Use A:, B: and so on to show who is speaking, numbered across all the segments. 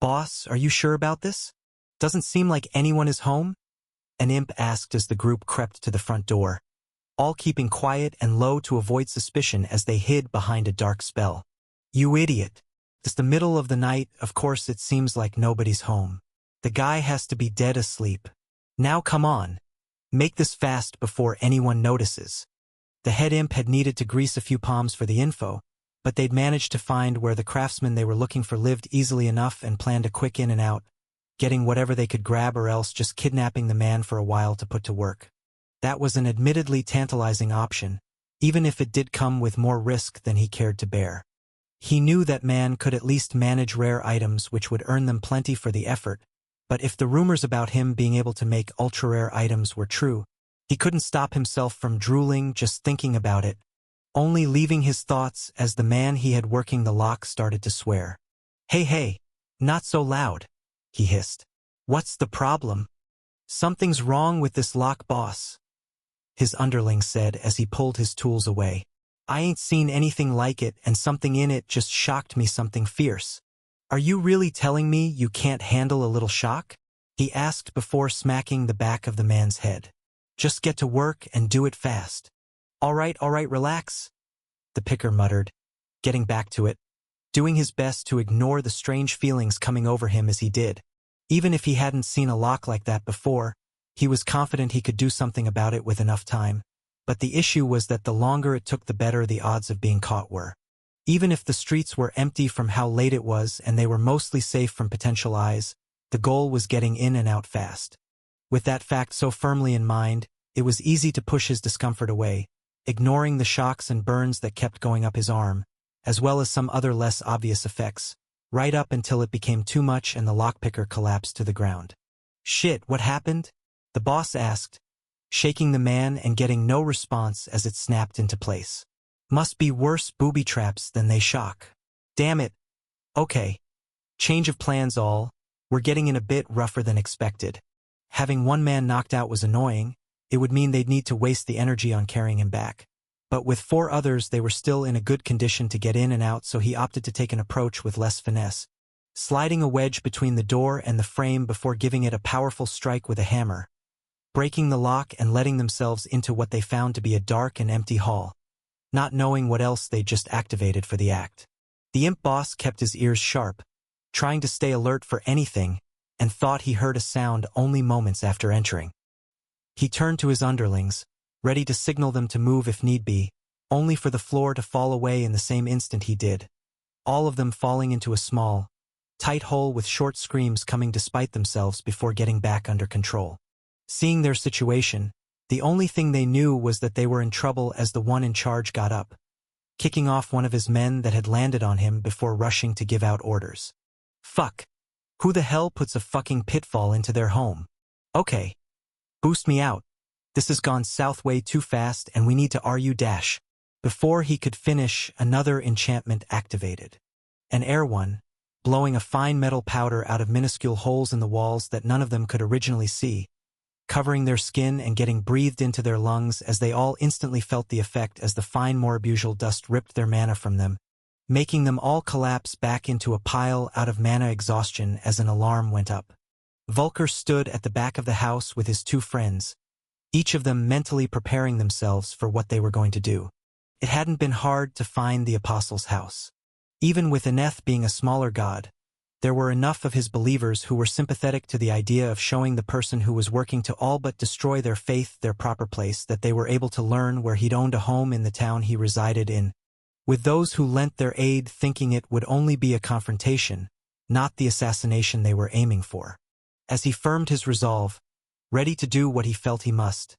A: "Boss, are you sure about this? Doesn't seem like anyone is home?" an imp asked as the group crept to the front door, all keeping quiet and low to avoid suspicion as they hid behind a dark spell. "You idiot. It's the middle of the night, of course it seems like nobody's home. The guy has to be dead asleep. Now come on. Make this fast before anyone notices." The head imp had needed to grease a few palms for the info, but they'd managed to find where the craftsman they were looking for lived easily enough and planned a quick in and out, getting whatever they could grab or else just kidnapping the man for a while to put to work. That was an admittedly tantalizing option, even if it did come with more risk than he cared to bear. He knew that man could at least manage rare items which would earn them plenty for the effort, but if the rumors about him being able to make ultra-rare items were true, he couldn't stop himself from drooling just thinking about it, only leaving his thoughts as the man he had working the lock started to swear. Hey, not so loud," he hissed. "What's the problem?" "Something's wrong with this lock, boss," his underling said as he pulled his tools away. "I ain't seen anything like it, and something in it just shocked me, something fierce." "Are you really telling me you can't handle a little shock?" he asked before smacking the back of the man's head. "Just get to work and do it fast." All right, relax," the picker muttered, getting back to it, doing his best to ignore the strange feelings coming over him as he did. Even if he hadn't seen a lock like that before, he was confident he could do something about it with enough time, but the issue was that the longer it took the better the odds of being caught were. Even if the streets were empty from how late it was and they were mostly safe from potential eyes, the goal was getting in and out fast. With that fact so firmly in mind, it was easy to push his discomfort away, ignoring the shocks and burns that kept going up his arm, as well as some other less obvious effects, right up until it became too much and the lockpicker collapsed to the ground. "Shit, what happened?" the boss asked, shaking the man and getting no response as it snapped into place. "Must be worse booby traps than they shock. Damn it. Okay. Change of plans all. We're getting in a bit rougher than expected." Having one man knocked out was annoying. It would mean they'd need to waste the energy on carrying him back. But with 4 others they were still in a good condition to get in and out, so he opted to take an approach with less finesse, sliding a wedge between the door and the frame before giving it a powerful strike with a hammer, breaking the lock and letting themselves into what they found to be a dark and empty hall, not knowing what else they'd just activated for the act. The imp boss kept his ears sharp, trying to stay alert for anything, and thought he heard a sound only moments after entering. He turned to his underlings, ready to signal them to move if need be, only for the floor to fall away in the same instant he did, all of them falling into a small, tight hole with short screams coming despite themselves before getting back under control. Seeing their situation, the only thing they knew was that they were in trouble as the one in charge got up, kicking off one of his men that had landed on him before rushing to give out orders. "Fuck. Who the hell puts a fucking pitfall into their home? Okay. Boost me out. This has gone south way too fast and we need to RU-dash." Before he could finish, another enchantment activated. An air one, blowing a fine metal powder out of minuscule holes in the walls that none of them could originally see, covering their skin and getting breathed into their lungs as they all instantly felt the effect as the fine morbusal dust ripped their mana from them, making them all collapse back into a pile out of mana exhaustion as an alarm went up. Vulker stood at the back of the house with his 2 friends, each of them mentally preparing themselves for what they were going to do. It hadn't been hard to find the Apostle's house. Even with Eneth being a smaller god, there were enough of his believers who were sympathetic to the idea of showing the person who was working to all but destroy their faith their proper place, that they were able to learn where he'd owned a home in the town he resided in, with those who lent their aid thinking it would only be a confrontation, not the assassination they were aiming for. As he firmed his resolve, ready to do what he felt he must,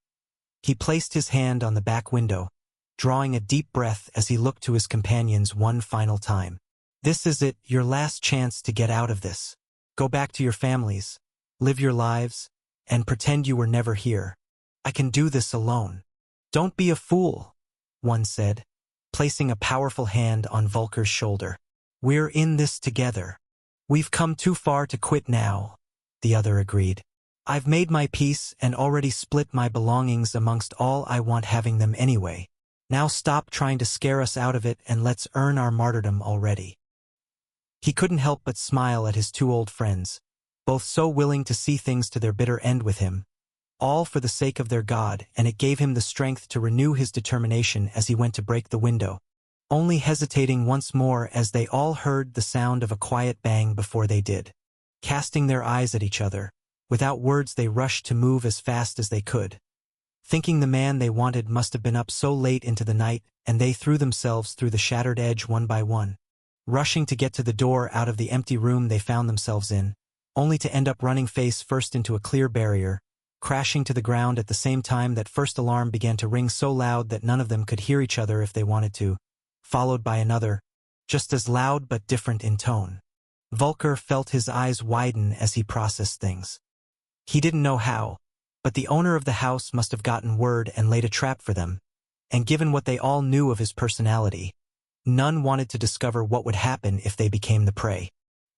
A: he placed his hand on the back window, drawing a deep breath as he looked to his companions one final time. "This is it, your last chance to get out of this. Go back to your families, live your lives, and pretend you were never here. I can do this alone." "Don't be a fool," one said, placing a powerful hand on Vulker's shoulder. "We're in this together. We've come too far to quit now," the other agreed. "I've made my peace and already split my belongings amongst all I want, having them anyway. Now stop trying to scare us out of it and let's earn our martyrdom already." He couldn't help but smile at his two old friends, both so willing to see things to their bitter end with him, all for the sake of their god, and it gave him the strength to renew his determination as he went to break the window, only hesitating once more as they all heard the sound of a quiet bang before they did. Casting their eyes at each other, without words they rushed to move as fast as they could. Thinking the man they wanted must have been up so late into the night, and they threw themselves through the shattered edge one by one, rushing to get to the door out of the empty room they found themselves in, only to end up running face first into a clear barrier, crashing to the ground at the same time that first alarm began to ring so loud that none of them could hear each other if they wanted to, followed by another, just as loud but different in tone. Volker felt his eyes widen as he processed things. He didn't know how, but the owner of the house must have gotten word and laid a trap for them, and given what they all knew of his personality, none wanted to discover what would happen if they became the prey.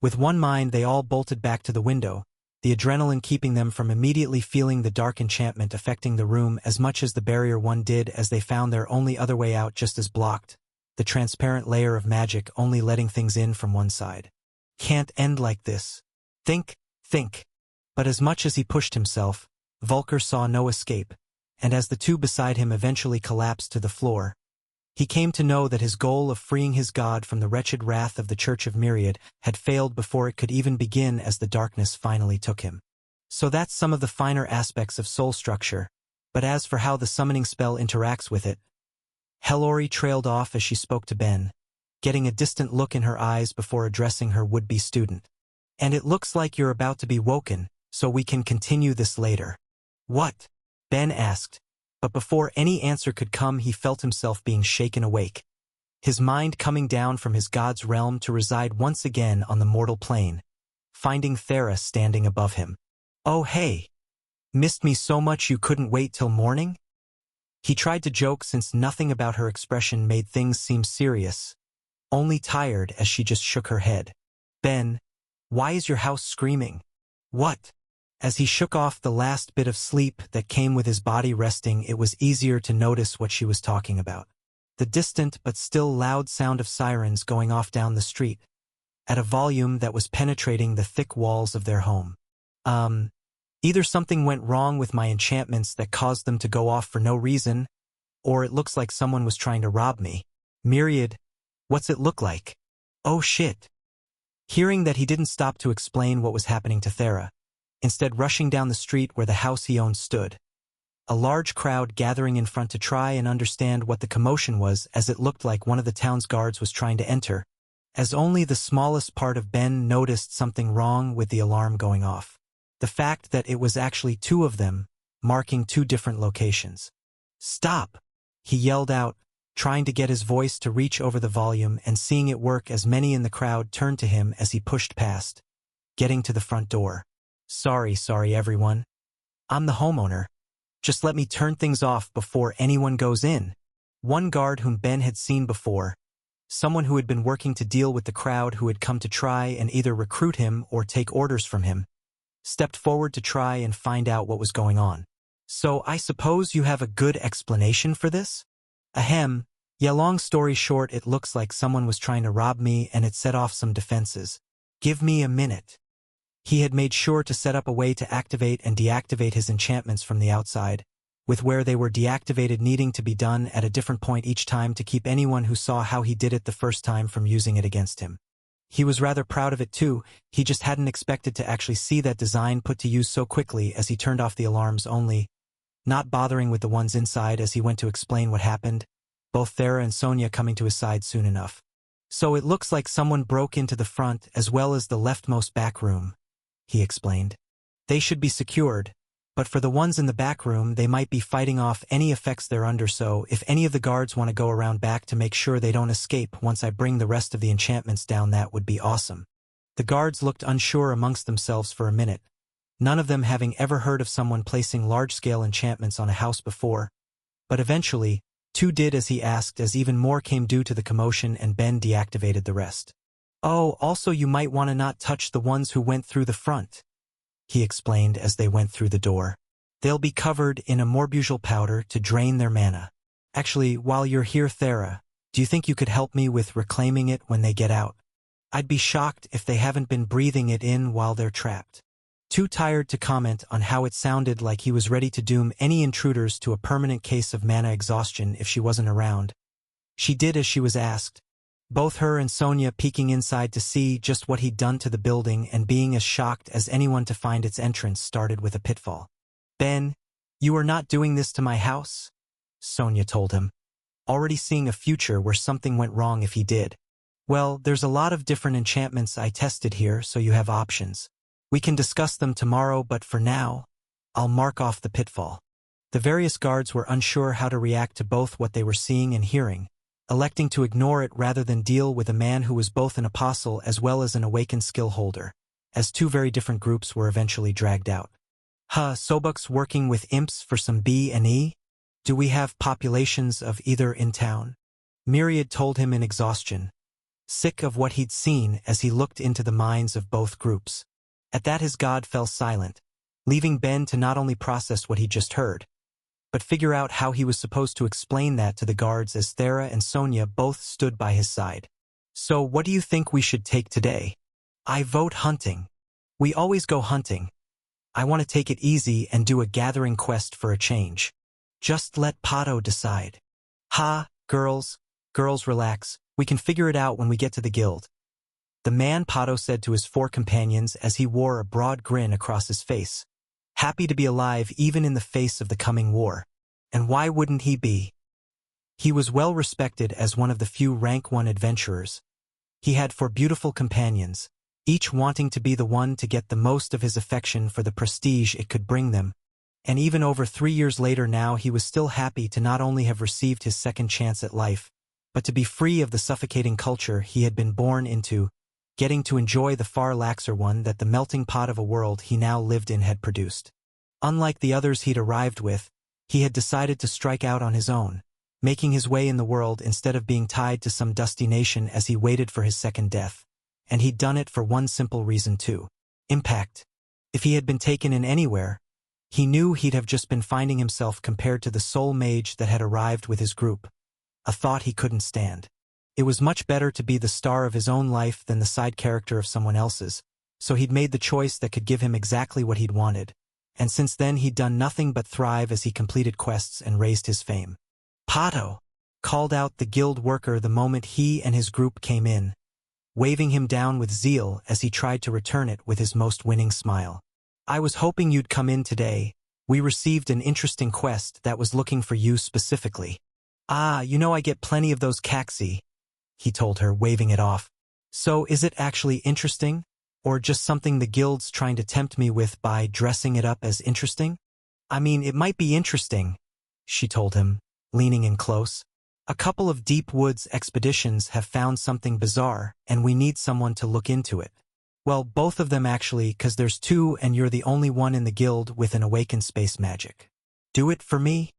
A: With one mind they all bolted back to the window, the adrenaline keeping them from immediately feeling the dark enchantment affecting the room as much as the barrier one did, as they found their only other way out just as blocked, the transparent layer of magic only letting things in from one side. Can't end like this. Think. But as much as he pushed himself, Volker saw no escape, and as the two beside him eventually collapsed to the floor, he came to know that his goal of freeing his god from the wretched wrath of the Church of Myriad had failed before it could even begin, as the darkness finally took him. So that's some of the finer aspects of soul structure, but as for how the summoning spell interacts with it, Hellori trailed off as she spoke to Ben, getting a distant look in her eyes before addressing her would-be student. And it looks like you're about to be woken, so we can continue this later. What? Ben asked, but before any answer could come he felt himself being shaken awake, his mind coming down from his god's realm to reside once again on the mortal plane, finding Thera standing above him. Oh hey! Missed me so much you couldn't wait till morning? He tried to joke since nothing about her expression made things seem serious, only tired as she just shook her head. Ben, why is your house screaming? What? As he shook off the last bit of sleep that came with his body resting, it was easier to notice what she was talking about. The distant but still loud sound of sirens going off down the street, at a volume that was penetrating the thick walls of their home. Either something went wrong with my enchantments that caused them to go off for no reason, or it looks like someone was trying to rob me. Myriad, what's it look like? Oh shit. Hearing that, he didn't stop to explain what was happening to Thera, instead rushing down the street where the house he owned stood. A large crowd gathering in front to try and understand what the commotion was, as it looked like one of the town's guards was trying to enter, as only the smallest part of Ben noticed something wrong with the alarm going off. The fact that it was actually two of them, marking two different locations. Stop! He yelled out, trying to get his voice to reach over the volume, and seeing it work as many in the crowd turned to him as he pushed past, getting to the front door. Sorry everyone. I'm the homeowner. Just let me turn things off before anyone goes in. One guard whom Ben had seen before, someone who had been working to deal with the crowd who had come to try and either recruit him or take orders from him, stepped forward to try and find out what was going on. So I suppose you have a good explanation for this? Ahem. Yeah, long story short, it looks like someone was trying to rob me and it set off some defenses. Give me a minute. He had made sure to set up a way to activate and deactivate his enchantments from the outside, with where they were deactivated needing to be done at a different point each time to keep anyone who saw how he did it the first time from using it against him. He was rather proud of it too, he just hadn't expected to actually see that design put to use so quickly as he turned off the alarms only, not bothering with the ones inside as he went to explain what happened, both Thera and Sonia coming to his side soon enough. So it looks like someone broke into the front as well as the leftmost back room, he explained. They should be secured, but for the ones in the back room they might be fighting off any effects they're under, so if any of the guards want to go around back to make sure they don't escape once I bring the rest of the enchantments down, that would be awesome. The guards looked unsure amongst themselves for a minute, none of them having ever heard of someone placing large-scale enchantments on a house before, but eventually, two did as he asked, as even more came due to the commotion, and Ben deactivated the rest. Oh, also you might want to not touch the ones who went through the front, he explained as they went through the door. They'll be covered in a morbusal powder to drain their mana. Actually, while you're here, Thera, do you think you could help me with reclaiming it when they get out? I'd be shocked if they haven't been breathing it in while they're trapped. Too tired to comment on how it sounded like he was ready to doom any intruders to a permanent case of mana exhaustion if she wasn't around, she did as she was asked, both her and Sonia peeking inside to see just what he'd done to the building and being as shocked as anyone to find its entrance started with a pitfall. "Ben, you are not doing this to my house," Sonia told him, already seeing a future where something went wrong if he did. "Well, there's a lot of different enchantments I tested here, so you have options. We can discuss them tomorrow, but for now, I'll mark off the pitfall." The various guards were unsure how to react to both what they were seeing and hearing, electing to ignore it rather than deal with a man who was both an apostle as well as an awakened skill holder, as two very different groups were eventually dragged out. Sobuk's working with imps for some B&E? Do we have populations of either in town? Myriad told him in exhaustion, sick of what he'd seen as he looked into the minds of both groups. At that his god fell silent, leaving Ben to not only process what he'd just heard, but figure out how he was supposed to explain that to the guards as Thera and Sonia both stood by his side. "So what do you think we should take today?" "I vote hunting. We always go hunting. I want to take it easy and do a gathering quest for a change. Just let Pato decide." Girls relax. We can figure it out when we get to the guild," the man Pato said to his four companions as he wore a broad grin across his face, happy to be alive even in the face of the coming war. And why wouldn't he be? He was well respected as one of the few rank 1 adventurers. He had 4 beautiful companions, each wanting to be the one to get the most of his affection for the prestige it could bring them. And even over 3 years later now he was still happy to not only have received his second chance at life, but to be free of the suffocating culture he had been born into, getting to enjoy the far laxer one that the melting pot of a world he now lived in had produced. Unlike the others he'd arrived with, he had decided to strike out on his own, making his way in the world instead of being tied to some dusty nation as he waited for his second death. And he'd done it for one simple reason too: impact. If he had been taken in anywhere, he knew he'd have just been finding himself compared to the soul mage that had arrived with his group, a thought he couldn't stand. It was much better to be the star of his own life than the side character of someone else's, so he'd made the choice that could give him exactly what he'd wanted. And since then he'd done nothing but thrive as he completed quests and raised his fame. "Pato!" called out the guild worker the moment he and his group came in, waving him down with zeal as he tried to return it with his most winning smile. "I was hoping you'd come in today. We received an interesting quest that was looking for you specifically." I get plenty of those caxi," he told her, waving it off. "So is it actually interesting? Or just something the guild's trying to tempt me with by dressing it up as interesting?" "I mean, it might be interesting," she told him, leaning in close. "A couple of Deep Woods expeditions have found something bizarre, and we need someone to look into it. Well, both of them actually, 'cause there's 2 and you're the only one in the guild with an awakened space magic. Do it for me?"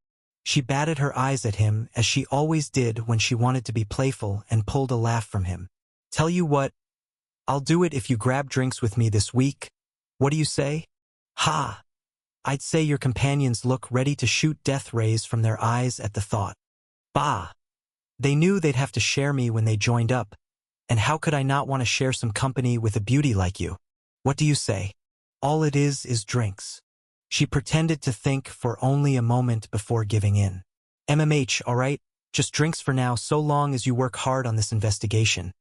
A: She batted her eyes at him as she always did when she wanted to be playful and pulled a laugh from him. "Tell you what, I'll do it if you grab drinks with me this week. What do you say?" I'd say your companions look ready to shoot death rays from their eyes at the thought. "Bah! They knew they'd have to share me when they joined up, and how could I not want to share some company with a beauty like you? What do you say? All it is drinks." She pretended to think for only a moment before giving in. All right, just drinks for now so long as you work hard on this investigation,"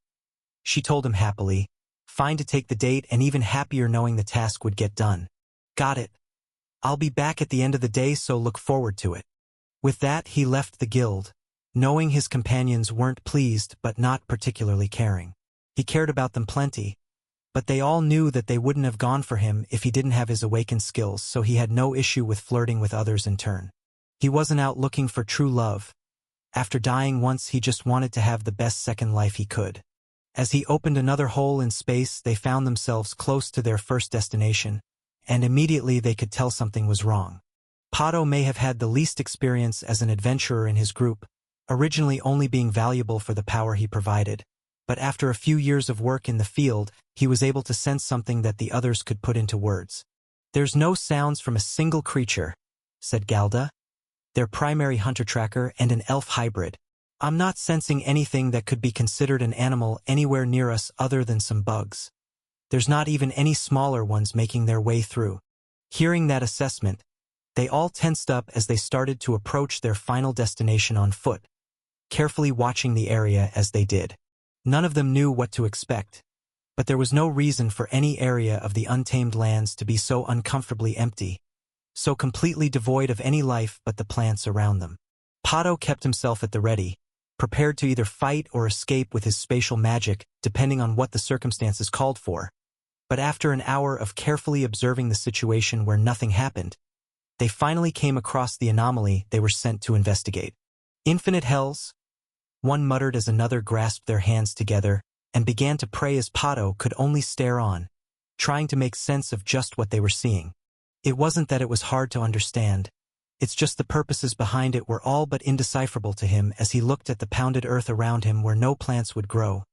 A: she told him happily, fine to take the date and even happier knowing the task would get done. "Got it. I'll be back at the end of the day, so look forward to it." With that he left the guild, knowing his companions weren't pleased but not particularly caring. He cared about them plenty, but they all knew that they wouldn't have gone for him if he didn't have his awakened skills, so he had no issue with flirting with others in turn. He wasn't out looking for true love. After dying once, he just wanted to have the best second life he could. As he opened another hole in space, they found themselves close to their first destination, and immediately they could tell something was wrong. Pato may have had the least experience as an adventurer in his group, originally only being valuable for the power he provided, but after a few years of work in the field, he was able to sense something that the others could put into words. "There's no sounds from a single creature," said Galda, their primary hunter-tracker and an elf hybrid. I'm not sensing anything that could be considered an animal anywhere near us other than some bugs. There's not even any smaller ones making their way through. Hearing that assessment, they all tensed up as they started to approach their final destination on foot, carefully watching the area as they did. None of them knew what to expect, but there was no reason for any area of the untamed lands to be so uncomfortably empty, so completely devoid of any life but the plants around them. Pato kept himself at the ready, prepared to either fight or escape with his spatial magic, depending on what the circumstances called for. But after an hour of carefully observing the situation where nothing happened, they finally came across the anomaly they were sent to investigate. Infinite hells? One muttered as another grasped their hands together and began to pray as Pato could only stare on, trying to make sense of just what they were seeing. It wasn't that it was hard to understand. It's just the purposes behind it were all but indecipherable to him as he looked at the pounded earth around him where no plants would grow.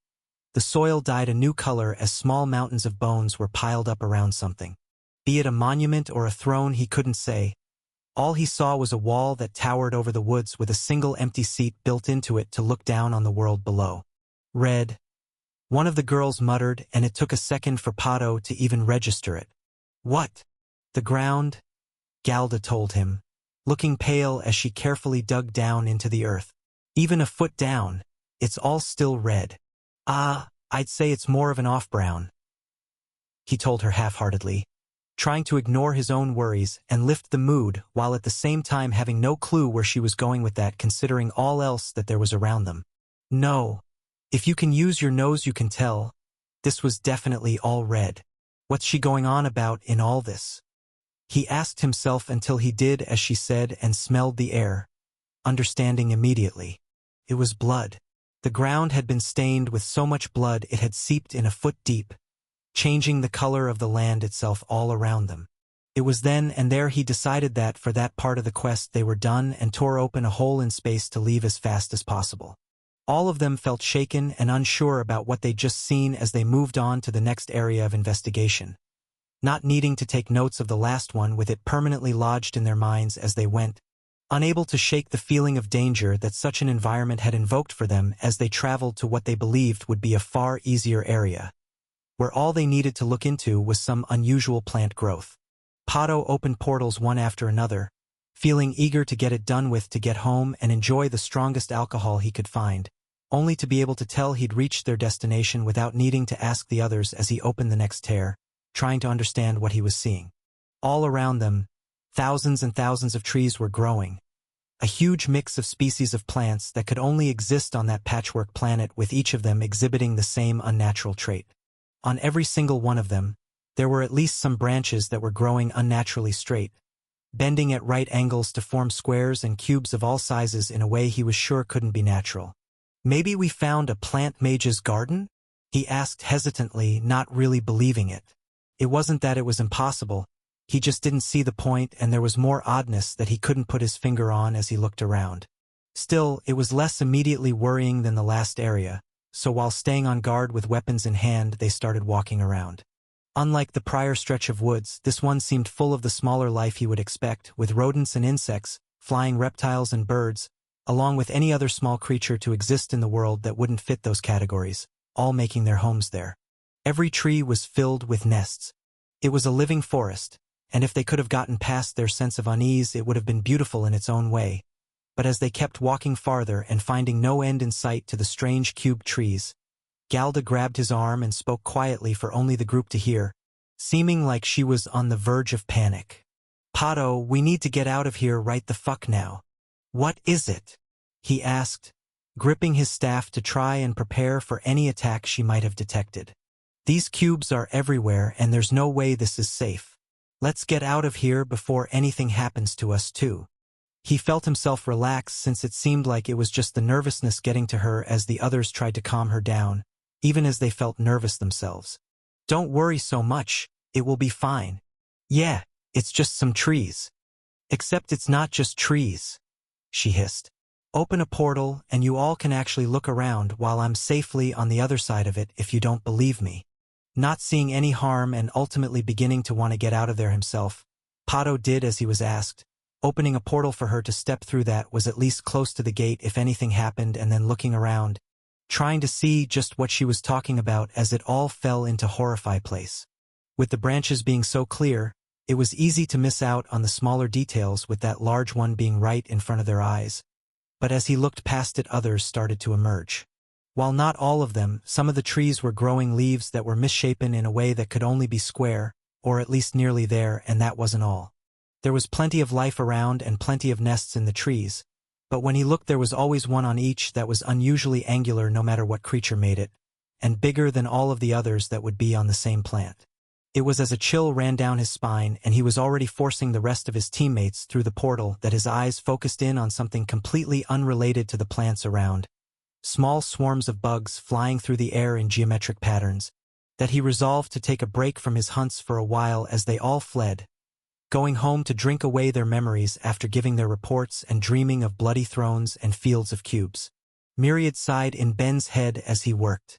A: The soil dyed a new color as small mountains of bones were piled up around something. Be it a monument or a throne, he couldn't say. All he saw was a wall that towered over the woods with a single empty seat built into it to look down on the world below. Red. One of the girls muttered, and it took a second for Pato to even register it. What? The ground? Galda told him, looking pale as she carefully dug down into the earth. Even a foot down, it's all still red. I'd say it's more of an off-brown, he told her half-heartedly, trying to ignore his own worries and lift the mood while at the same time having no clue where she was going with that considering all else that there was around them. No. If you can use your nose you can tell. This was definitely all red. What's she going on about in all this? He asked himself until he did as she said and smelled the air, understanding immediately. It was blood. The ground had been stained with so much blood it had seeped in a foot deep, changing the color of the land itself all around them. It was then and there he decided that for that part of the quest they were done and tore open a hole in space to leave as fast as possible. All of them felt shaken and unsure about what they'd just seen as they moved on to the next area of investigation, not needing to take notes of the last one with it permanently lodged in their minds as they went, unable to shake the feeling of danger that such an environment had invoked for them as they traveled to what they believed would be a far easier area, where all they needed to look into was some unusual plant growth. Pato opened portals one after another, feeling eager to get it done with to get home and enjoy the strongest alcohol he could find, only to be able to tell he'd reached their destination without needing to ask the others as he opened the next tear, trying to understand what he was seeing. All around them, thousands and thousands of trees were growing, a huge mix of species of plants that could only exist on that patchwork planet with each of them exhibiting the same unnatural trait. On every single one of them, there were at least some branches that were growing unnaturally straight, bending at right angles to form squares and cubes of all sizes in a way he was sure couldn't be natural. Maybe we found a plant mage's garden? He asked hesitantly, not really believing it. It wasn't that it was impossible. He just didn't see the point, and there was more oddness that he couldn't put his finger on as he looked around. Still, it was less immediately worrying than the last area, so while staying on guard with weapons in hand, they started walking around. Unlike the prior stretch of woods, this one seemed full of the smaller life he would expect, with rodents and insects, flying reptiles and birds, along with any other small creature to exist in the world that wouldn't fit those categories, all making their homes there. Every tree was filled with nests. It was a living forest, and if they could have gotten past their sense of unease, it would have been beautiful in its own way. But as they kept walking farther and finding no end in sight to the strange cubed trees, Galda grabbed his arm and spoke quietly for only the group to hear, seeming like she was on the verge of panic. Pato, we need to get out of here right the fuck now. What is it? He asked, gripping his staff to try and prepare for any attack she might have detected. These cubes are everywhere and there's no way this is safe. Let's get out of here before anything happens to us too. He felt himself relax since it seemed like it was just the nervousness getting to her as the others tried to calm her down, even as they felt nervous themselves. Don't worry so much, it will be fine. Yeah, it's just some trees. Except it's not just trees, she hissed. Open a portal and you all can actually look around while I'm safely on the other side of it if you don't believe me. Not seeing any harm and ultimately beginning to want to get out of there himself, Pato did as he was asked, Opening a portal for her to step through that was at least close to the gate if anything happened, and then looking around, trying to see just what she was talking about as it all fell into horrify place. With the branches being so clear, it was easy to miss out on the smaller details, with that large one being right in front of their eyes. But as he looked past it, others started to emerge. While not all of them, some of the trees were growing leaves that were misshapen in a way that could only be square, or at least nearly there, and that wasn't all. There was plenty of life around and plenty of nests in the trees, but when he looked there was always one on each that was unusually angular no matter what creature made it, and bigger than all of the others that would be on the same plant. It was as a chill ran down his spine and he was already forcing the rest of his teammates through the portal that his eyes focused in on something completely unrelated to the plants around. Small swarms of bugs flying through the air in geometric patterns, that he resolved to take a break from his hunts for a while as they all fled, going home to drink away their memories after giving their reports and dreaming of bloody thrones and fields of cubes. Myriad sighed in Ben's head as he worked.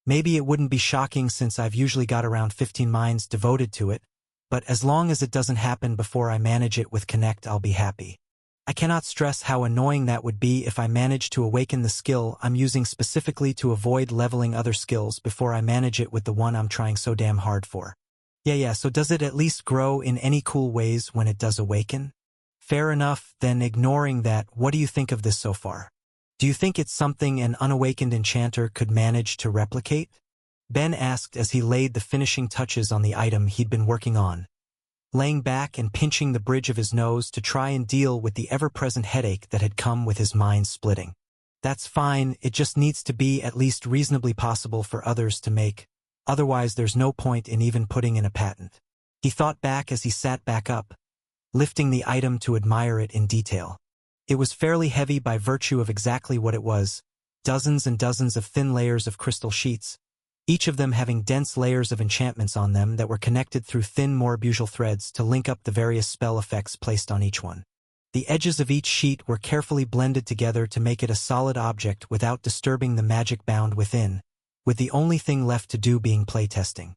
A: Maybe it wouldn't be shocking since I've usually got around 15 minds devoted to it, but as long as it doesn't happen before I manage it with Connect, I'll be happy. I cannot stress how annoying that would be if I manage to awaken the skill I'm using specifically to avoid leveling other skills before I manage it with the one I'm trying so damn hard for. Yeah, so does it at least grow in any cool ways when it does awaken? Fair enough, then ignoring that, what do you think of this so far? Do you think it's something an unawakened enchanter could manage to replicate? Ben asked as he laid the finishing touches on the item he'd been working on, laying back and pinching the bridge of his nose to try and deal with the ever-present headache that had come with his mind splitting. That's fine, it just needs to be at least reasonably possible for others to make, otherwise there's no point in even putting in a patent. He thought back as he sat back up, lifting the item to admire it in detail. It was fairly heavy by virtue of exactly what it was, dozens and dozens of thin layers of crystal sheets, each of them having dense layers of enchantments on them that were connected through thin Morabusial threads to link up the various spell effects placed on each one. The edges of each sheet were carefully blended together to make it a solid object without disturbing the magic bound within, with the only thing left to do being playtesting.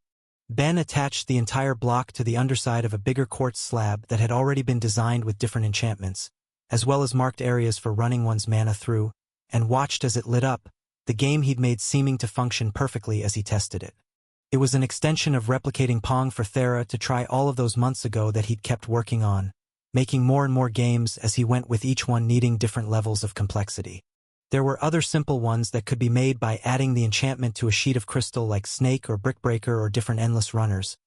A: Ben attached the entire block to the underside of a bigger quartz slab that had already been designed with different enchantments, as well as marked areas for running one's mana through, and watched as it lit up, the game he'd made seeming to function perfectly as he tested it. It was an extension of replicating Pong for Thera to try all of those months ago that he'd kept working on, making more and more games as he went, with each one needing different levels of complexity. There were other simple ones that could be made by adding the enchantment to a sheet of crystal like Snake or Brickbreaker or different endless runners.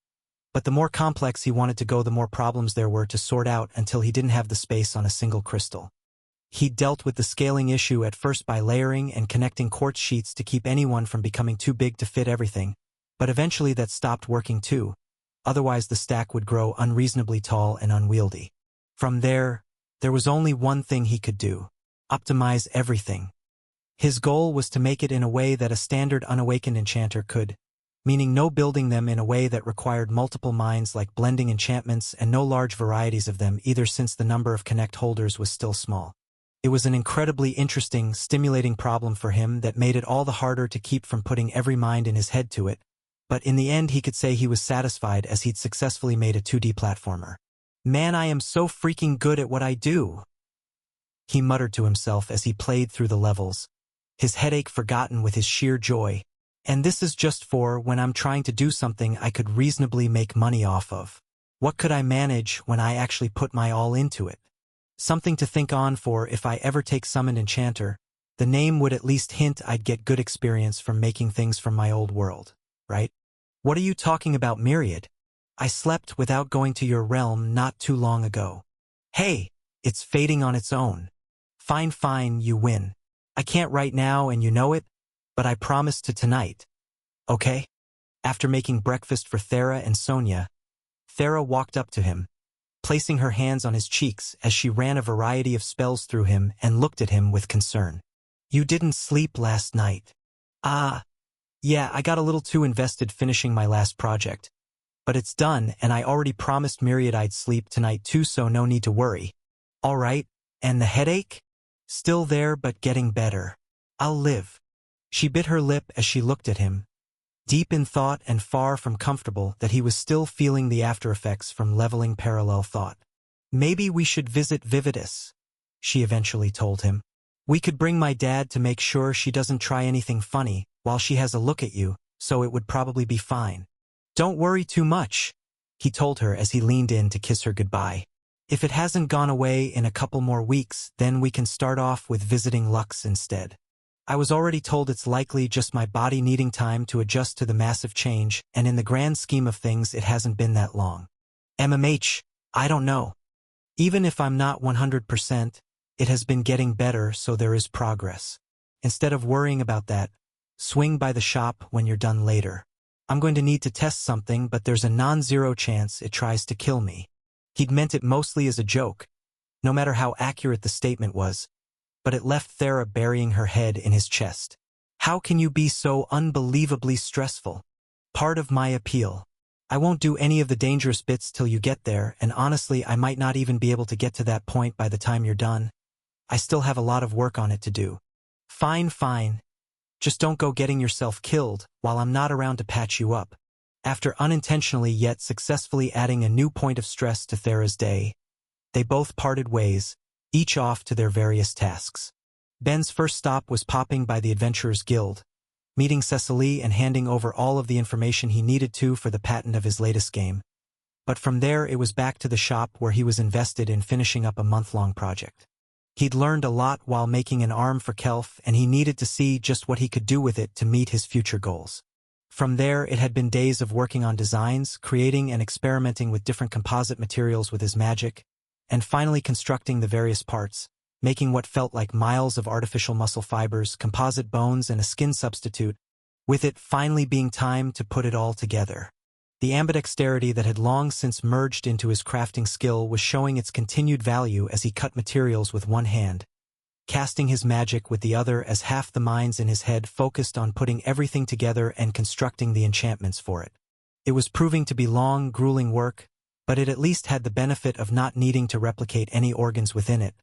A: But the more complex he wanted to go, the more problems there were to sort out until he didn't have the space on a single crystal. He dealt with the scaling issue at first by layering and connecting quartz sheets to keep anyone from becoming too big to fit everything, but eventually that stopped working too, otherwise the stack would grow unreasonably tall and unwieldy. From there was only one thing he could do: optimize everything. His goal was to make it in a way that a standard unawakened enchanter could, meaning no building them in a way that required multiple minds like blending enchantments, and no large varieties of them either, since the number of Connect holders was still small. It was an incredibly interesting, stimulating problem for him that made it all the harder to keep from putting every mind in his head to it, but in the end he could say he was satisfied as he'd successfully made a 2D platformer. Man, I am so freaking good at what I do, he muttered to himself as he played through the levels, his headache forgotten with his sheer joy. And this is just for when I'm trying to do something I could reasonably make money off of. What could I manage when I actually put my all into it? Something to think on, for if I ever take Summoned Enchanter, the name would at least hint I'd get good experience from making things from my old world, right? What are you talking about, Myriad? I slept without going to your realm not too long ago. Hey, it's fading on its own. Fine, you win. I can't right now and you know it, but I promise to tonight. Okay? After making breakfast for Thera and Sonia, Thera walked up to him, placing her hands on his cheeks as she ran a variety of spells through him and looked at him with concern. You didn't sleep last night? Yeah, I got a little too invested finishing my last project. But it's done, and I already promised Myriad I'd sleep tonight too, so no need to worry. All right, and the headache? Still there but getting better. I'll live. She bit her lip as she looked at him, deep in thought and far from comfortable that he was still feeling the aftereffects from leveling parallel thought. Maybe we should visit Vividus, she eventually told him. We could bring my dad to make sure she doesn't try anything funny while she has a look at you, so it would probably be fine. Don't worry too much, he told her as he leaned in to kiss her goodbye. If it hasn't gone away in a couple more weeks, then we can start off with visiting Lux instead. I was already told it's likely just my body needing time to adjust to the massive change, and in the grand scheme of things it hasn't been that long. MMH, I don't know. Even if I'm not 100%, it has been getting better, so there is progress. Instead of worrying about that, swing by the shop when you're done later. I'm going to need to test something, but there's a non-zero chance it tries to kill me. He'd meant it mostly as a joke, no matter how accurate the statement was, but it left Thera burying her head in his chest. How can you be so unbelievably stressful? Part of my appeal. I won't do any of the dangerous bits till you get there, and honestly, I might not even be able to get to that point by the time you're done. I still have a lot of work on it to do. Fine. Just don't go getting yourself killed while I'm not around to patch you up. After unintentionally yet successfully adding a new point of stress to Thera's day, they both parted ways, each off to their various tasks. Ben's first stop was popping by the Adventurers Guild, meeting Cecily and handing over all of the information he needed to for the patent of his latest game. But from there it was back to the shop where he was invested in finishing up a month-long project. He'd learned a lot while making an arm for Kelf, and he needed to see just what he could do with it to meet his future goals. From there, it had been days of working on designs, creating and experimenting with different composite materials with his magic, and finally constructing the various parts, making what felt like miles of artificial muscle fibers, composite bones, and a skin substitute, with it finally being time to put it all together. The ambidexterity that had long since merged into his crafting skill was showing its continued value as he cut materials with one hand, casting his magic with the other as half the minds in his head focused on putting everything together and constructing the enchantments for it. It was proving to be long, grueling work, but it at least had the benefit of not needing to replicate any organs within it,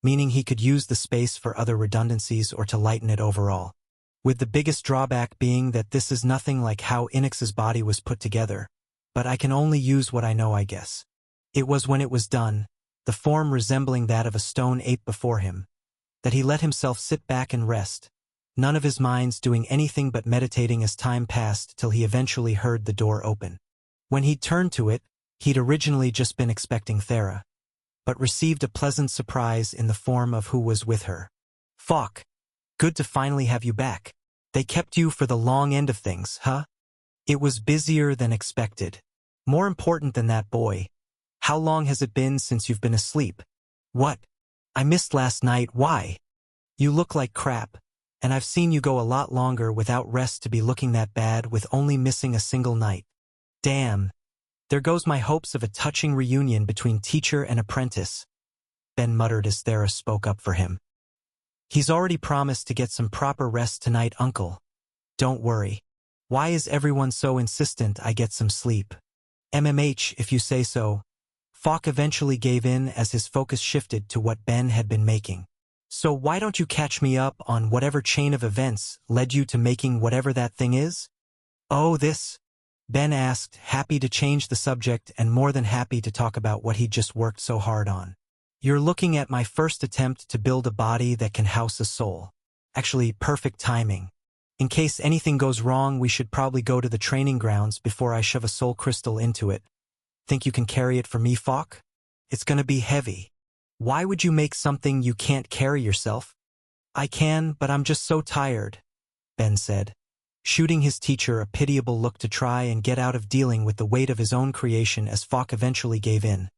A: meaning he could use the space for other redundancies or to lighten it overall. With the biggest drawback being that this is nothing like how Inox's body was put together, but I can only use what I know, I guess. It was when it was done, the form resembling that of a stone ape before him, that he let himself sit back and rest, none of his minds doing anything but meditating as time passed till he eventually heard the door open. When he turned to it, he'd originally just been expecting Thera, but received a pleasant surprise in the form of who was with her. Falk, good to finally have you back. They kept you for the long end of things, huh? It was busier than expected. More important than that, boy. How long has it been since you've been asleep? What? I missed last night, why? You look like crap, and I've seen you go a lot longer without rest to be looking that bad with only missing a single night. Damn. There goes my hopes of a touching reunion between teacher and apprentice, Ben muttered as Thera spoke up for him. He's already promised to get some proper rest tonight, Uncle. Don't worry. Why is everyone so insistent I get some sleep? MMH, if you say so. Falk eventually gave in as his focus shifted to what Ben had been making. So why don't you catch me up on whatever chain of events led you to making whatever that thing is? Oh, this? Ben asked, happy to change the subject and more than happy to talk about what he'd just worked so hard on. You're looking at my first attempt to build a body that can house a soul. Actually, perfect timing. In case anything goes wrong, we should probably go to the training grounds before I shove a soul crystal into it. Think you can carry it for me, Falk? It's gonna be heavy. Why would you make something you can't carry yourself? I can, but I'm just so tired, Ben said, shooting his teacher a pitiable look to try and get out of dealing with the weight of his own creation as Falk eventually gave in,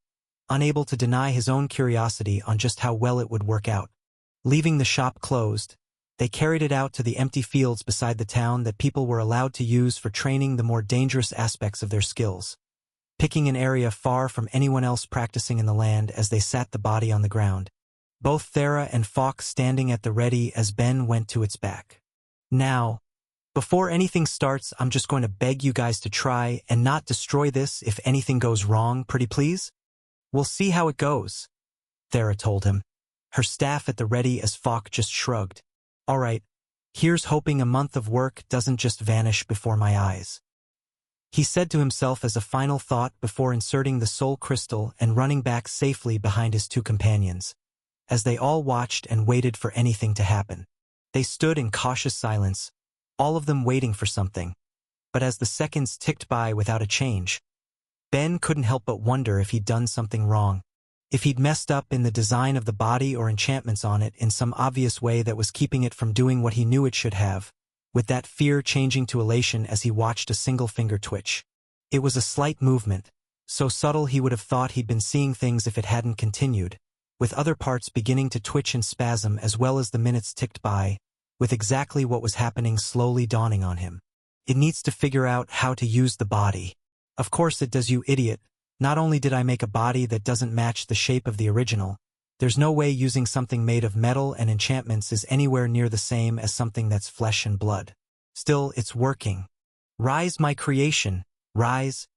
A: unable to deny his own curiosity on just how well it would work out. Leaving the shop closed, they carried it out to the empty fields beside the town that people were allowed to use for training the more dangerous aspects of their skills, picking an area far from anyone else practicing in the land as they sat the body on the ground, both Thera and Falk standing at the ready as Ben went to its back. Now, before anything starts, I'm just going to beg you guys to try and not destroy this if anything goes wrong, pretty please? We'll see how it goes, Thera told him, her staff at the ready as Falk just shrugged. All right, here's hoping a month of work doesn't just vanish before my eyes. he said to himself as a final thought before inserting the soul crystal and running back safely behind his two companions. As they all watched and waited for anything to happen. They stood in cautious silence, all of them waiting for something. But as the seconds ticked by without a change, Ben couldn't help but wonder if he'd done something wrong. If he'd messed up in the design of the body or enchantments on it in some obvious way that was keeping it from doing what he knew it should have, with that fear changing to elation as he watched a single finger twitch. It was a slight movement, so subtle he would have thought he'd been seeing things if it hadn't continued, with other parts beginning to twitch and spasm as well as the minutes ticked by, with exactly what was happening slowly dawning on him. It needs to figure out how to use the body. Of course it does, you idiot. Not only did I make a body that doesn't match the shape of the original, there's no way using something made of metal and enchantments is anywhere near the same as something that's flesh and blood. Still, it's working. Rise, my creation, rise!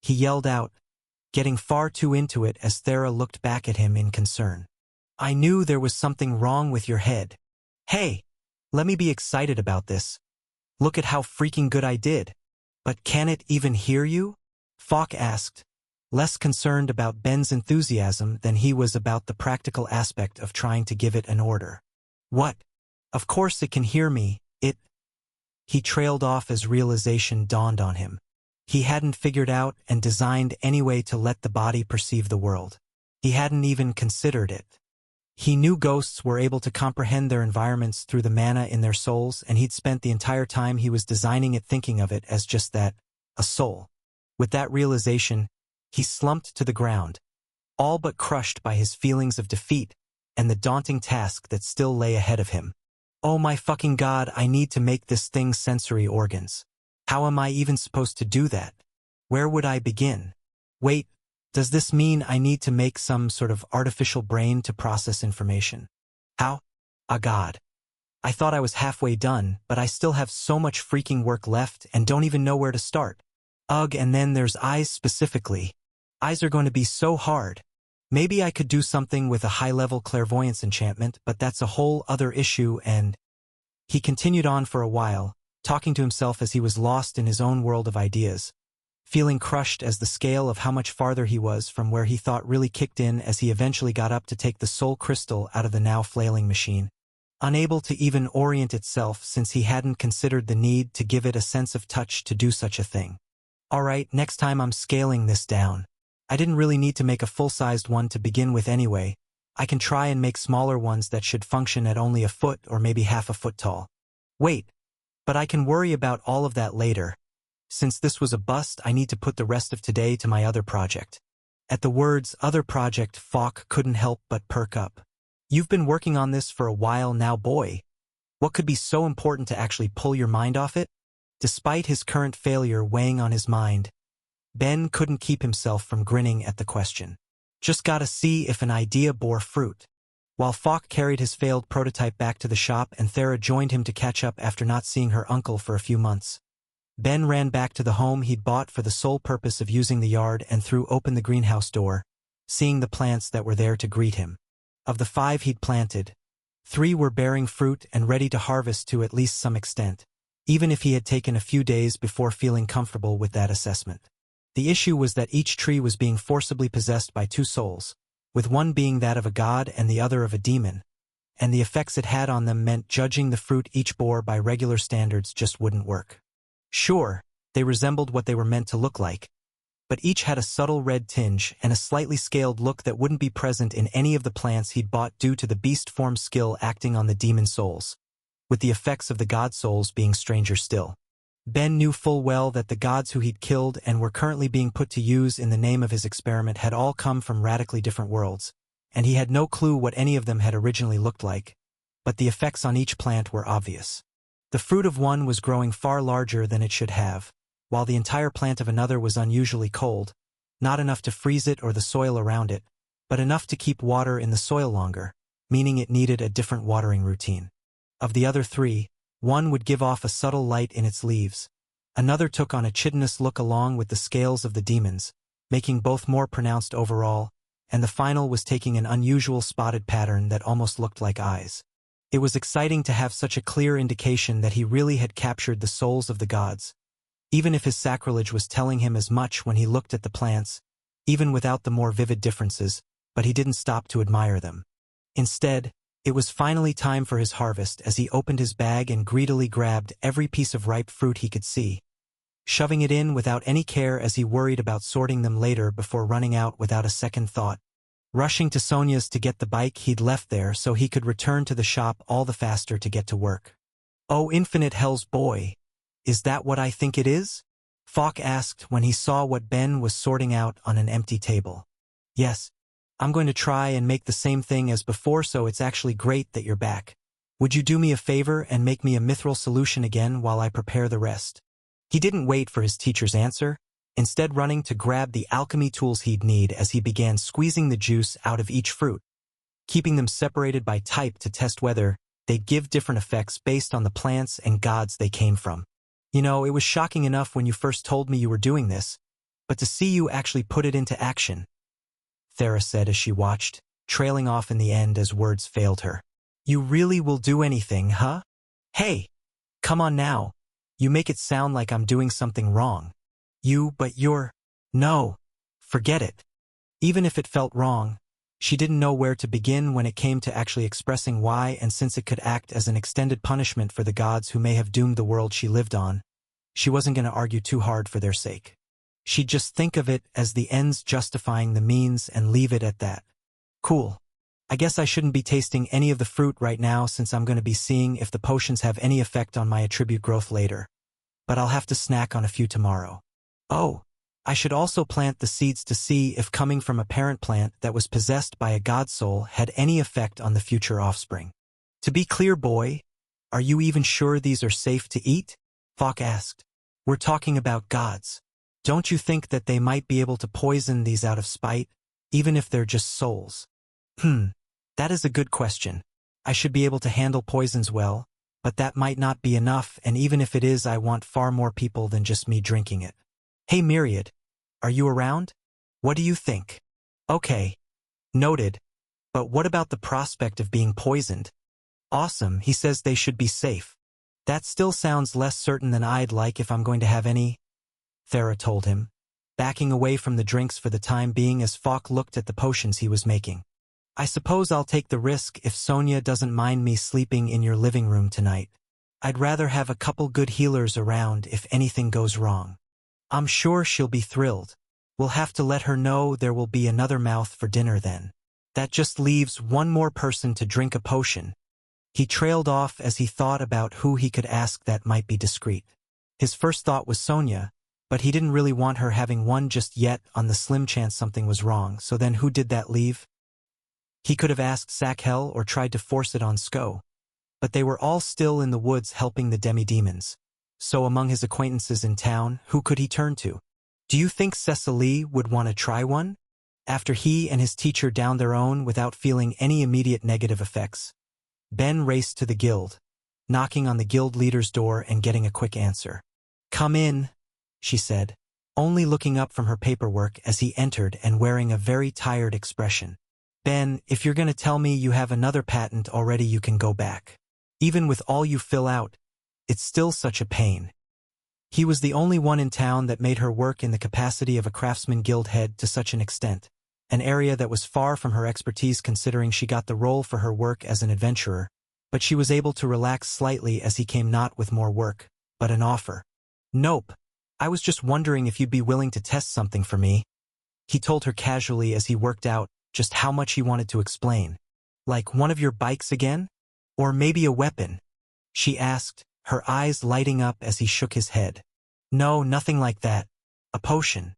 A: He yelled out, getting far too into it as Thera looked back at him in concern. I knew there was something wrong with your head. Hey, let me be excited about this. Look at how freaking good I did. But can it even hear you? Falk asked, less concerned about Ben's enthusiasm than he was about the practical aspect of trying to give it an order. What? Of course it can hear me, He trailed off as realization dawned on him. He hadn't figured out and designed any way to let the body perceive the world. He hadn't even considered it. He knew ghosts were able to comprehend their environments through the mana in their souls, and he'd spent the entire time he was designing it thinking of it as just that, a soul. With that realization, he slumped to the ground, all but crushed by his feelings of defeat and the daunting task that still lay ahead of him. Oh my fucking God, I need to make this thing sensory organs. How am I even supposed to do that? Where would I begin? Wait, does this mean I need to make some sort of artificial brain to process information? How? Ah God. I thought I was halfway done, but I still have so much freaking work left and don't even know where to start. Ugh, and then there's eyes specifically. Eyes are going to be so hard. Maybe I could do something with a high-level clairvoyance enchantment, but that's a whole other issue and... He continued on for a while, talking to himself as he was lost in his own world of ideas, feeling crushed as the scale of how much farther he was from where he thought really kicked in as he eventually got up to take the soul crystal out of the now flailing machine, unable to even orient itself since he hadn't considered the need to give it a sense of touch to do such a thing. Alright, next time I'm scaling this down. I didn't really need to make a full-sized one to begin with anyway. I can try and make smaller ones that should function at only a foot or maybe half a foot tall. Wait, but I can worry about all of that later. Since this was a bust, I need to put the rest of today to my other project. At the words other project, Falk couldn't help but perk up. You've been working on this for a while now, boy. What could be so important to actually pull your mind off it? Despite his current failure weighing on his mind, Ben couldn't keep himself from grinning at the question. Just gotta see if an idea bore fruit. While Falk carried his failed prototype back to the shop and Thera joined him to catch up after not seeing her uncle for a few months, Ben ran back to the home he'd bought for the sole purpose of using the yard and threw open the greenhouse door, seeing the plants that were there to greet him. Of the 5 he'd planted, 3 were bearing fruit and ready to harvest to at least some extent, even if he had taken a few days before feeling comfortable with that assessment. The issue was that each tree was being forcibly possessed by 2 souls, with one being that of a god and the other of a demon, and the effects it had on them meant judging the fruit each bore by regular standards just wouldn't work. Sure, they resembled what they were meant to look like, but each had a subtle red tinge and a slightly scaled look that wouldn't be present in any of the plants he'd bought due to the beast form skill acting on the demon souls, with the effects of the god souls being stranger still. Ben knew full well that the gods who he'd killed and were currently being put to use in the name of his experiment had all come from radically different worlds, and he had no clue what any of them had originally looked like, but the effects on each plant were obvious. The fruit of one was growing far larger than it should have, while the entire plant of another was unusually cold, not enough to freeze it or the soil around it, but enough to keep water in the soil longer, meaning it needed a different watering routine. Of the other 3, one would give off a subtle light in its leaves. Another took on a chitinous look along with the scales of the demons, making both more pronounced overall, and the final was taking an unusual spotted pattern that almost looked like eyes. It was exciting to have such a clear indication that he really had captured the souls of the gods, even if his sacrilege was telling him as much when he looked at the plants, even without the more vivid differences, but he didn't stop to admire them. Instead, it was finally time for his harvest as he opened his bag and greedily grabbed every piece of ripe fruit he could see, shoving it in without any care as he worried about sorting them later before running out without a second thought, rushing to Sonia's to get the bike he'd left there so he could return to the shop all the faster to get to work. "Oh, infinite hell's boy, is that what I think it is?" Falk asked when he saw what Ben was sorting out on an empty table. "Yes. I'm going to try and make the same thing as before, so it's actually great that you're back. Would you do me a favor and make me a mithril solution again while I prepare the rest?" He didn't wait for his teacher's answer, instead running to grab the alchemy tools he'd need as he began squeezing the juice out of each fruit, keeping them separated by type to test whether they'd give different effects based on the plants and gods they came from. "You know, it was shocking enough when you first told me you were doing this, but to see you actually put it into action," Thera said as she watched, trailing off in the end as words failed her. "You really will do anything, huh? Hey, come on now. You make it sound like I'm doing something wrong. But you're... No, forget it." Even if it felt wrong, she didn't know where to begin when it came to actually expressing why, and since it could act as an extended punishment for the gods who may have doomed the world she lived on, she wasn't going to argue too hard for their sake. She'd just think of it as the ends justifying the means and leave it at that. "Cool. I guess I shouldn't be tasting any of the fruit right now since I'm going to be seeing if the potions have any effect on my attribute growth later. But I'll have to snack on a few tomorrow. Oh, I should also plant the seeds to see if coming from a parent plant that was possessed by a god soul had any effect on the future offspring." "To be clear, boy, are you even sure these are safe to eat?" Falk asked. "We're talking about gods. Don't you think that they might be able to poison these out of spite, even if they're just souls?" That is a good question. I should be able to handle poisons well, but that might not be enough, and even if it is, I want far more people than just me drinking it. Hey Myriad, are you around? What do you think?" "Okay. Noted. But what about the prospect of being poisoned?" "Awesome, he says they should be safe. That still sounds less certain than I'd like if I'm going to have any," Thera told him, backing away from the drinks for the time being as Falk looked at the potions he was making. "I suppose I'll take the risk if Sonia doesn't mind me sleeping in your living room tonight. I'd rather have a couple good healers around if anything goes wrong. I'm sure she'll be thrilled. We'll have to let her know there will be another mouth for dinner then. That just leaves one more person to drink a potion." He trailed off as he thought about who he could ask that might be discreet. His first thought was Sonia, but he didn't really want her having one just yet on the slim chance something was wrong, so then who did that leave? He could have asked Sakhel or tried to force it on Sko. But they were all still in the woods helping the demi-demons. So among his acquaintances in town, who could he turn to? "Do you think Cecily would want to try one?" After he and his teacher downed their own without feeling any immediate negative effects, Ben raced to the guild, knocking on the guild leader's door and getting a quick answer. "Come in," she said, only looking up from her paperwork as he entered and wearing a very tired expression. "Ben, if you're going to tell me you have another patent already, you can go back. Even with all you fill out, it's still such a pain." He was the only one in town that made her work in the capacity of a craftsman guild head to such an extent, an area that was far from her expertise considering she got the role for her work as an adventurer, but she was able to relax slightly as he came not with more work, but an offer. "Nope. I was just wondering if you'd be willing to test something for me," he told her casually as he worked out just how much he wanted to explain. "Like one of your bikes again? Or maybe a weapon?" she asked, her eyes lighting up as he shook his head. "No, nothing like that. A potion."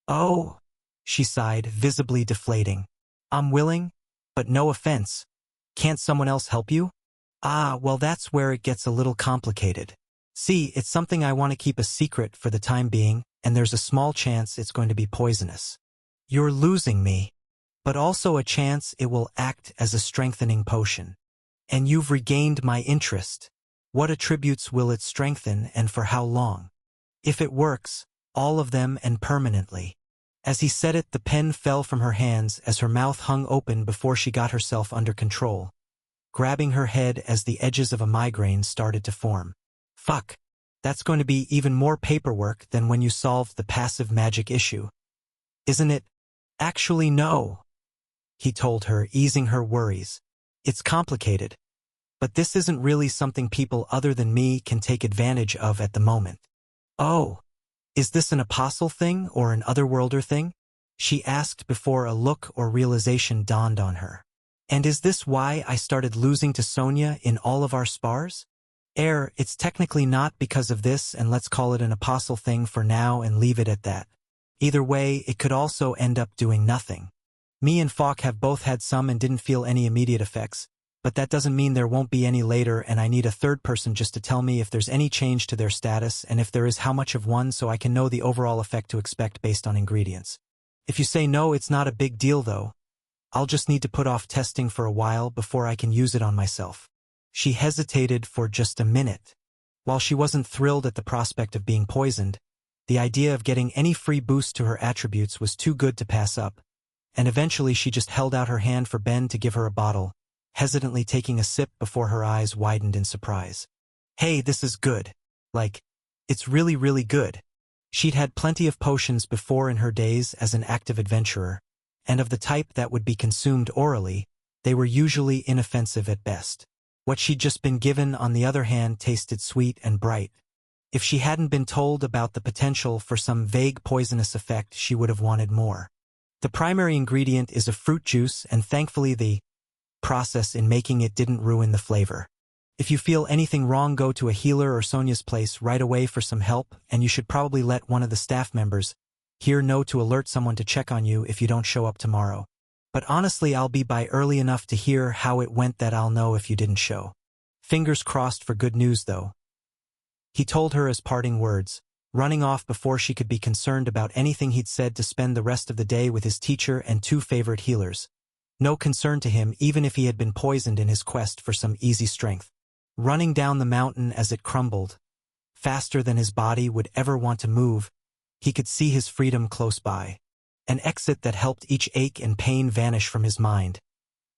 A: "Oh," she sighed, visibly deflating. "I'm willing, but no offense. Can't someone else help you?" "Ah, well, that's where it gets a little complicated. See, it's something I want to keep a secret for the time being, and there's a small chance it's going to be poisonous." "You're losing me. But also a chance it will act as a strengthening potion. And you've regained my interest. What attributes will it strengthen and for how long? If it works, all of them and permanently." As he said it, the pen fell from her hands as her mouth hung open before she got herself under control, grabbing her head as the edges of a migraine started to form. "Fuck. That's going to be even more paperwork than when you solved the passive magic issue. Isn't it? Actually, no, he told her, easing her worries. It's complicated, but this isn't really something people other than me can take advantage of at the moment. Oh, is this an apostle thing or an otherworlder thing? She asked before a look or realization dawned on her. And is this why I started losing to Sonia in all of our spars? It's technically not because of this, and let's call it an apostle thing for now and leave it at that. Either way, it could also end up doing nothing. Me and Falk have both had some and didn't feel any immediate effects, but that doesn't mean there won't be any later, and I need a third person just to tell me if there's any change to their status and if there is how much of one, so I can know the overall effect to expect based on ingredients. If you say no, it's not a big deal though. I'll just need to put off testing for a while before I can use it on myself. She hesitated for just a minute. While she wasn't thrilled at the prospect of being poisoned, the idea of getting any free boost to her attributes was too good to pass up, and eventually she just held out her hand for Ben to give her a bottle, hesitantly taking a sip before her eyes widened in surprise. Hey, this is good. It's really, really good. She'd had plenty of potions before in her days as an active adventurer, and of the type that would be consumed orally, they were usually inoffensive at best. What she'd just been given, on the other hand, tasted sweet and bright. If she hadn't been told about the potential for some vague poisonous effect, she would have wanted more. The primary ingredient is a fruit juice, and thankfully the process in making it didn't ruin the flavor. If you feel anything wrong, go to a healer or Sonia's place right away for some help, and you should probably let one of the staff members here know to alert someone to check on you if you don't show up tomorrow. But honestly, I'll be by early enough to hear how it went that I'll know if you didn't show. Fingers crossed for good news, though. He told her as parting words, running off before she could be concerned about anything he'd said to spend the rest of the day with his teacher and two favorite healers. No concern to him, even if he had been poisoned in his quest for some easy strength. Running down the mountain as it crumbled, faster than his body would ever want to move, he could see his freedom close by. An exit that helped each ache and pain vanish from his mind.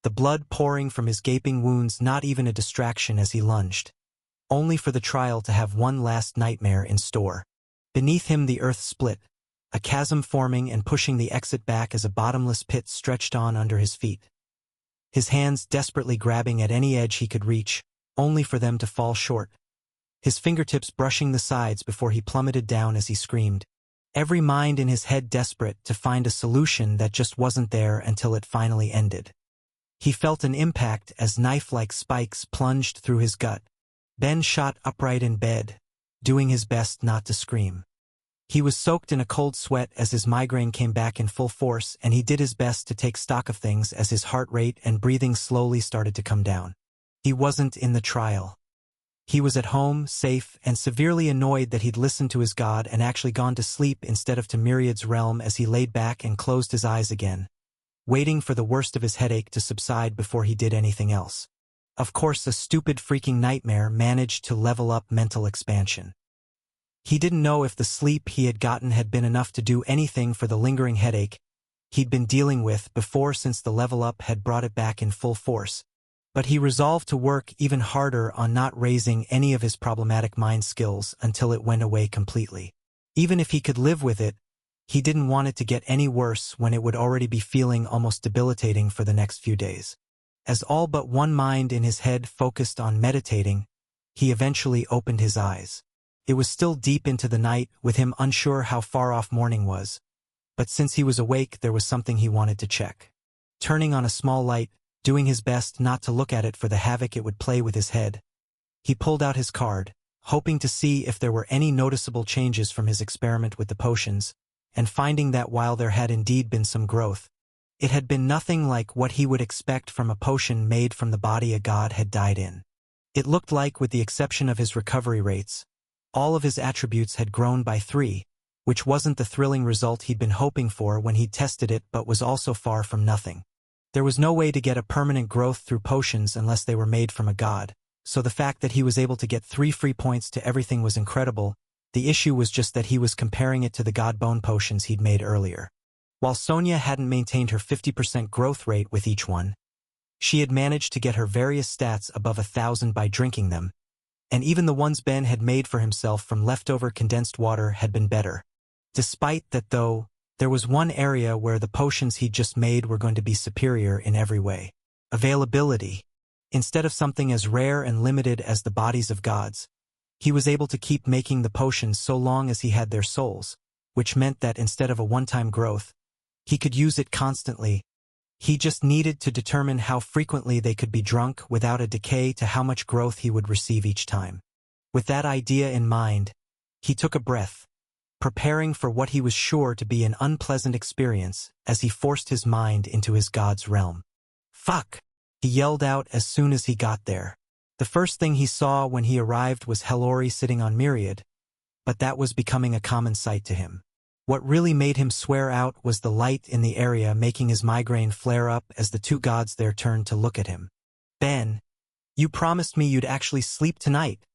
A: The blood pouring from his gaping wounds not even a distraction as he lunged. Only for the trial to have one last nightmare in store. Beneath him the earth split, a chasm forming and pushing the exit back as a bottomless pit stretched on under his feet. His hands desperately grabbing at any edge he could reach, only for them to fall short. His fingertips brushing the sides before he plummeted down as he screamed. Every mind in his head desperate to find a solution that just wasn't there until it finally ended. He felt an impact as knife-like spikes plunged through his gut. Ben shot upright in bed, doing his best not to scream. He was soaked in a cold sweat as his migraine came back in full force, and he did his best to take stock of things as his heart rate and breathing slowly started to come down. He wasn't in the trial. He was at home, safe, and severely annoyed that he'd listened to his god and actually gone to sleep instead of to Myriad's realm as he laid back and closed his eyes again, waiting for the worst of his headache to subside before he did anything else. Of course, a stupid freaking nightmare managed to level up mental expansion. He didn't know if the sleep he had gotten had been enough to do anything for the lingering headache he'd been dealing with before, since the level up had brought it back in full force. But he resolved to work even harder on not raising any of his problematic mind skills until it went away completely. Even if he could live with it, he didn't want it to get any worse when it would already be feeling almost debilitating for the next few days. As all but one mind in his head focused on meditating, he eventually opened his eyes. It was still deep into the night, with him unsure how far off morning was, but since he was awake, there was something he wanted to check. Turning on a small light, doing his best not to look at it for the havoc it would play with his head, he pulled out his card, hoping to see if there were any noticeable changes from his experiment with the potions, and finding that while there had indeed been some growth, it had been nothing like what he would expect from a potion made from the body a god had died in. It looked like, with the exception of his recovery rates, all of his attributes had grown by 3, which wasn't the thrilling result he'd been hoping for when he'd tested it, but was also far from nothing. There was no way to get a permanent growth through potions unless they were made from a god, so the fact that he was able to get 3 free points to everything was incredible. The issue was just that he was comparing it to the god bone potions he'd made earlier. While Sonia hadn't maintained her 50% growth rate with each one, she had managed to get her various stats above 1,000 by drinking them, and even the ones Ben had made for himself from leftover condensed water had been better. Despite that, though, there was one area where the potions he'd just made were going to be superior in every way. Availability. Instead of something as rare and limited as the bodies of gods, he was able to keep making the potions so long as he had their souls, which meant that instead of a one-time growth, he could use it constantly. He just needed to determine how frequently they could be drunk without a decay to how much growth he would receive each time. With that idea in mind, he took a breath, preparing for what he was sure to be an unpleasant experience as he forced his mind into his god's realm. "Fuck!" he yelled out as soon as he got there. The first thing he saw when he arrived was Hellori sitting on Myriad, but that was becoming a common sight to him. What really made him swear out was the light in the area making his migraine flare up as the two gods there turned to look at him. "Ben, you promised me you'd actually sleep tonight,"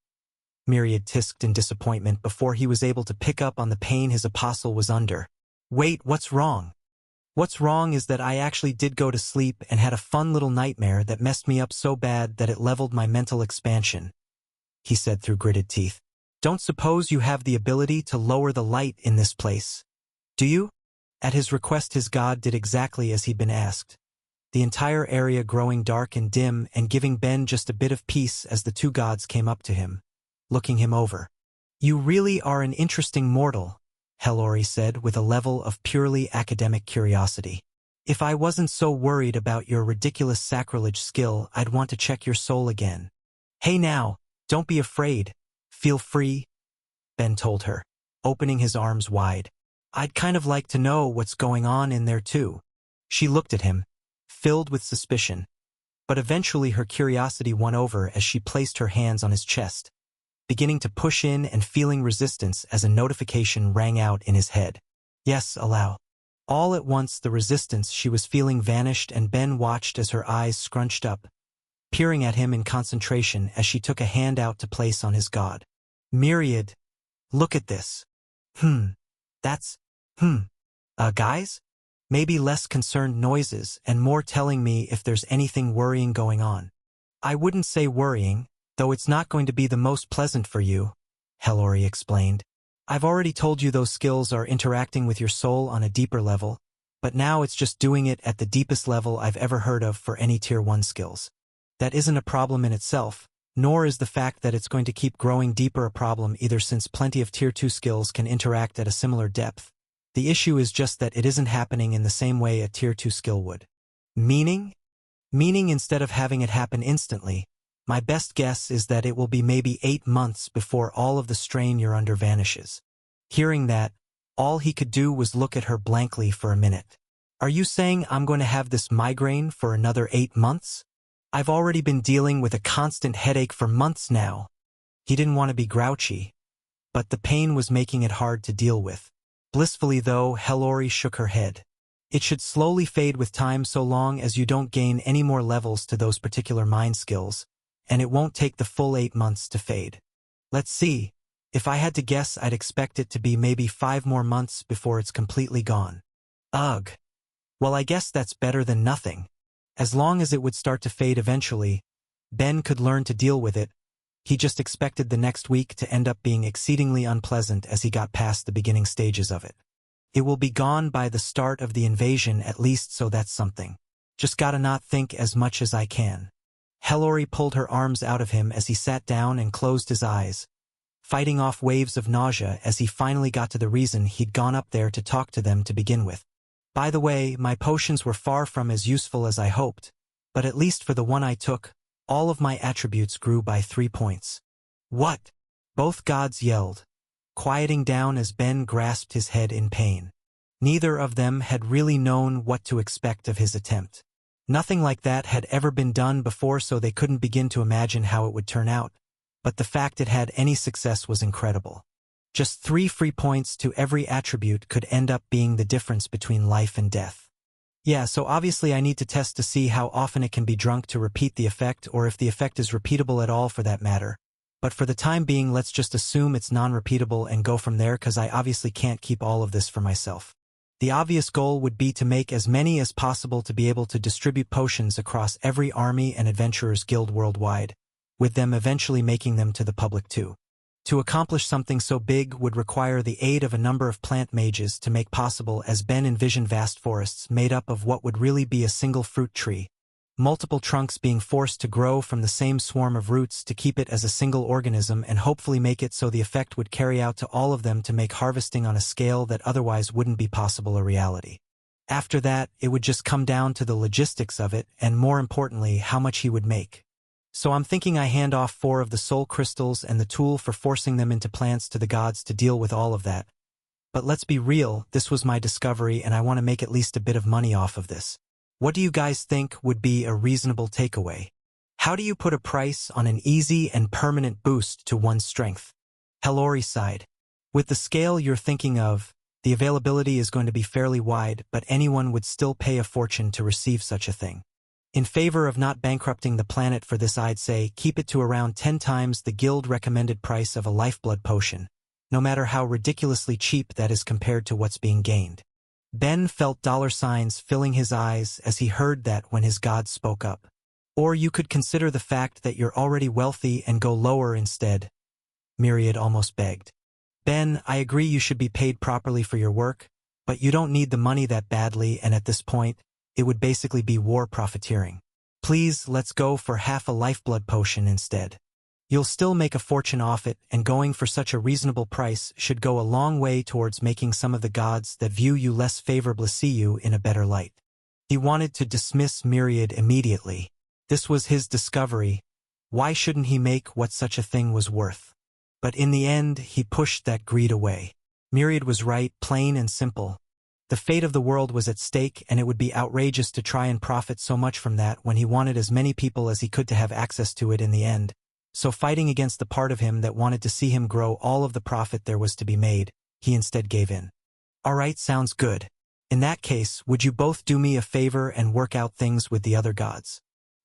A: Myriad tisked in disappointment before he was able to pick up on the pain his apostle was under. "Wait, what's wrong?" "What's wrong is that I actually did go to sleep and had a fun little nightmare that messed me up so bad that it leveled my mental expansion," he said through gritted teeth. "Don't suppose you have the ability to lower the light in this place, do you?" At his request, his god did exactly as he'd been asked, the entire area growing dark and dim and giving Ben just a bit of peace as the two gods came up to him, looking him over. "You really are an interesting mortal," Hellori said with a level of purely academic curiosity. "If I wasn't so worried about your ridiculous sacrilege skill, I'd want to check your soul again." "Hey now, don't be afraid. Feel free," Ben told her, opening his arms wide. "I'd kind of like to know what's going on in there too." She looked at him, filled with suspicion, but eventually her curiosity won over as she placed her hands on his chest, beginning to push in and feeling resistance as a notification rang out in his head. "Yes, allow." All at once the resistance she was feeling vanished and Ben watched as her eyes scrunched up, peering at him in concentration as she took a hand out to place on his god. "Myriad, look at this." That's, guys? Maybe less concerned noises and more telling me if there's anything worrying going on." "I wouldn't say worrying, though it's not going to be the most pleasant for you," Hellori explained. "I've already told you those skills are interacting with your soul on a deeper level, but now it's just doing it at the deepest level I've ever heard of for any Tier 1 skills. That isn't a problem in itself, nor is the fact that it's going to keep growing deeper a problem either, since plenty of Tier 2 skills can interact at a similar depth. The issue is just that it isn't happening in the same way a Tier 2 skill would." "Meaning?" "Meaning instead of having it happen instantly, my best guess is that it will be maybe 8 months before all of the strain you're under vanishes." Hearing that, all he could do was look at her blankly for a minute. "Are you saying I'm going to have this migraine for another 8 months? I've already been dealing with a constant headache for months now." He didn't want to be grouchy, but the pain was making it hard to deal with. Blissfully, though, Hellori shook her head. "It should slowly fade with time so long as you don't gain any more levels to those particular mind skills, and it won't take the full 8 months to fade. Let's see. If I had to guess, I'd expect it to be maybe 5 more months before it's completely gone." "Ugh. Well, I guess that's better than nothing. As long as it would start to fade eventually, Ben could learn to deal with it. He just expected the next week to end up being exceedingly unpleasant as he got past the beginning stages of it. It will be gone by the start of the invasion at least, so that's something. Just gotta not think as much as I can." Hellori pulled her arms out of him as he sat down and closed his eyes, fighting off waves of nausea as he finally got to the reason he'd gone up there to talk to them to begin with. "By the way, my potions were far from as useful as I hoped, but at least for the one I took, all of my attributes grew by 3 points." "What?" both gods yelled, quieting down as Ben grasped his head in pain. Neither of them had really known what to expect of his attempt. Nothing like that had ever been done before, so they couldn't begin to imagine how it would turn out, but the fact it had any success was incredible. Just 3 free points to every attribute could end up being the difference between life and death. "Yeah, so obviously I need to test to see how often it can be drunk to repeat the effect, or if the effect is repeatable at all for that matter. But for the time being, let's just assume it's non-repeatable and go from there, because I obviously can't keep all of this for myself. The obvious goal would be to make as many as possible to be able to distribute potions across every army and adventurers guild worldwide, with them eventually making them to the public too. To accomplish something so big would require the aid of a number of plant mages to make possible, as Ben envisioned, vast forests made up of what would really be a single fruit tree, multiple trunks being forced to grow from the same swarm of roots to keep it as a single organism and hopefully make it so the effect would carry out to all of them to make harvesting on a scale that otherwise wouldn't be possible a reality. After that, it would just come down to the logistics of it and, more importantly, how much he would make. So I'm thinking I hand off 4 of the soul crystals and the tool for forcing them into plants to the gods to deal with all of that. But let's be real, this was my discovery and I want to make at least a bit of money off of this. What do you guys think would be a reasonable takeaway? How do you put a price on an easy and permanent boost to one's strength? Hellori sighed. With the scale you're thinking of, the availability is going to be fairly wide, but anyone would still pay a fortune to receive such a thing. In favor of not bankrupting the planet for this, I'd say keep it to around 10 times the guild recommended price of a lifeblood potion, no matter how ridiculously cheap that is compared to what's being gained. Ben felt dollar signs filling his eyes as he heard that when his god spoke up. Or you could consider the fact that you're already wealthy and go lower instead, Myriad almost begged. Ben, I agree you should be paid properly for your work, but you don't need the money that badly, and at this point, it would basically be war profiteering. Please, let's go for half a lifeblood potion instead. You'll still make a fortune off it, and going for such a reasonable price should go a long way towards making some of the gods that view you less favorably see you in a better light. He wanted to dismiss Myriad immediately. This was his discovery. Why shouldn't he make what such a thing was worth? But in the end, he pushed that greed away. Myriad was right, plain and simple. The fate of the world was at stake, and it would be outrageous to try and profit so much from that when he wanted as many people as he could to have access to it in the end. So fighting against the part of him that wanted to see him grow all of the profit there was to be made, he instead gave in. All right, sounds good. In that case, would you both do me a favor and work out things with the other gods?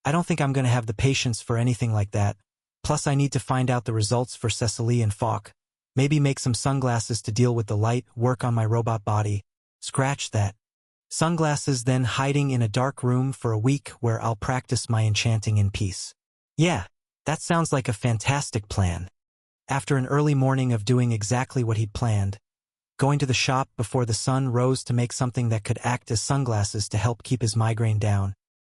A: I don't think I'm going to have the patience for anything like that. Plus I need to find out the results for Cecily and Falk. Maybe make some sunglasses to deal with the light, work on my robot body. Scratch that. Sunglasses, then hiding in a dark room for a week where I'll practice my enchanting in peace. Yeah, that sounds like a fantastic plan. After an early morning of doing exactly what he'd planned, going to the shop before the sun rose to make something that could act as sunglasses to help keep his migraine down,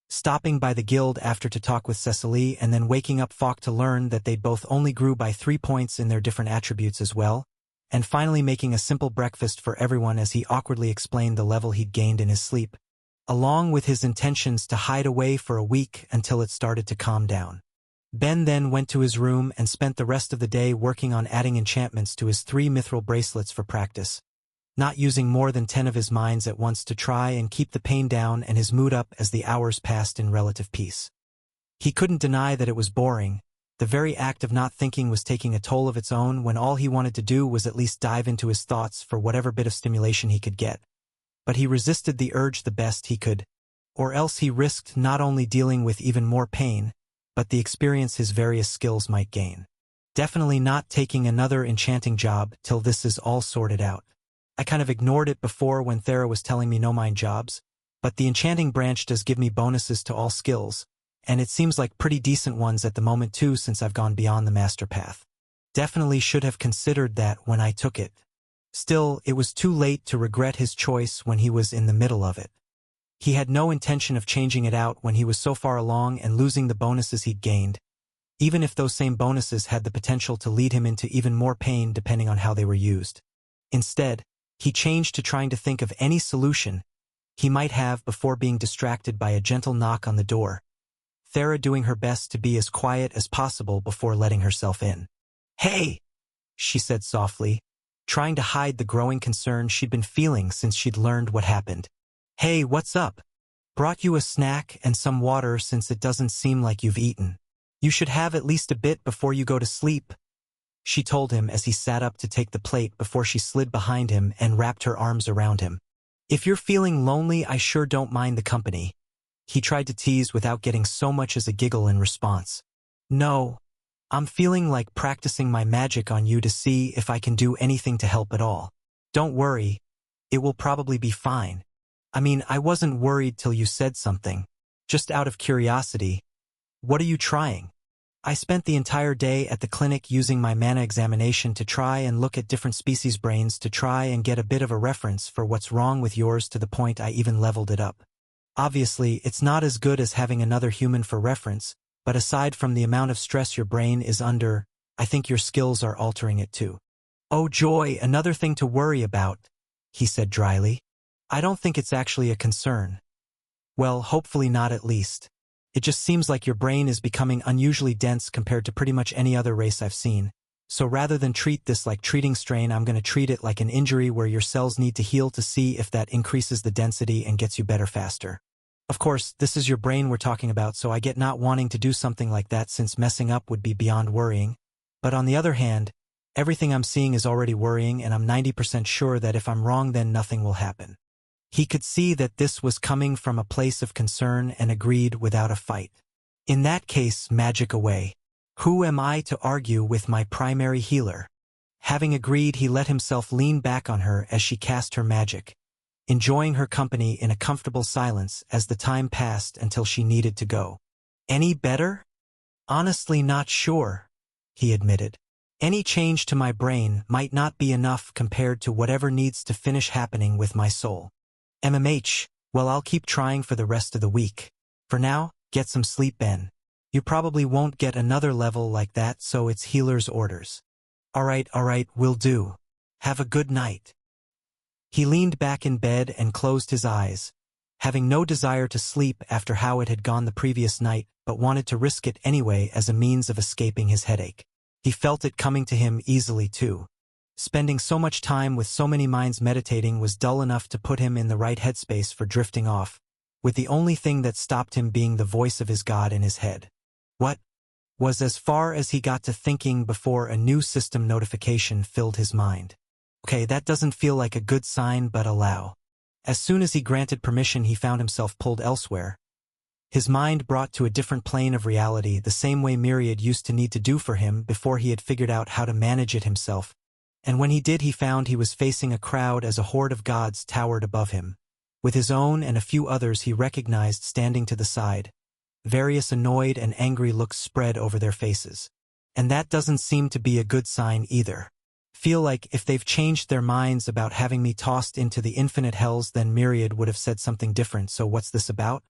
A: stopping by the guild after to talk with Cecily, and then waking up Falk to learn that they'd both only grew by 3 points in their different attributes as well, and finally making a simple breakfast for everyone as he awkwardly explained the level he'd gained in his sleep, along with his intentions to hide away for a week until it started to calm down. Ben then went to his room and spent the rest of the day working on adding enchantments to his 3 mithril bracelets for practice, not using more than 10 of his mines at once to try and keep the pain down and his mood up as the hours passed in relative peace. He couldn't deny that it was boring. The very act of not thinking was taking a toll of its own when all he wanted to do was at least dive into his thoughts for whatever bit of stimulation he could get. But he resisted the urge the best he could, or else he risked not only dealing with even more pain, but the experience his various skills might gain. Definitely not taking another enchanting job till this is all sorted out. I kind of ignored it before when Thera was telling me no mind jobs, but the enchanting branch does give me bonuses to all skills, and it seems like pretty decent ones at the moment too since I've gone beyond the master path. Definitely should have considered that when I took it. Still, it was too late to regret his choice when he was in the middle of it. He had no intention of changing it out when he was so far along and losing the bonuses he'd gained, even if those same bonuses had the potential to lead him into even more pain depending on how they were used. Instead, he changed to trying to think of any solution he might have before being distracted by a gentle knock on the door, Thera doing her best to be as quiet as possible before letting herself in. "Hey!" she said softly, trying to hide the growing concern she'd been feeling since she'd learned what happened. "Hey, what's up? Brought you a snack and some water since it doesn't seem like you've eaten. You should have at least a bit before you go to sleep," she told him as he sat up to take the plate before she slid behind him and wrapped her arms around him. "If you're feeling lonely, I sure don't mind the company," he tried to tease without getting so much as a giggle in response. "No, I'm feeling like practicing my magic on you to see if I can do anything to help at all. Don't worry, it will probably be fine. I mean, I wasn't worried till you said something. Just out of curiosity, what are you trying?" I spent the entire day at the clinic using my mana examination to try and look at different species' brains to try and get a bit of a reference for what's wrong with yours, to the point I even leveled it up. Obviously, it's not as good as having another human for reference, but aside from the amount of stress your brain is under, I think your skills are altering it too. Oh joy, another thing to worry about, he said dryly. I don't think it's actually a concern. Well, hopefully not, at least. It just seems like your brain is becoming unusually dense compared to pretty much any other race I've seen. So rather than treat this like treating strain, I'm going to treat it like an injury where your cells need to heal to see if that increases the density and gets you better faster. Of course, this is your brain we're talking about, so I get not wanting to do something like that since messing up would be beyond worrying. But on the other hand, everything I'm seeing is already worrying, and I'm 90% sure that if I'm wrong then nothing will happen. He could see that this was coming from a place of concern and agreed without a fight. In that case, magic away. Who am I to argue with my primary healer? Having agreed, he let himself lean back on her as she cast her magic, enjoying her company in a comfortable silence as the time passed until she needed to go. Any better? Honestly, not sure, he admitted. Any change to my brain might not be enough compared to whatever needs to finish happening with my soul. MMH, well, I'll keep trying for the rest of the week. For now, get some sleep, Ben. You probably won't get another level like that, so it's healer's orders. All right, will do. Have a good night. He leaned back in bed and closed his eyes, having no desire to sleep after how it had gone the previous night, but wanted to risk it anyway as a means of escaping his headache. He felt it coming to him easily too. Spending so much time with so many minds meditating was dull enough to put him in the right headspace for drifting off, with the only thing that stopped him being the voice of his God in his head. What was as far as he got to thinking before a new system notification filled his mind. Okay, that doesn't feel like a good sign, but allow. As soon as he granted permission, he found himself pulled elsewhere. His mind brought to a different plane of reality, the same way Myriad used to need to do for him before he had figured out how to manage it himself. And when he did, he found he was facing a crowd as a horde of gods towered above him. With his own and a few others he recognized standing to the side. Various annoyed and angry looks spread over their faces. And that doesn't seem to be a good sign either. Feel like if they've changed their minds about having me tossed into the infinite hells, then Myriad would have said something different. So what's this about?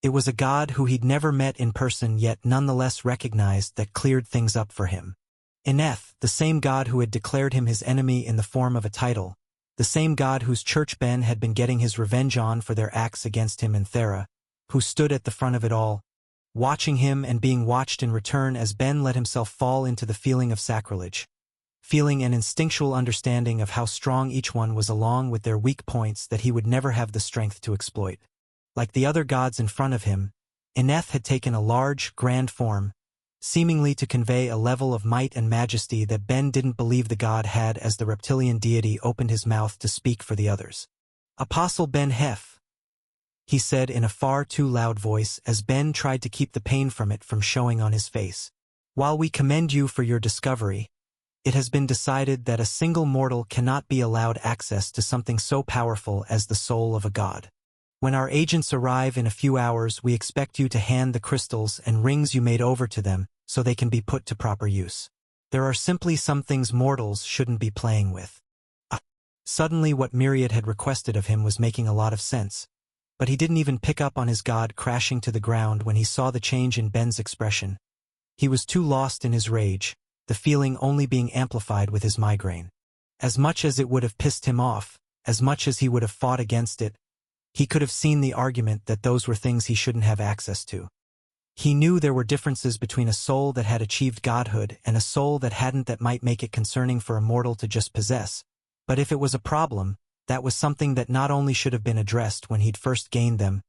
A: It was a god who he'd never met in person yet nonetheless recognized that cleared things up for him. Eneth, the same god who had declared him his enemy in the form of a title, the same god whose church Ben had been getting his revenge on for their acts against him in Thera, who stood at the front of it all, watching him and being watched in return as Ben let himself fall into the feeling of sacrilege, feeling an instinctual understanding of how strong each one was along with their weak points that he would never have the strength to exploit. Like the other gods in front of him, Eneth had taken a large, grand form, seemingly to convey a level of might and majesty that Ben didn't believe the god had as the reptilian deity opened his mouth to speak for the others. Apostle Ben Hef, he said in a far too loud voice as Ben tried to keep the pain from it from showing on his face. While we commend you for your discovery, it has been decided that a single mortal cannot be allowed access to something so powerful as the soul of a god. When our agents arrive in a few hours, we expect you to hand the crystals and rings you made over to them so they can be put to proper use. There are simply some things mortals shouldn't be playing with. Suddenly what Myriad had requested of him was making a lot of sense, but he didn't even pick up on his god crashing to the ground when he saw the change in Ben's expression. He was too lost in his rage, the feeling only being amplified with his migraine. As much as it would have pissed him off, as much as he would have fought against it, he could have seen the argument that those were things he shouldn't have access to. He knew there were differences between a soul that had achieved godhood and a soul that hadn't that might make it concerning for a mortal to just possess. But if it was a problem, that was something that not only should have been addressed when he'd first gained them,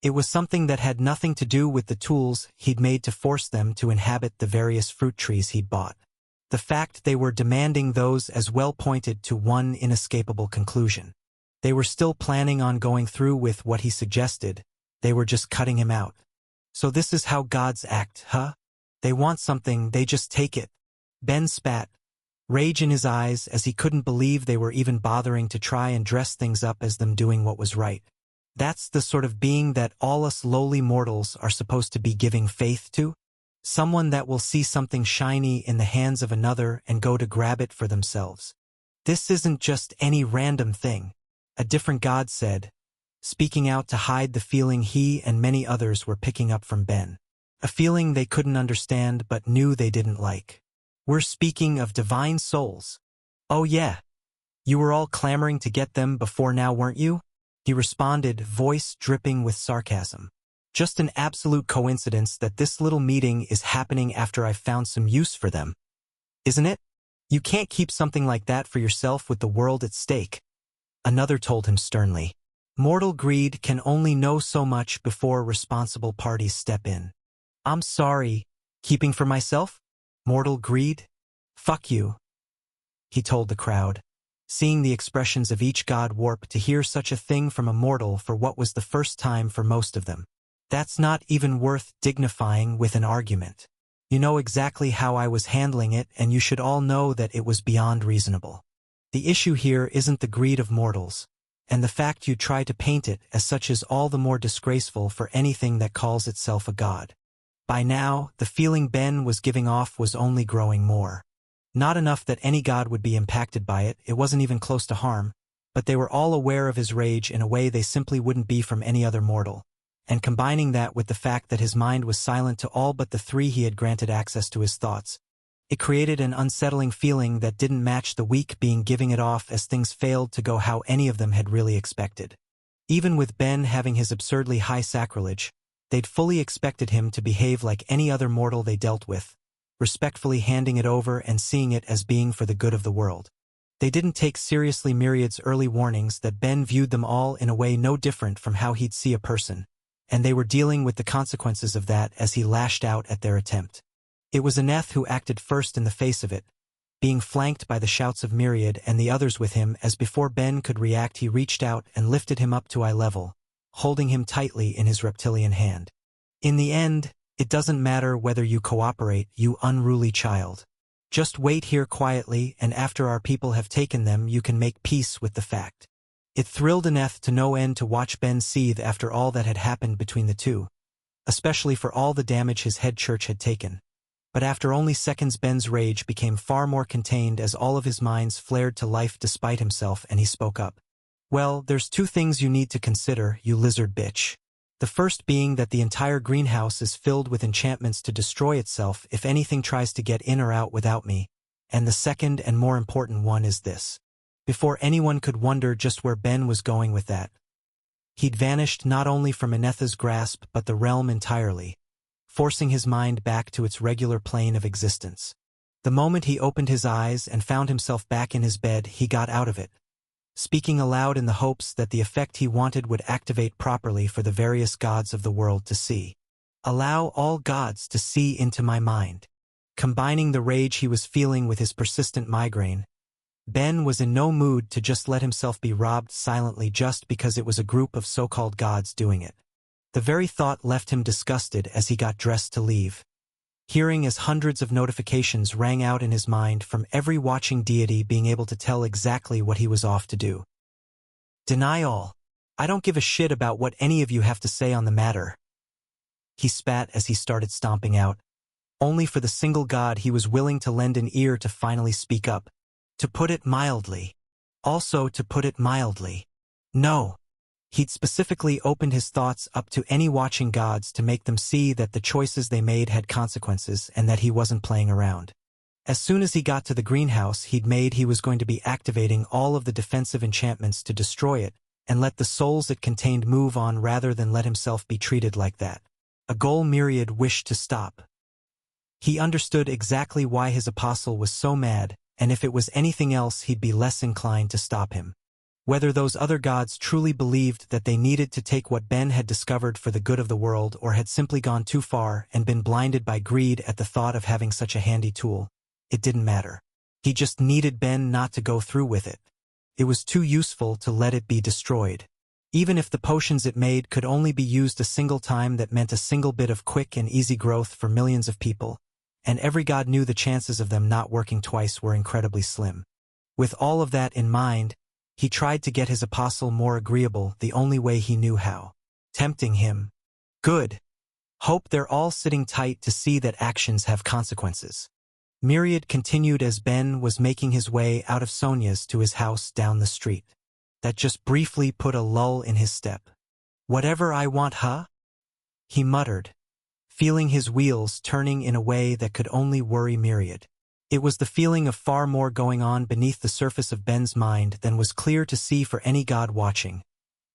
A: it was something that had nothing to do with the tools he'd made to force them to inhabit the various fruit trees he'd bought. The fact they were demanding those as well pointed to one inescapable conclusion. They were still planning on going through with what he suggested, they were just cutting him out. So this is how gods act, huh? They want something, they just take it. Ben spat, rage in his eyes as he couldn't believe they were even bothering to try and dress things up as them doing what was right. That's the sort of being that all us lowly mortals are supposed to be giving faith to? Someone that will see something shiny in the hands of another and go to grab it for themselves. This isn't just any random thing, a different God said, speaking out to hide the feeling he and many others were picking up from Ben. A feeling they couldn't understand but knew they didn't like. We're speaking of divine souls. Oh yeah. You were all clamoring to get them before now, weren't you? He responded, voice dripping with sarcasm. Just an absolute coincidence that this little meeting is happening after I've found some use for them. Isn't it? You can't keep something like that for yourself with the world at stake. Another told him sternly. Mortal greed can only know so much before responsible parties step in. I'm sorry. Keeping for myself? Mortal greed? Fuck you. He told the crowd, seeing the expressions of each god warp to hear such a thing from a mortal for what was the first time for most of them. That's not even worth dignifying with an argument. You know exactly how I was handling it, and you should all know that it was beyond reasonable. The issue here isn't the greed of mortals, and the fact you try to paint it as such is all the more disgraceful for anything that calls itself a god. By now, the feeling Ben was giving off was only growing more. Not enough that any god would be impacted by it, it wasn't even close to harm, but they were all aware of his rage in a way they simply wouldn't be from any other mortal. And combining that with the fact that his mind was silent to all but the three he had granted access to his thoughts, it created an unsettling feeling that didn't match the weak being giving it off as things failed to go how any of them had really expected. Even with Ben having his absurdly high sacrilege, they'd fully expected him to behave like any other mortal they dealt with, respectfully handing it over and seeing it as being for the good of the world. They didn't take seriously Myriad's early warnings that Ben viewed them all in a way no different from how he'd see a person, and they were dealing with the consequences of that as he lashed out at their attempt. It was Aneth who acted first in the face of it, being flanked by the shouts of Myriad and the others with him as before Ben could react he reached out and lifted him up to eye level, holding him tightly in his reptilian hand. In the end, it doesn't matter whether you cooperate, you unruly child. Just wait here quietly, and after our people have taken them you can make peace with the fact. It thrilled Aneth to no end to watch Ben seethe after all that had happened between the two, especially for all the damage his head church had taken. But after only seconds Ben's rage became far more contained as all of his minds flared to life despite himself, and he spoke up. Well, there's two things you need to consider, you lizard bitch. The first being that the entire greenhouse is filled with enchantments to destroy itself if anything tries to get in or out without me. And the second and more important one is this. Before anyone could wonder just where Ben was going with that, he'd vanished not only from Anetha's grasp but the realm entirely, forcing his mind back to its regular plane of existence. The moment he opened his eyes and found himself back in his bed, he got out of it, speaking aloud in the hopes that the effect he wanted would activate properly for the various gods of the world to see. Allow all gods to see into my mind. Combining the rage he was feeling with his persistent migraine, Ben was in no mood to just let himself be robbed silently just because it was a group of so-called gods doing it. The very thought left him disgusted as he got dressed to leave, hearing as hundreds of notifications rang out in his mind from every watching deity being able to tell exactly what he was off to do. Deny all. I don't give a shit about what any of you have to say on the matter. He spat as he started stomping out. Only for the single god he was willing to lend an ear to finally speak up. To put it mildly. Also to put it mildly. No. He'd specifically opened his thoughts up to any watching gods to make them see that the choices they made had consequences and that he wasn't playing around. As soon as he got to the greenhouse he'd made, he was going to be activating all of the defensive enchantments to destroy it and let the souls it contained move on rather than let himself be treated like that. A goal Myriad wished to stop. He understood exactly why his apostle was so mad, and if it was anything else he'd be less inclined to stop him. Whether those other gods truly believed that they needed to take what Ben had discovered for the good of the world or had simply gone too far and been blinded by greed at the thought of having such a handy tool, it didn't matter. He just needed Ben not to go through with it. It was too useful to let it be destroyed. Even if the potions it made could only be used a single time, that meant a single bit of quick and easy growth for millions of people, and every god knew the chances of them not working twice were incredibly slim. With all of that in mind, he tried to get his apostle more agreeable the only way he knew how. Tempting him. Good. Hope they're all sitting tight to see that actions have consequences. Myriad continued as Ben was making his way out of Sonia's to his house down the street. That just briefly put a lull in his step. "Whatever I want, huh?" he muttered, feeling his wheels turning in a way that could only worry Myriad. It was the feeling of far more going on beneath the surface of Ben's mind than was clear to see for any god watching,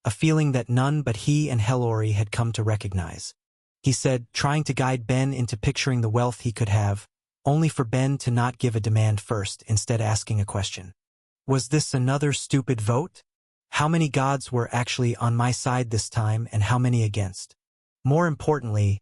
A: a feeling that none but he and Hellori had come to recognize. He said, trying to guide Ben into picturing the wealth he could have, only for Ben to not give a demand first, instead asking a question. Was this another stupid vote? How many gods were actually on my side this time and how many against? More importantly,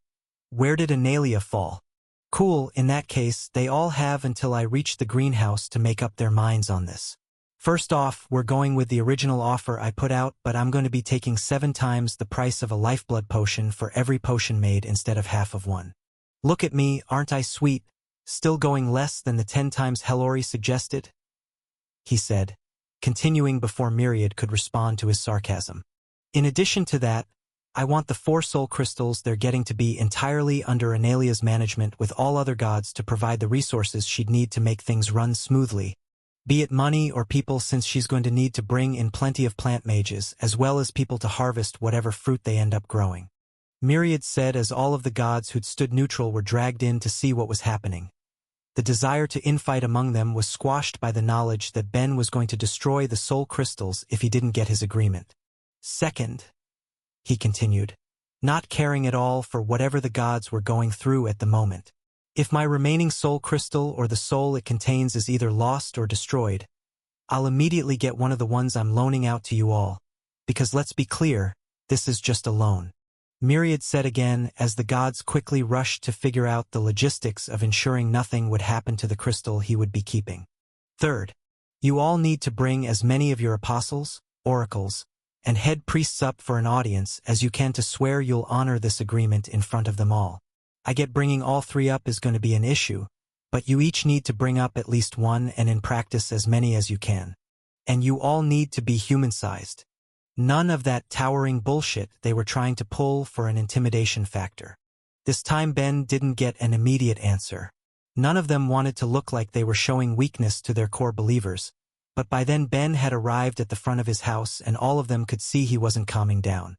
A: where did Analia fall? Cool, in that case, they all have until I reach the greenhouse to make up their minds on this. First off, we're going with the original offer I put out, but I'm going to be taking 7 times the price of a lifeblood potion for every potion made instead of half of one. Look at me, aren't I sweet? Still going less than the 10 times Hellori suggested? He said, continuing before Myriad could respond to his sarcasm. In addition to that, I want the 4 soul crystals they're getting to be entirely under Analia's management with all other gods to provide the resources she'd need to make things run smoothly, be it money or people, since she's going to need to bring in plenty of plant mages as well as people to harvest whatever fruit they end up growing. Myriad said as all of the gods who'd stood neutral were dragged in to see what was happening. The desire to infight among them was squashed by the knowledge that Ben was going to destroy the soul crystals if he didn't get his agreement. Second, he continued, not caring at all for whatever the gods were going through at the moment. If my remaining soul crystal or the soul it contains is either lost or destroyed, I'll immediately get one of the ones I'm loaning out to you all, because let's be clear, this is just a loan. Myriad said again as the gods quickly rushed to figure out the logistics of ensuring nothing would happen to the crystal he would be keeping. Third, you all need to bring as many of your apostles, oracles, and head priests up for an audience as you can to swear you'll honor this agreement in front of them all. I get bringing all 3 up is going to be an issue, but you each need to bring up at least 1 and in practice as many as you can. And you all need to be human-sized. None of that towering bullshit they were trying to pull for an intimidation factor. This time Ben didn't get an immediate answer. None of them wanted to look like they were showing weakness to their core believers, but by then Ben had arrived at the front of his house and all of them could see he wasn't calming down.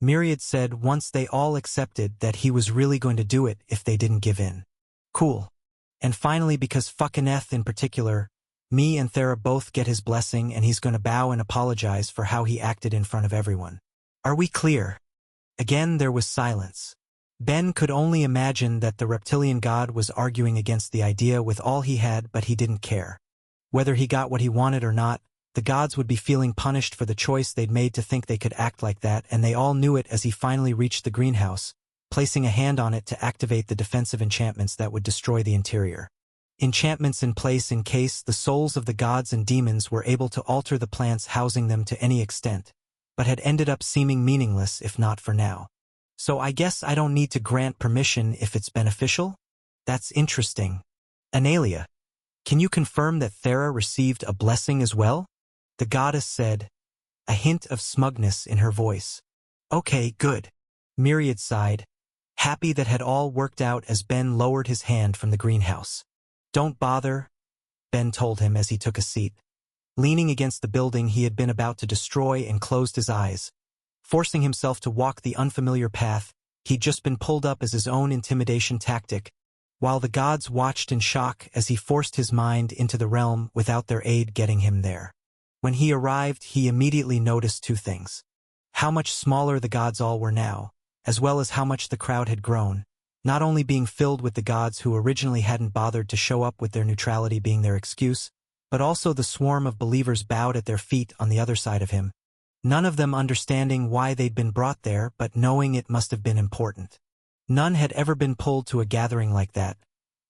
A: Myriad said once they all accepted that he was really going to do it if they didn't give in. Cool. And finally, because Fuckineth in particular, me and Thera both get his blessing and he's going to bow and apologize for how he acted in front of everyone. Are we clear? Again there was silence. Ben could only imagine that the reptilian god was arguing against the idea with all he had, but he didn't care. Whether he got what he wanted or not, the gods would be feeling punished for the choice they'd made to think they could act like that, and they all knew it as he finally reached the greenhouse, placing a hand on it to activate the defensive enchantments that would destroy the interior. Enchantments in place in case the souls of the gods and demons were able to alter the plants housing them to any extent, but had ended up seeming meaningless if not for now. So I guess I don't need to grant permission if it's beneficial? That's interesting. Analia, can you confirm that Thera received a blessing as well? The goddess said, a hint of smugness in her voice. Okay, good. Myriad sighed, happy that had all worked out as Ben lowered his hand from the greenhouse. Don't bother, Ben told him as he took a seat. Leaning against the building he had been about to destroy and closed his eyes. Forcing himself to walk the unfamiliar path, he'd just been pulled up as his own intimidation tactic, while the gods watched in shock as he forced his mind into the realm without their aid getting him there. When he arrived, he immediately noticed 2 things. How much smaller the gods all were now, as well as how much the crowd had grown, not only being filled with the gods who originally hadn't bothered to show up with their neutrality being their excuse, but also the swarm of believers bowed at their feet on the other side of him, none of them understanding why they'd been brought there but knowing it must have been important. None had ever been pulled to a gathering like that,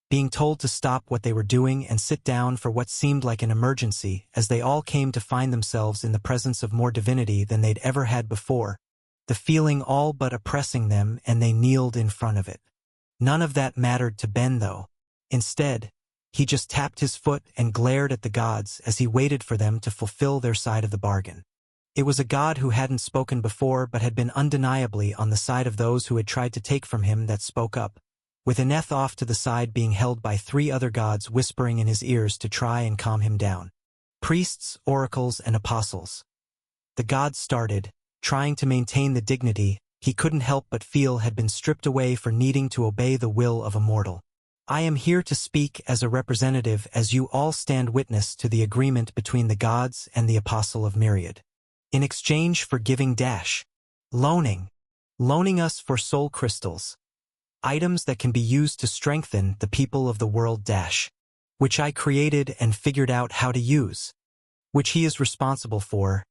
A: being told to stop what they were doing and sit down for what seemed like an emergency as they all came to find themselves in the presence of more divinity than they'd ever had before, the feeling all but oppressing them, and they kneeled in front of it. None of that mattered to Ben though. Instead, he just tapped his foot and glared at the gods as he waited for them to fulfill their side of the bargain. It was a god who hadn't spoken before but had been undeniably on the side of those who had tried to take from him that spoke up, with Eneth off to the side being held by 3 other gods whispering in his ears to try and calm him down. Priests, oracles, and apostles. The gods started, trying to maintain the dignity he couldn't help but feel had been stripped away for needing to obey the will of a mortal. I am here to speak as a representative as you all stand witness to the agreement between the gods and the apostle of Myriad. In exchange for giving loaning us for soul crystals, items that can be used to strengthen the people of the world which I created and figured out how to use, which he is responsible for.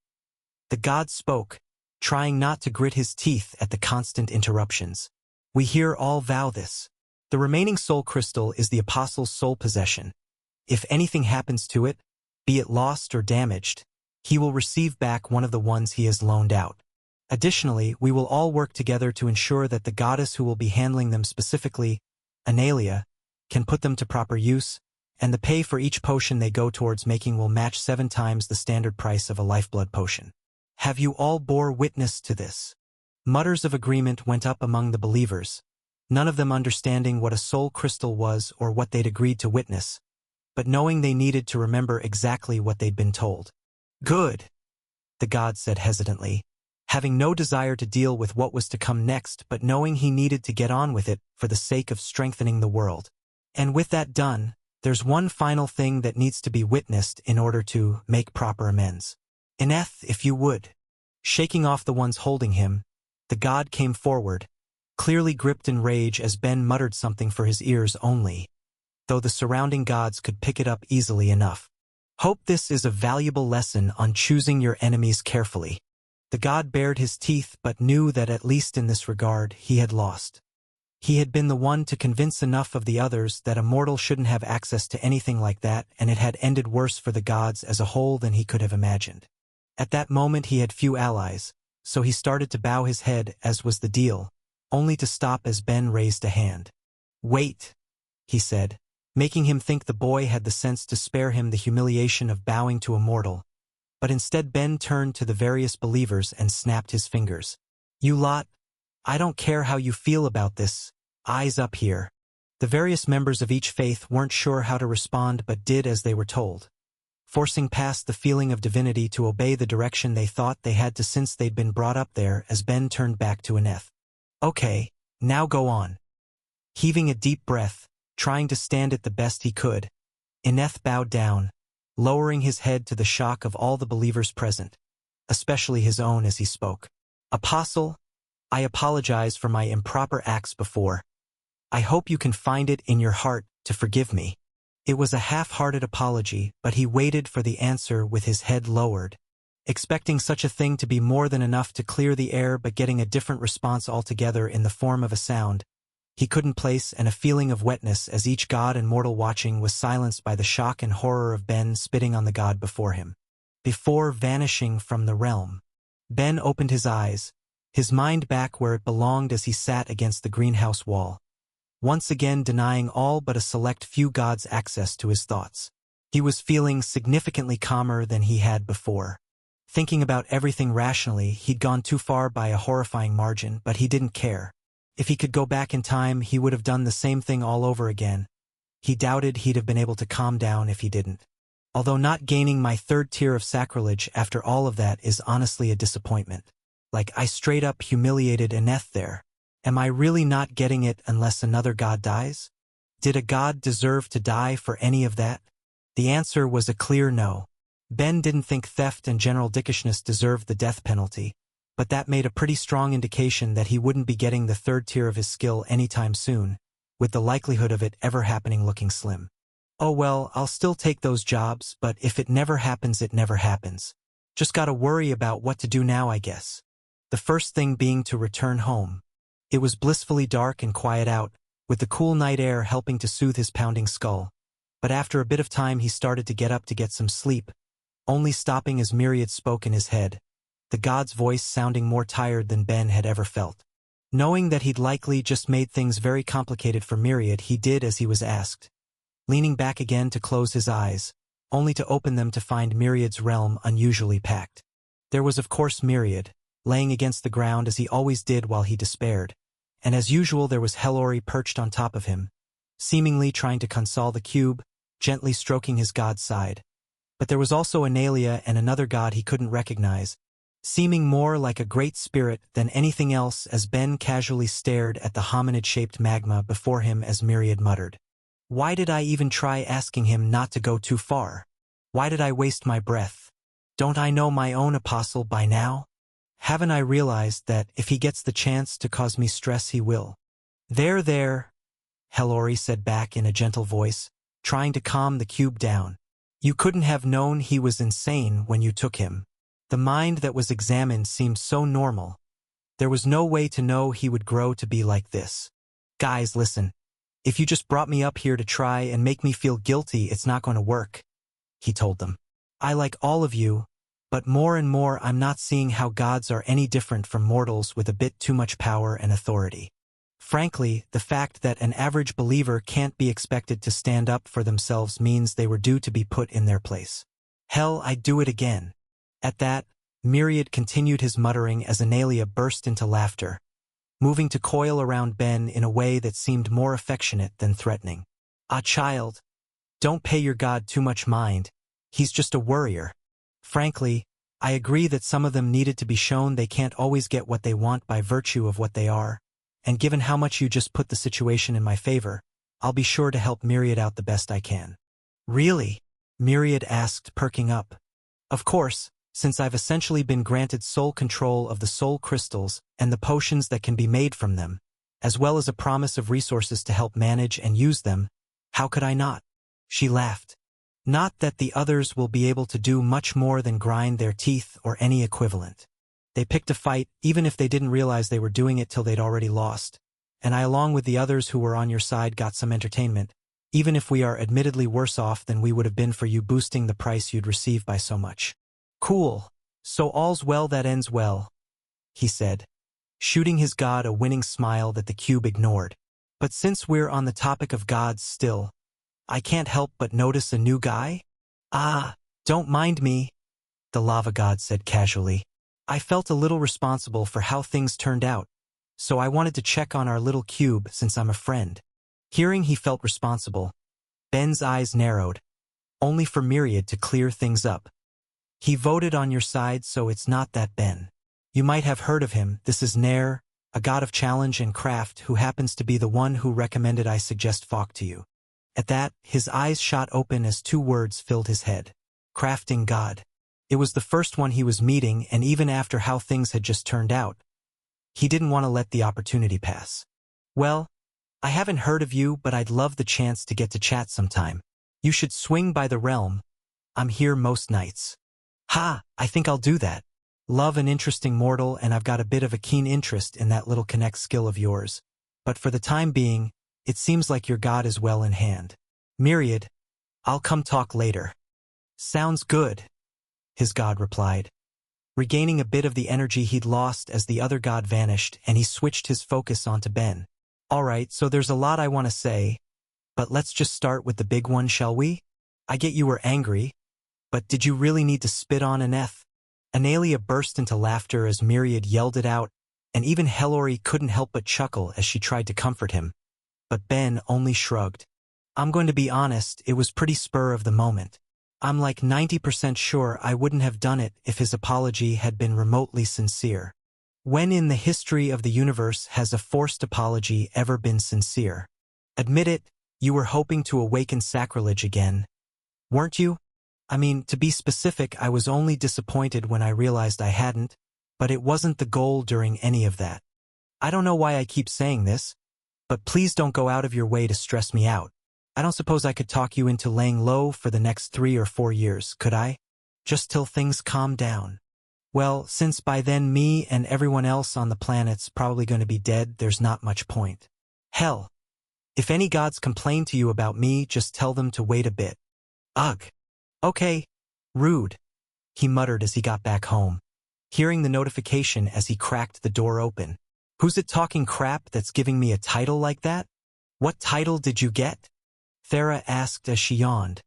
A: The god spoke, trying not to grit his teeth at the constant interruptions. We here all vow this. The remaining soul crystal is the apostle's soul possession. If anything happens to it, be it lost or damaged, he will receive back one of the ones he has loaned out. Additionally, we will all work together to ensure that the goddess who will be handling them specifically, Analia, can put them to proper use, and the pay for each potion they go towards making will match 7 times the standard price of a lifeblood potion. Have you all bore witness to this? Mutters of agreement went up among the believers, none of them understanding what a soul crystal was or what they'd agreed to witness, but knowing they needed to remember exactly what they'd been told. Good, the god said hesitantly, having no desire to deal with what was to come next but knowing he needed to get on with it for the sake of strengthening the world. And with that done, there's one final thing that needs to be witnessed in order to make proper amends. Eneth, if you would. Shaking off the ones holding him, the god came forward, clearly gripped in rage as Ben muttered something for his ears only, though the surrounding gods could pick it up easily enough. Hope this is a valuable lesson on choosing your enemies carefully. The god bared his teeth but knew that at least in this regard he had lost. He had been the one to convince enough of the others that a mortal shouldn't have access to anything like that, and it had ended worse for the gods as a whole than he could have imagined. At that moment he had few allies, so he started to bow his head as was the deal, only to stop as Ben raised a hand. Wait, he said, making him think the boy had the sense to spare him the humiliation of bowing to a mortal. But instead Ben turned to the various believers and snapped his fingers. You lot, I don't care how you feel about this, eyes up here. The various members of each faith weren't sure how to respond but did as they were told, forcing past the feeling of divinity to obey the direction they thought they had to since they'd been brought up there as Ben turned back to Eneth. Okay, now go on. Heaving a deep breath, trying to stand it the best he could, Eneth bowed down, lowering his head to the shock of all the believers present, especially his own as he spoke. Apostle, I apologize for my improper acts before. I hope you can find it in your heart to forgive me. It was a half-hearted apology, but he waited for the answer with his head lowered, expecting such a thing to be more than enough to clear the air but getting a different response altogether in the form of a sound he couldn't place and a feeling of wetness as each god and mortal watching was silenced by the shock and horror of Ben spitting on the god before him. Before vanishing from the realm, Ben opened his eyes, his mind back where it belonged as he sat against the greenhouse wall, once again denying all but a select few gods access to his thoughts. He was feeling significantly calmer than he had before. Thinking about everything rationally, he'd gone too far by a horrifying margin, but he didn't care. If he could go back in time, he would have done the same thing all over again. He doubted he'd have been able to calm down if he didn't. Although not gaining my 3rd tier of sacrilege after all of that is honestly a disappointment. Like, I straight up humiliated Eneth there. Am I really not getting it unless another god dies? Did a god deserve to die for any of that? The answer was a clear no. Ben didn't think theft and general dickishness deserved the death penalty, but that made a pretty strong indication that he wouldn't be getting the 3rd tier of his skill anytime soon, with the likelihood of it ever happening looking slim. Oh well, I'll still take those jobs, but if it never happens, it never happens. Just gotta worry about what to do now, I guess. The first thing being to return home. It was blissfully dark and quiet out, with the cool night air helping to soothe his pounding skull. But after a bit of time he started to get up to get some sleep, only stopping as Myriad spoke in his head, the god's voice sounding more tired than Ben had ever felt. Knowing that he'd likely just made things very complicated for Myriad, he did as he was asked, leaning back again to close his eyes, only to open them to find Myriad's realm unusually packed. There was of course Myriad, laying against the ground as he always did while he despaired, and as usual there was Hellori perched on top of him, seemingly trying to console the cube, gently stroking his god's side. But there was also Analia and another god he couldn't recognize, seeming more like a great spirit than anything else as Ben casually stared at the hominid-shaped magma before him as Myriad muttered. Why did I even try asking him not to go too far? Why did I waste my breath? Don't I know my own apostle by now? Haven't I realized that if he gets the chance to cause me stress he will? There, Hellori said back in a gentle voice, trying to calm the cube down. You couldn't have known he was insane when you took him. The mind that was examined seemed so normal. There was no way to know he would grow to be like this. Guys, listen. If you just brought me up here to try and make me feel guilty, it's not going to work, he told them. I like all of you, but more and more I'm not seeing how gods are any different from mortals with a bit too much power and authority. Frankly, the fact that an average believer can't be expected to stand up for themselves means they were due to be put in their place. Hell, I'd do it again. At that, Myriad continued his muttering as Analia burst into laughter, moving to coil around Ben in a way that seemed more affectionate than threatening. Ah, child, don't pay your god too much mind. He's just a worrier. Frankly, I agree that some of them needed to be shown they can't always get what they want by virtue of what they are, and given how much you just put the situation in my favor, I'll be sure to help Myriad out the best I can. Really? Myriad asked, perking up. Of course, since I've essentially been granted sole control of the soul crystals and the potions that can be made from them, as well as a promise of resources to help manage and use them, how could I not? She laughed. Not that the others will be able to do much more than grind their teeth or any equivalent. They picked a fight even if they didn't realize they were doing it till they'd already lost, and I along with the others who were on your side got some entertainment, even if we are admittedly worse off than we would have been for you boosting the price you'd receive by so much. Cool. So all's well that ends well, he said, shooting his god a winning smile that the cube ignored. But since we're on the topic of gods still, I can't help but notice a new guy? Ah, don't mind me, the lava god said casually. I felt a little responsible for how things turned out, so I wanted to check on our little cube since I'm a friend. Hearing he felt responsible, Ben's eyes narrowed, only for Myriad to clear things up. He voted on your side, so it's not that Ben. You might have heard of him. This is Nair, a god of challenge and craft who happens to be the one who recommended I suggest Falk to you. At that, his eyes shot open as two words filled his head. Crafting god. It was the first one he was meeting, and even after how things had just turned out, he didn't want to let the opportunity pass. Well, I haven't heard of you, but I'd love the chance to get to chat sometime. You should swing by the realm. I'm here most nights. Ha, I think I'll do that. Love an interesting mortal, and I've got a bit of a keen interest in that little connect skill of yours. But for the time being, it seems like your god is well in hand. Myriad, I'll come talk later. Sounds good, his god replied, regaining a bit of the energy he'd lost as the other god vanished, and he switched his focus onto Ben. Alright, so there's a lot I want to say, but let's just start with the big one, shall we? I get you were angry, but did you really need to spit on Aneth? Analia burst into laughter as Myriad yelled it out, and even Hellori couldn't help but chuckle as she tried to comfort him. But Ben only shrugged. I'm going to be honest, it was pretty spur of the moment. I'm like 90% sure I wouldn't have done it if his apology had been remotely sincere. When in the history of the universe has a forced apology ever been sincere? Admit it, you were hoping to awaken sacrilege again, weren't you? I mean, to be specific, I was only disappointed when I realized I hadn't, but it wasn't the goal during any of that. I don't know why I keep saying this, but please don't go out of your way to stress me out. I don't suppose I could talk you into laying low for the next 3 or 4 years, could I? Just till things calm down. Well, since by then me and everyone else on the planet's probably going to be dead, there's not much point. Hell, if any gods complain to you about me, just tell them to wait a bit. Ugh. Okay. Rude, he muttered as he got back home, hearing the notification as he cracked the door open. Who's it talking crap that's giving me a title like that? What title did you get? Thera asked as she yawned,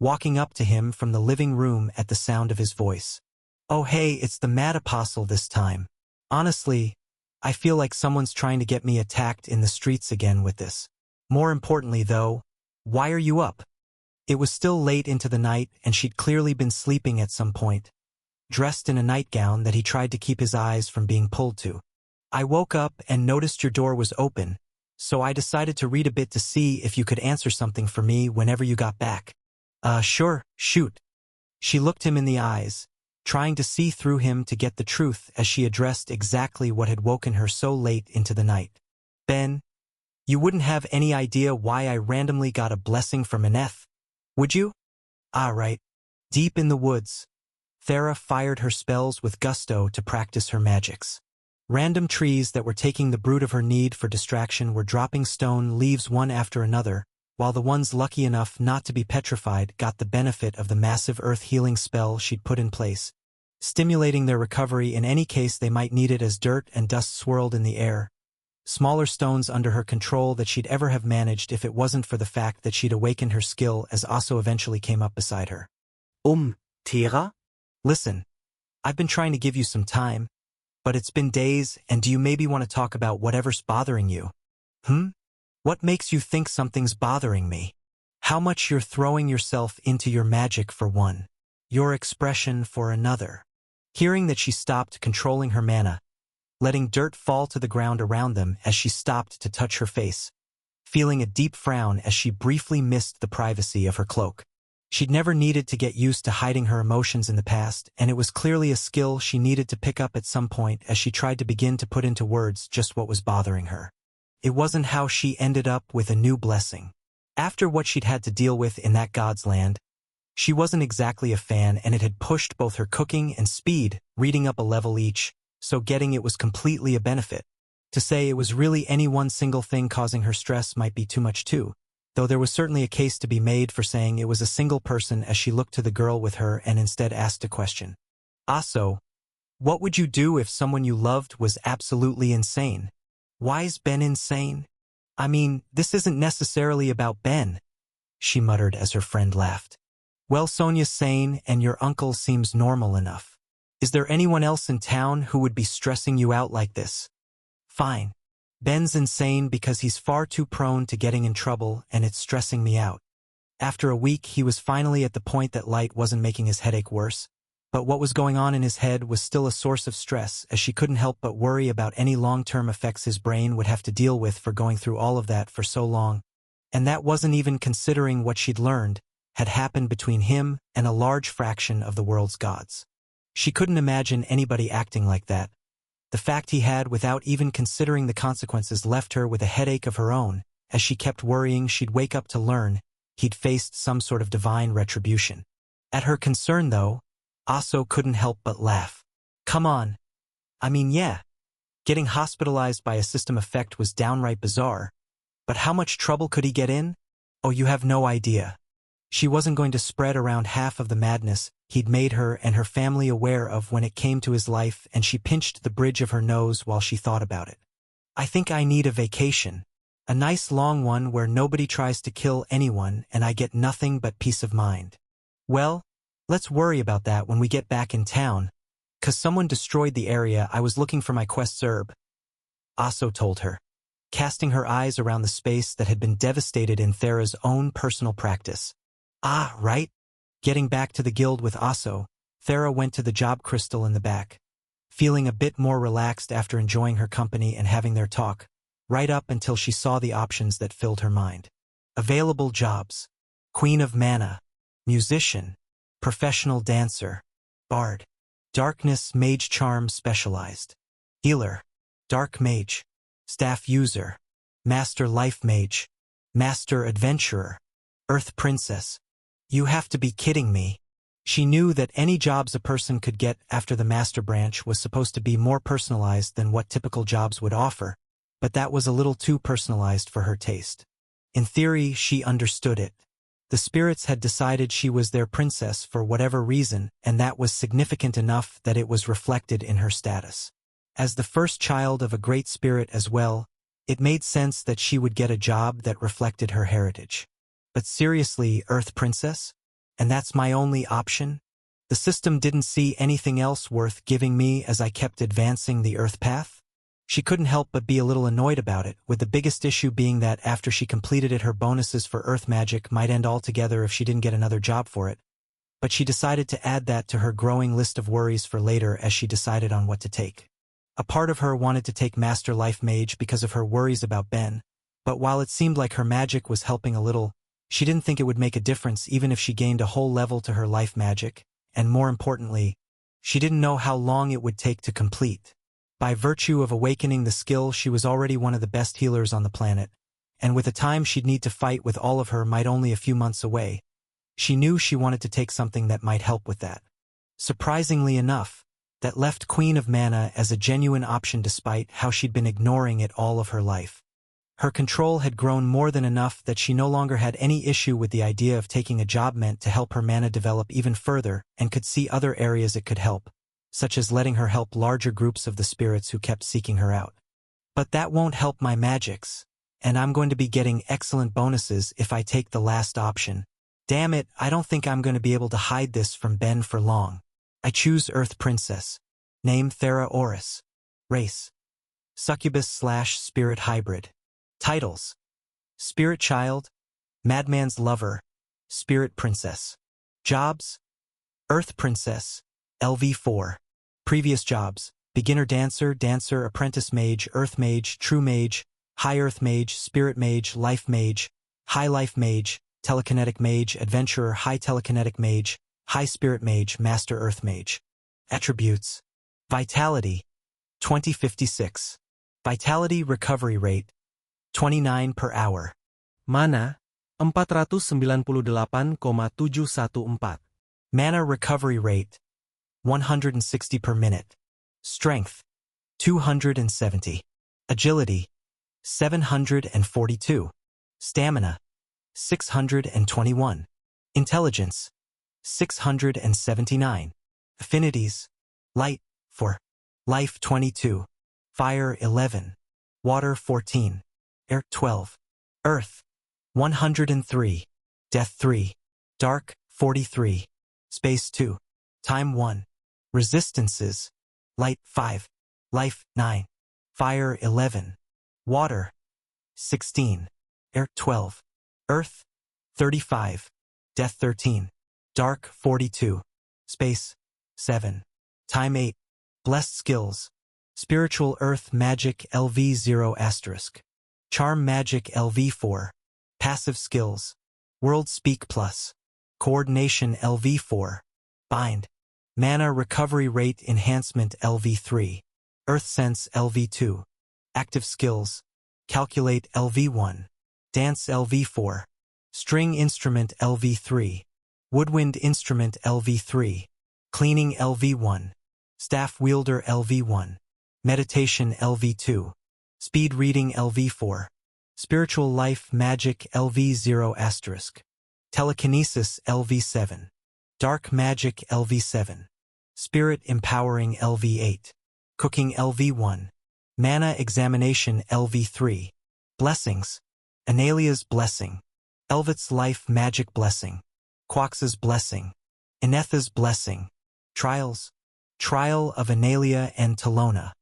A: walking up to him from the living room at the sound of his voice. Oh hey, it's the Mad Apostle this time. Honestly, I feel like someone's trying to get me attacked in the streets again with this. More importantly though, why are you up? It was still late into the night and she'd clearly been sleeping at some point, dressed in a nightgown that he tried to keep his eyes from being pulled to. I woke up and noticed your door was open, so I decided to read a bit to see if you could answer something for me whenever you got back. Sure, shoot. She looked him in the eyes, trying to see through him to get the truth as she addressed exactly what had woken her so late into the night. Ben, you wouldn't have any idea why I randomly got a blessing from Aneth, would you? Ah, right. Deep in the woods, Thera fired her spells with gusto to practice her magics. Random trees that were taking the brunt of her need for distraction were dropping stone leaves one after another, while the ones lucky enough not to be petrified got the benefit of the massive earth healing spell she'd put in place, stimulating their recovery in any case they might need it as dirt and dust swirled in the air. Smaller stones under her control that she'd ever have managed if it wasn't for the fact that she'd awakened her skill as Aso eventually came up beside her.
B: Thera?
A: Listen, I've been trying to give you some time, but it's been days and do you maybe want to talk about whatever's bothering you? What makes you think something's bothering me? How much you're throwing yourself into your magic for one, your expression for another. Hearing that she stopped controlling her mana, letting dirt fall to the ground around them as she stopped to touch her face, feeling a deep frown as she briefly missed the privacy of her cloak. She'd never needed to get used to hiding her emotions in the past, and it was clearly a skill she needed to pick up at some point as she tried to begin to put into words just what was bothering her. It wasn't how she ended up with a new blessing. After what she'd had to deal with in that God's land, she wasn't exactly a fan and it had pushed both her cooking and speed, reading up a level each, so getting it was completely a benefit. To say it was really any one single thing causing her stress might be too much too, though there was certainly a case to be made for saying it was a single person as she looked to the girl with her and instead asked a question. Aso, what would you do if someone you loved was absolutely insane? Why's Ben insane? I mean, this isn't necessarily about Ben, she muttered as her friend laughed. Well, Sonia's sane and your uncle seems normal enough. Is there anyone else in town who would be stressing you out like this? Fine. Ben's insane because he's far too prone to getting in trouble and it's stressing me out. After a week, he was finally at the point that light wasn't making his headache worse, but what was going on in his head was still a source of stress as she couldn't help but worry about any long-term effects his brain would have to deal with for going through all of that for so long. And that wasn't even considering what she'd learned had happened between him and a large fraction of the world's gods. She couldn't imagine anybody acting like that. The fact he had, without even considering the consequences, left her with a headache of her own, as she kept worrying she'd wake up to learn he'd faced some sort of divine retribution. At her concern, though, Aso couldn't help but laugh. Come on. I mean, yeah. Getting hospitalized by a system effect was downright bizarre, but how much trouble could he get in? Oh, you have no idea. She wasn't going to spread around half of the madness he'd made her and her family aware of when it came to his life, and she pinched the bridge of her nose while she thought about it. I think I need a vacation. A nice long one where nobody tries to kill anyone and I get nothing but peace of mind. Well, let's worry about that when we get back in town, 'cause someone destroyed the area I was looking for my quest's herb, Aso told her, casting her eyes around the space that had been devastated in Thera's own personal practice. Ah, right. Getting back to the guild with Aso, Thera went to the job crystal in the back, feeling a bit more relaxed after enjoying her company and having their talk, right up until she saw the options that filled her mind. Available jobs: Queen of Mana, Musician, Professional Dancer, Bard, Darkness Mage Charm Specialized, Healer, Dark Mage, Staff User, Master Life Mage, Master Adventurer, Earth Princess. You have to be kidding me. She knew that any jobs a person could get after the Master Branch was supposed to be more personalized than what typical jobs would offer, but that was a little too personalized for her taste. In theory, she understood it. The spirits had decided she was their princess for whatever reason, and that was significant enough that it was reflected in her status. As the first child of a great spirit as well, it made sense that she would get a job that reflected her heritage. But seriously, Earth Princess? And that's my only option? The system didn't see anything else worth giving me as I kept advancing the Earth path? She couldn't help but be a little annoyed about it, with the biggest issue being that after she completed it her bonuses for Earth magic might end altogether if she didn't get another job for it. But she decided to add that to her growing list of worries for later as she decided on what to take. A part of her wanted to take Master Life Mage because of her worries about Ben, but while it seemed like her magic was helping a little, she didn't think it would make a difference even if she gained a whole level to her life magic, and more importantly, she didn't know how long it would take to complete. By virtue of awakening the skill, she was already one of the best healers on the planet, and with the time she'd need to fight with all of her might only a few months away, she knew she wanted to take something that might help with that. Surprisingly enough, that left Queen of Mana as a genuine option despite how she'd been ignoring it all of her life. Her control had grown more than enough that she no longer had any issue with the idea of taking a job meant to help her mana develop even further and could see other areas it could help, such as letting her help larger groups of the spirits who kept seeking her out. But that won't help my magics, and I'm going to be getting excellent bonuses if I take the last option. Damn it, I don't think I'm going to be able to hide this from Ben for long. I choose Earth Princess. Name Thera Oris. Race: Succubus/Spirit Hybrid. Titles: Spirit Child, Madman's Lover, Spirit Princess. Jobs: Earth Princess, LV4. Previous jobs: Beginner Dancer, Dancer, Apprentice Mage, Earth Mage, True Mage, High Earth Mage, Spirit Mage, Life Mage, High Life Mage, Telekinetic Mage, Adventurer, High Telekinetic Mage, High Spirit Mage, Master Earth Mage. Attributes: Vitality, 2056. Vitality recovery rate, 29 per hour.
C: Mana, 498,714.
A: Mana recovery rate, 160 per minute. Strength, 270. Agility, 742. Stamina, 621. Intelligence, 679. Affinities: Light, 4. Life, 22. Fire, 11. Water, 14. Air, 12. Earth, 103. Death, 3. Dark, 43. Space, 2. Time, 1. Resistances: Light, 5. Life, 9. Fire, 11. Water, 16. Air, 12. Earth, 35. Death, 13. Dark, 42. Space, 7. Time, 8. Blessed skills: Spiritual Earth Magic LV0*. Charm Magic LV4. Passive skills: World Speak Plus. Coordination LV4. Bind. Mana Recovery Rate Enhancement LV3. Earth Sense LV2. Active skills: Calculate LV1. Dance LV4. String Instrument LV3. Woodwind Instrument LV3. Cleaning LV1. Staff Wielder LV1. Meditation LV2. Speed Reading LV4. Spiritual Life Magic LV0*. Telekinesis LV7. Dark Magic LV7. Spirit Empowering LV8. Cooking LV1. Mana Examination LV3. Blessings: Analia's Blessing. Elvet's Life Magic Blessing. Quax's Blessing. Inetha's Blessing. Trials: Trial of Analia and Talona.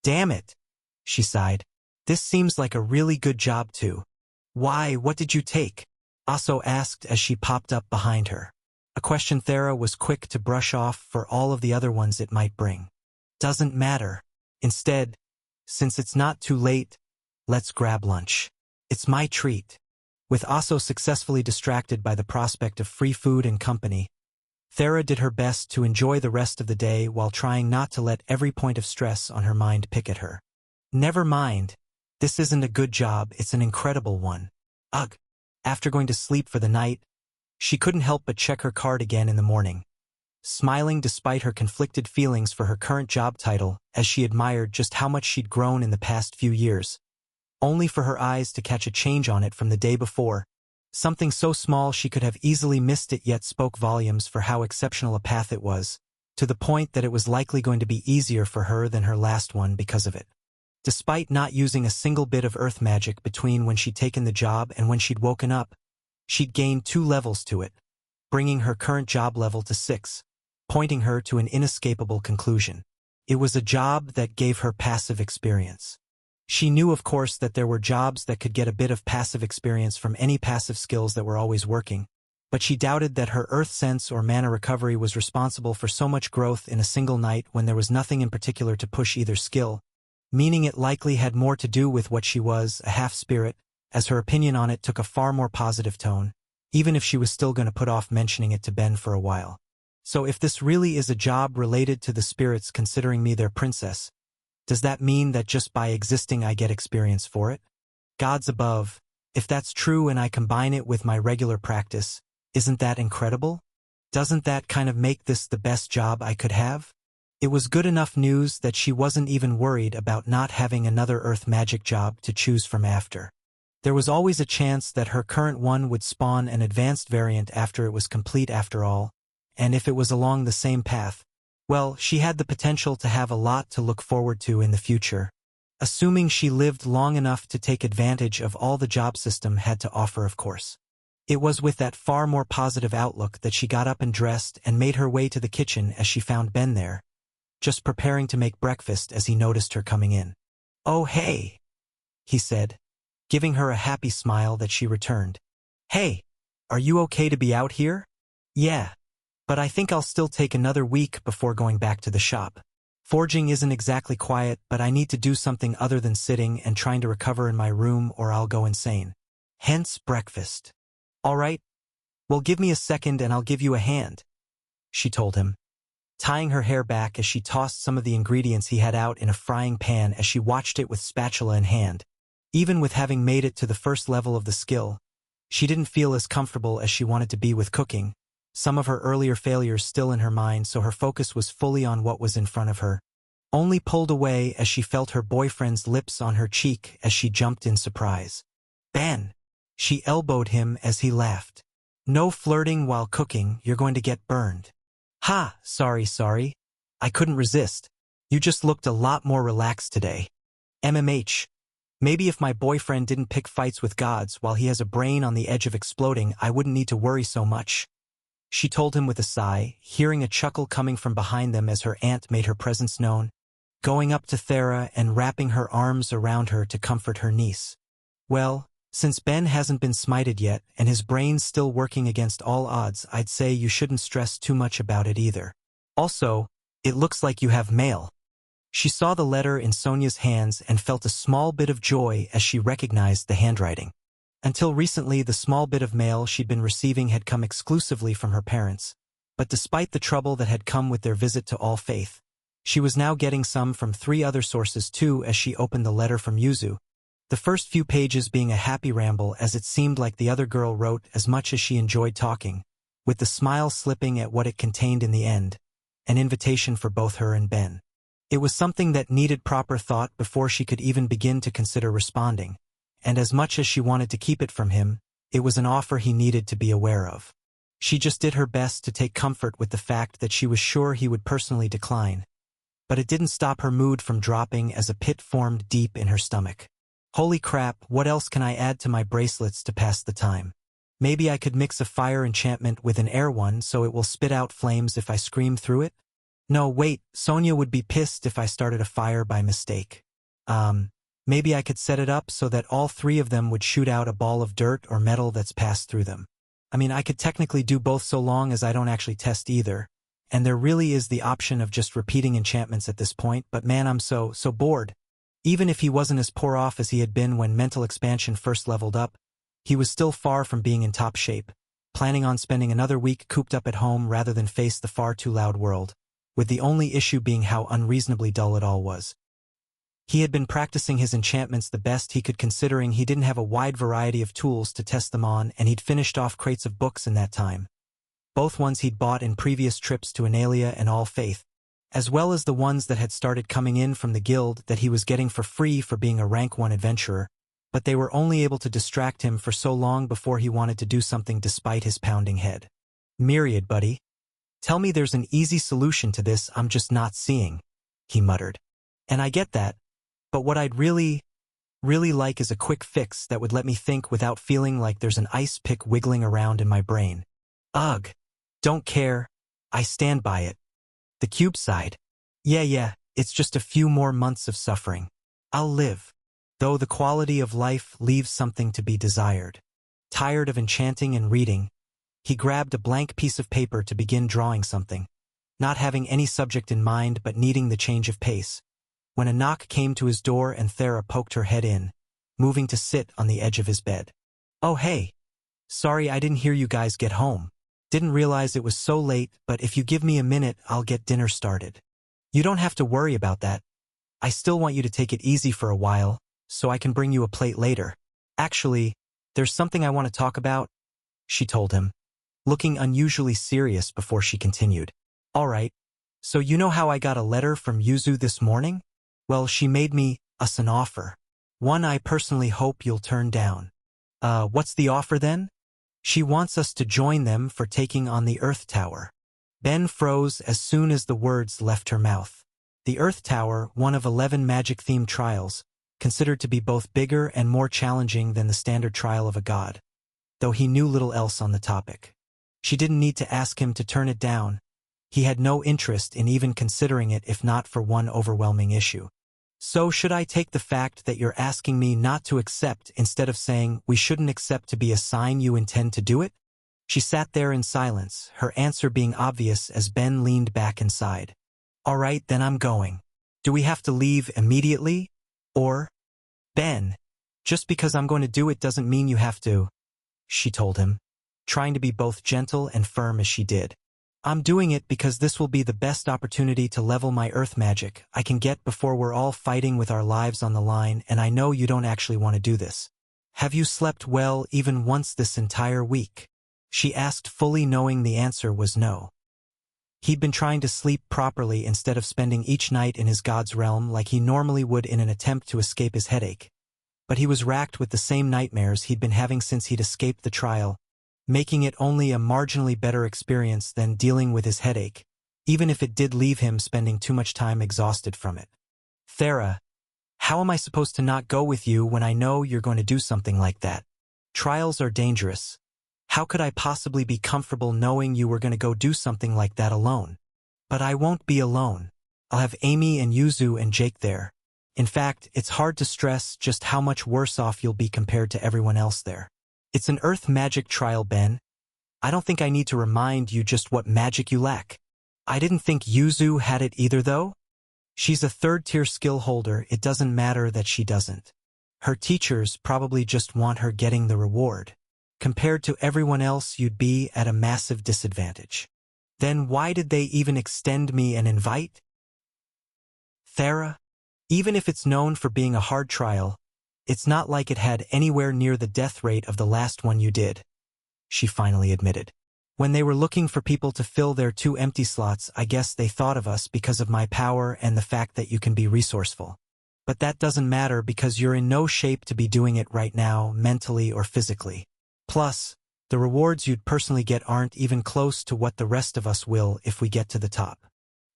A: Damn it, she sighed. This seems like a really good job too. Why, what did you take? Aso asked as she popped up behind her. A question Thera was quick to brush off for all of the other ones it might bring. Doesn't matter. Instead, since it's not too late, let's grab lunch. It's my treat. With Aso successfully distracted by the prospect of free food and company, Thera did her best to enjoy the rest of the day while trying not to let every point of stress on her mind pick at her. Never mind. This isn't a good job, it's an incredible one. Ugh. After going to sleep for the night, she couldn't help but check her card again in the morning, smiling despite her conflicted feelings for her current job title as she admired just how much she'd grown in the past few years, only for her eyes to catch a change on it from the day before. Something so small she could have easily missed it yet spoke volumes for how exceptional a path it was, to the point that it was likely going to be easier for her than her last one because of it. Despite not using a single bit of earth magic between when she'd taken the job and when she'd woken up, she'd gained 2 levels to it, bringing her current job level to 6. pointing her to an inescapable conclusion. It was a job that gave her passive experience. She knew, of course, that there were jobs that could get a bit of passive experience from any passive skills that were always working, but she doubted that her earth sense or mana recovery was responsible for so much growth in a single night when there was nothing in particular to push either skill, meaning it likely had more to do with what she was, a half-spirit, as her opinion on it took a far more positive tone, even if she was still going to put off mentioning it to Ben for a while. So if this really is a job related to the spirits considering me their princess, does that mean that just by existing I get experience for it? Gods above, if that's true and I combine it with my regular practice, isn't that incredible? Doesn't that kind of make this the best job I could have? It was good enough news that she wasn't even worried about not having another earth magic job to choose from after. There was always a chance that her current one would spawn an advanced variant after it was complete after all, and if it was along the same path, well, she had the potential to have a lot to look forward to in the future, assuming she lived long enough to take advantage of all the job system had to offer, of course. It was with that far more positive outlook that she got up and dressed and made her way to the kitchen as she found Ben there, just preparing to make breakfast as he noticed her coming in. "Oh, hey," he said, giving her a happy smile that she returned. "Hey, are you okay to be out here?" "Yeah. But I think I'll still take another week before going back to the shop. Forging isn't exactly quiet, but I need to do something other than sitting and trying to recover in my room or I'll go insane. Hence breakfast." "All right. Well, give me a second and I'll give you a hand," she told him, tying her hair back as she tossed some of the ingredients he had out in a frying pan as she watched it with spatula in hand. Even with having made it to the first level of the skill, she didn't feel as comfortable as she wanted to be with cooking, some of her earlier failures still in her mind, so her focus was fully on what was in front of her, only pulled away as she felt her boyfriend's lips on her cheek as she jumped in surprise. "Ben!" She elbowed him as he laughed. "No flirting while cooking, you're going to get burned." "Ha, sorry. I couldn't resist. You just looked a lot more relaxed today. MMH. Maybe if my boyfriend didn't pick fights with gods while he has a brain on the edge of exploding, I wouldn't need to worry so much," she told him with a sigh, hearing a chuckle coming from behind them as her aunt made her presence known, going up to Thera and wrapping her arms around her to comfort her niece. "Well, since Ben hasn't been smited yet and his brain's still working against all odds, I'd say you shouldn't stress too much about it either. Also, it looks like you have mail." She saw the letter in Sonia's hands and felt a small bit of joy as she recognized the handwriting. Until recently, the small bit of mail she'd been receiving had come exclusively from her parents, but despite the trouble that had come with their visit to All Faith, she was now getting some from 3 other sources too as she opened the letter from Yuzu, the first few pages being a happy ramble as it seemed like the other girl wrote as much as she enjoyed talking, with the smile slipping at what it contained in the end, an invitation for both her and Ben. It was something that needed proper thought before she could even begin to consider responding, and as much as she wanted to keep it from him, it was an offer he needed to be aware of. She just did her best to take comfort with the fact that she was sure he would personally decline, but it didn't stop her mood from dropping as a pit formed deep in her stomach. Holy crap, what else can I add to my bracelets to pass the time? Maybe I could mix a fire enchantment with an air one so it will spit out flames if I scream through it? No, wait, Sonia would be pissed if I started a fire by mistake. Maybe I could set it up so that all 3 of them would shoot out a ball of dirt or metal that's passed through them. I mean, I could technically do both so long as I don't actually test either, and there really is the option of just repeating enchantments at this point, but man, I'm so bored. Even if he wasn't as poor off as he had been when mental expansion first leveled up, he was still far from being in top shape, planning on spending another week cooped up at home rather than face the far too loud world, with the only issue being how unreasonably dull it all was. He had been practicing his enchantments the best he could considering he didn't have a wide variety of tools to test them on, and he'd finished off crates of books in that time, both ones he'd bought in previous trips to Analia and All Faith, as well as the ones that had started coming in from the guild that he was getting for free for being a rank 1 adventurer, but they were only able to distract him for so long before he wanted to do something despite his pounding head. "Myriad, buddy. Tell me there's an easy solution to this I'm just not seeing," he muttered. "And I get that, but what I'd really like is a quick fix that would let me think without feeling like there's an ice pick wiggling around in my brain." "Ugh. Don't care. I stand by it," The cube sighed. Yeah, it's just a few more months of suffering. I'll live. Though the quality of life leaves something to be desired. Tired of enchanting and reading, he grabbed a blank piece of paper to begin drawing something, not having any subject in mind but needing the change of pace, when a knock came to his door and Thera poked her head in, moving to sit on the edge of his bed. Oh hey. Sorry I didn't hear you guys get home. Didn't realize it was so late, but if you give me a minute, I'll get dinner started. You don't have to worry about that. I still want you to take it easy for a while, so I can bring you a plate later. Actually, there's something I want to talk about, she told him, looking unusually serious before she continued. All right, so you know how I got a letter from Yuzu this morning? Well, she made me us an offer. One I personally hope you'll turn down. What's the offer then? She wants us to join them for taking on the Earth Tower. Ben froze as soon as the words left her mouth. The Earth Tower, one of 11 magic-themed trials, considered to be both bigger and more challenging than the standard trial of a god, though he knew little else on the topic. She didn't need to ask him to turn it down. He had no interest in even considering it if not for one overwhelming issue. So should I take the fact that you're asking me not to accept instead of saying we shouldn't accept to be a sign you intend to do it? She sat there in silence, her answer being obvious as Ben leaned back inside. All right, then I'm going. Do we have to leave immediately? Or? Ben, just because I'm going to do it doesn't mean you have to, she told him, trying to be both gentle and firm as she did. I'm doing it because this will be the best opportunity to level my earth magic I can get before we're all fighting with our lives on the line, and I know you don't actually want to do this. Have you slept well even once this entire week? She asked, fully knowing the answer was no. He'd been trying to sleep properly instead of spending each night in his god's realm like he normally would in an attempt to escape his headache. But he was racked with the same nightmares he'd been having since he'd escaped the trial, making it only a marginally better experience than dealing with his headache, even if it did leave him spending too much time exhausted from it. Thera, how am I supposed to not go with you when I know you're going to do something like that? Trials are dangerous. How could I possibly be comfortable knowing you were going to go do something like that alone? But I won't be alone. I'll have Amy and Yuzu and Jake there. In fact, it's hard to stress just how much worse off you'll be compared to everyone else there. It's an earth magic trial, Ben. I don't think I need to remind you just what magic you lack. I didn't think Yuzu had it either, though. She's a third-tier skill holder. It doesn't matter that she doesn't. Her teachers probably just want her getting the reward. Compared to everyone else, you'd be at a massive disadvantage. Then why did they even extend me an invite? Thera, even if it's known for being a hard trial, it's not like it had anywhere near the death rate of the last one you did, she finally admitted. When they were looking for people to fill their 2 empty slots, I guess they thought of us because of my power and the fact that you can be resourceful. But that doesn't matter because you're in no shape to be doing it right now, mentally or physically. Plus, the rewards you'd personally get aren't even close to what the rest of us will if we get to the top.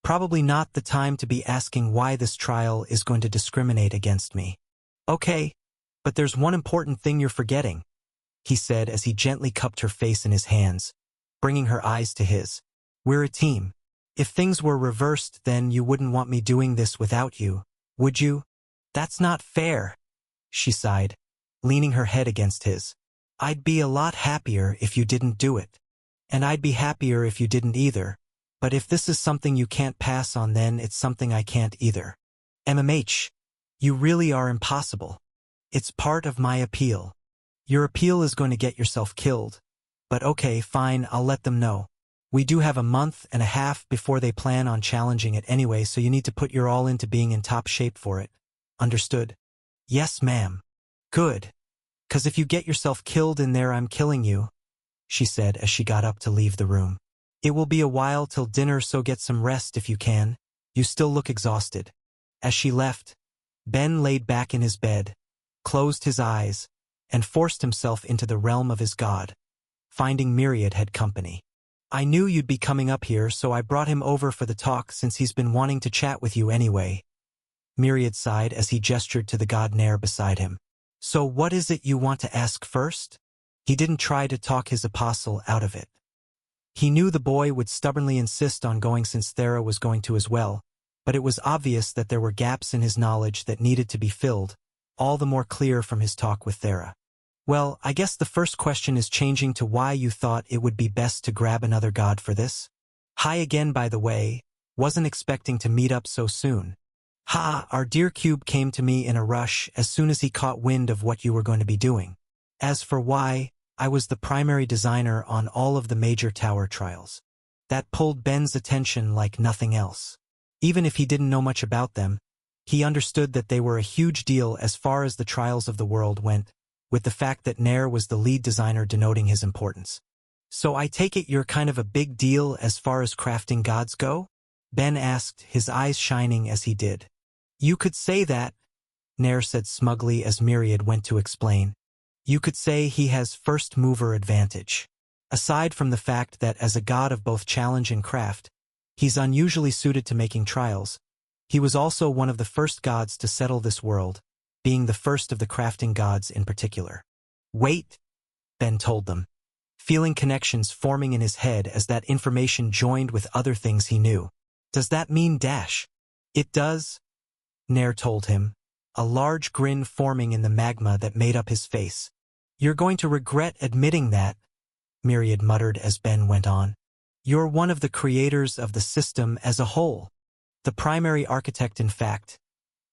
A: Probably not the time to be asking why this trial is going to discriminate against me. Okay. But there's one important thing you're forgetting, he said as he gently cupped her face in his hands, bringing her eyes to his. We're a team. If things were reversed, then you wouldn't want me doing this without you, would you? That's not fair, she sighed, leaning her head against his. I'd be a lot happier if you didn't do it. And I'd be happier if you didn't either. But if this is something you can't pass on, then it's something I can't either. MMH, you really are impossible. It's part of my appeal. Your appeal is going to get yourself killed. But okay, fine, I'll let them know. We do have a month and a half before they plan on challenging it anyway, so you need to put your all into being in top shape for it. Understood? Yes, ma'am. Good. 'Cause if you get yourself killed in there, I'm killing you, she said as she got up to leave the room. It will be a while till dinner, so get some rest if you can. You still look exhausted. As she left, Ben laid back in his bed, closed his eyes, and forced himself into the realm of his god. Finding Myriad had company. I knew you'd be coming up here, so I brought him over for the talk since he's been wanting to chat with you anyway. Myriad sighed as he gestured to the god Nair beside him. So what is it you want to ask first? He didn't try to talk his apostle out of it. He knew the boy would stubbornly insist on going since Thera was going to as well, but it was obvious that there were gaps in his knowledge that needed to be filled, all the more clear from his talk with Thera. Well, I guess the first question is changing to why you thought it would be best to grab another god for this? Hi again, by the way. Wasn't expecting to meet up so soon. Ha, our dear Cube came to me in a rush as soon as he caught wind of what you were going to be doing. As for why, I was the primary designer on all of the major tower trials. That pulled Ben's attention like nothing else. Even if he didn't know much about them, he understood that they were a huge deal as far as the trials of the world went, with the fact that Nair was the lead designer denoting his importance. So I take it you're kind of a big deal as far as crafting gods go? Ben asked, his eyes shining as he did. You could say that, Nair said smugly as Myriad went to explain. You could say he has first mover advantage. Aside from the fact that as a god of both challenge and craft, he's unusually suited to making trials, he was also one of the first gods to settle this world, being the first of the crafting gods in particular. Wait, Ben told them, feeling connections forming in his head as that information joined with other things he knew. Does that mean dash? It does, Nair told him, a large grin forming in the magma that made up his face. You're going to regret admitting that, Myriad muttered as Ben went on. You're one of the creators of the system as a whole. The primary architect, in fact,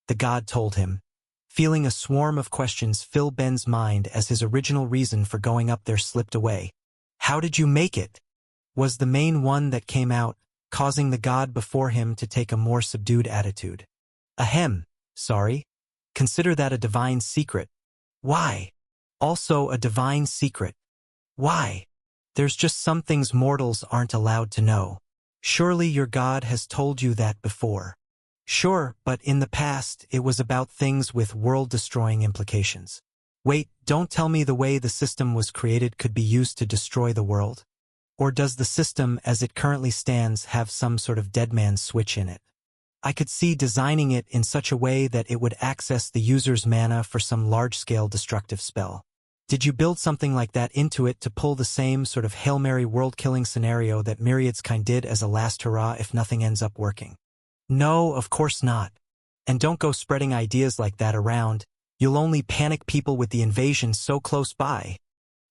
A: the god told him, feeling a swarm of questions fill Ben's mind as his original reason for going up there slipped away. How did you make it? Was the main one that came out, causing the god before him to take a more subdued attitude. Ahem, sorry. Consider that a divine secret. Why? Also a divine secret. Why? There's just some things mortals aren't allowed to know. Surely your god has told you that before. Sure, but in the past it was about things with world-destroying implications. Wait, don't tell me the way the system was created could be used to destroy the world? Or does the system as it currently stands have some sort of deadman switch in it? I could see designing it in such a way that it would access the user's mana for some large-scale destructive spell. Did you build something like that into it to pull the same sort of Hail Mary world-killing scenario that Myriad's kind did as a last hurrah if nothing ends up working? No, of course not. And don't go spreading ideas like that around. You'll only panic people with the invasion so close by.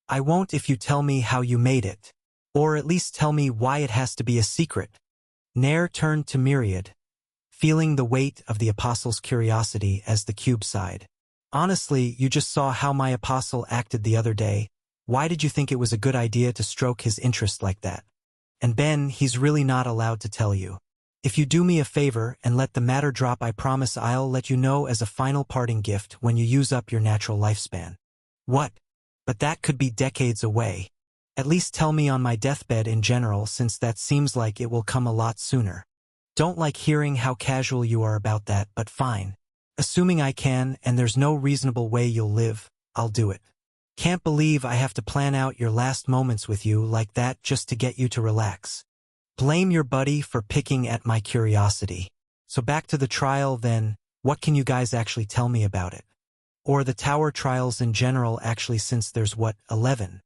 A: I won't if you tell me how you made it. Or at least tell me why it has to be a secret. Nair turned to Myriad, feeling the weight of the Apostle's curiosity as the cube sighed. Honestly, you just saw how my Apostle acted the other day. Why did you think it was a good idea to stroke his interest like that? And Ben, he's really not allowed to tell you. If you do me a favor and let the matter drop, I promise I'll let you know as a final parting gift when you use up your natural lifespan. What? But that could be decades away. At least tell me on my deathbed in general, since that seems like it will come a lot sooner. Don't like hearing how casual you are about that, but fine. Assuming I can, and there's no reasonable way you'll live, I'll do it. Can't believe I have to plan out your last moments with you like that just to get you to relax. Blame your buddy for picking at my curiosity. So back to the trial then, what can you guys actually tell me about it? Or the tower trials in general actually, since there's what, 11?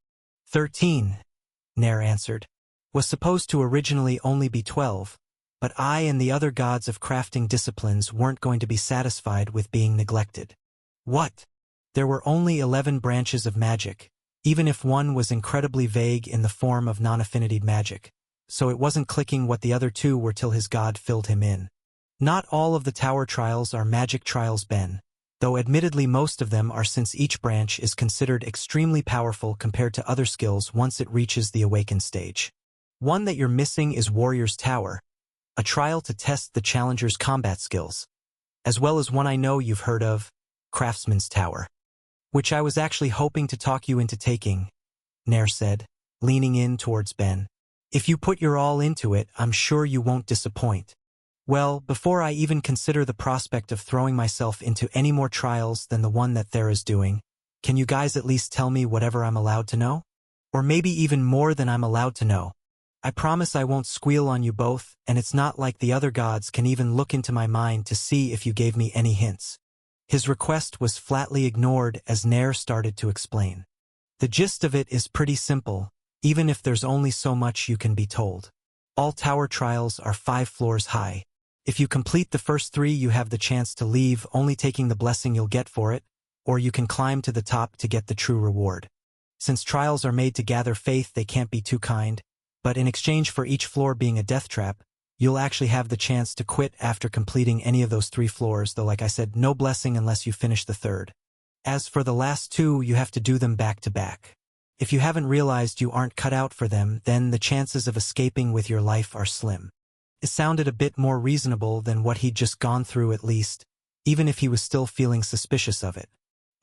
A: 13, Nair answered. Was supposed to originally only be 12, but I and the other gods of crafting disciplines weren't going to be satisfied with being neglected. What? There were only 11 branches of magic, even if one was incredibly vague in the form of non-affinity magic, so it wasn't clicking what the other two were till his god filled him in. Not all of the tower trials are magic trials, Ben, though admittedly most of them are, since each branch is considered extremely powerful compared to other skills once it reaches the awakened stage. One that you're missing is Warrior's Tower, a trial to test the challenger's combat skills, as well as one I know you've heard of, Craftsman's Tower, which I was actually hoping to talk you into taking, Nair said, leaning in towards Ben. If you put your all into it, I'm sure you won't disappoint. Well, before I even consider the prospect of throwing myself into any more trials than the one that Thera's doing, can you guys at least tell me whatever I'm allowed to know? Or maybe even more than I'm allowed to know. I promise I won't squeal on you both, and it's not like the other gods can even look into my mind to see if you gave me any hints. His request was flatly ignored as Nair started to explain. The gist of it is pretty simple. even if there's only so much you can be told. All tower trials are 5 floors high. If you complete the first 3, you have the chance to leave, only taking the blessing you'll get for it, or you can climb to the top to get the true reward. Since trials are made to gather faith, they can't be too kind, but in exchange for each floor being a death trap, you'll actually have the chance to quit after completing any of those 3 floors, though like I said, no blessing unless you finish the 3rd. As for the last 2, you have to do them back to back. If you haven't realized you aren't cut out for them, then the chances of escaping with your life are slim. It sounded a bit more reasonable than what he'd just gone through at least, even if he was still feeling suspicious of it.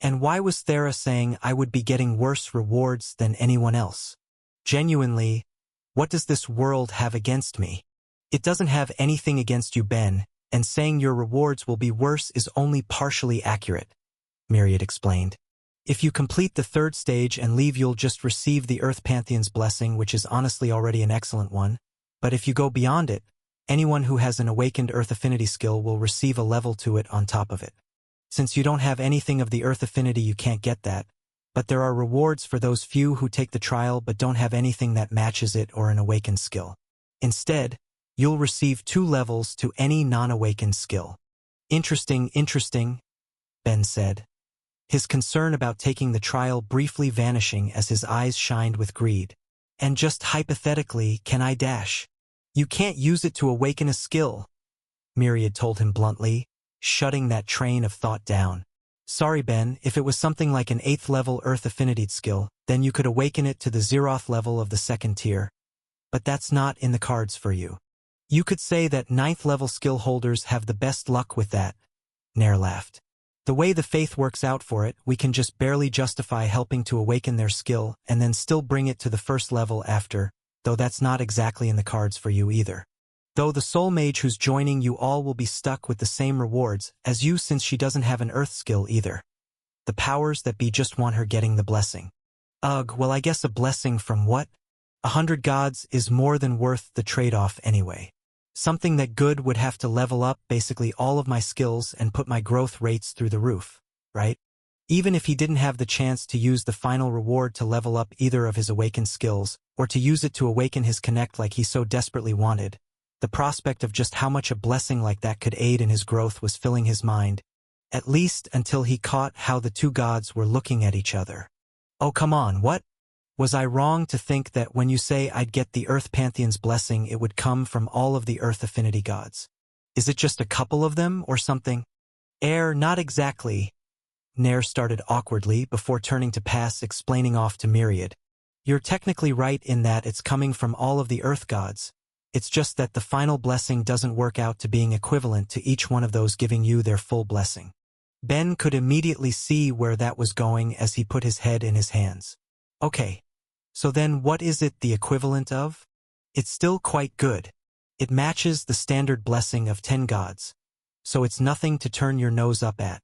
A: And why was Thera saying I would be getting worse rewards than anyone else? Genuinely, what does this world have against me? It doesn't have anything against you, Ben, and saying your rewards will be worse is only partially accurate, Myriad explained. If you complete the 3rd stage and leave, you'll just receive the Earth Pantheon's blessing, which is honestly already an excellent one. But if you go beyond it, anyone who has an awakened Earth Affinity skill will receive a level to it on top of it. Since you don't have anything of the Earth Affinity, you can't get that, but there are rewards for those few who take the trial but don't have anything that matches it or an awakened skill. Instead, you'll receive 2 levels to any non-awakened skill. Interesting, Ben said, his concern about taking the trial briefly vanishing as his eyes shined with greed. And just hypothetically, can I dash? You can't use it to awaken a skill, Myriad told him bluntly, shutting that train of thought down. Sorry, Ben, if it was something like an 8th level Earth Affinity skill, then you could awaken it to the Zeroth level of the 2nd tier. But that's not in the cards for you. You could say that 9th level skill holders have the best luck with that, Nair laughed. The way the faith works out for it, we can just barely justify helping to awaken their skill and then still bring it to the 1st level after, though that's not exactly in the cards for you either. Though the soul mage who's joining you all will be stuck with the same rewards as you, since she doesn't have an earth skill either. The powers that be just want her getting the blessing. Ugh, well, I guess a blessing from what? 100 gods is more than worth the trade-off anyway. Something that good would have to level up basically all of my skills and put my growth rates through the roof, right? Even if he didn't have the chance to use the final reward to level up either of his awakened skills, or to use it to awaken his connect like he so desperately wanted, the prospect of just how much a blessing like that could aid in his growth was filling his mind, at least until he caught how the 2 gods were looking at each other. Oh, come on, what? Was I wrong to think that when you say I'd get the Earth Pantheon's blessing, it would come from all of the Earth Affinity gods? Is it just a couple of them, or something? Not exactly. Nair started awkwardly before turning to Pass, explaining off to Myriad. You're technically right in that it's coming from all of the Earth gods. It's just that the final blessing doesn't work out to being equivalent to each one of those giving you their full blessing. Ben could immediately see where that was going as he put his head in his hands. Okay. So then what is it the equivalent of? It's still quite good. It matches the standard blessing of 10 gods. So it's nothing to turn your nose up at.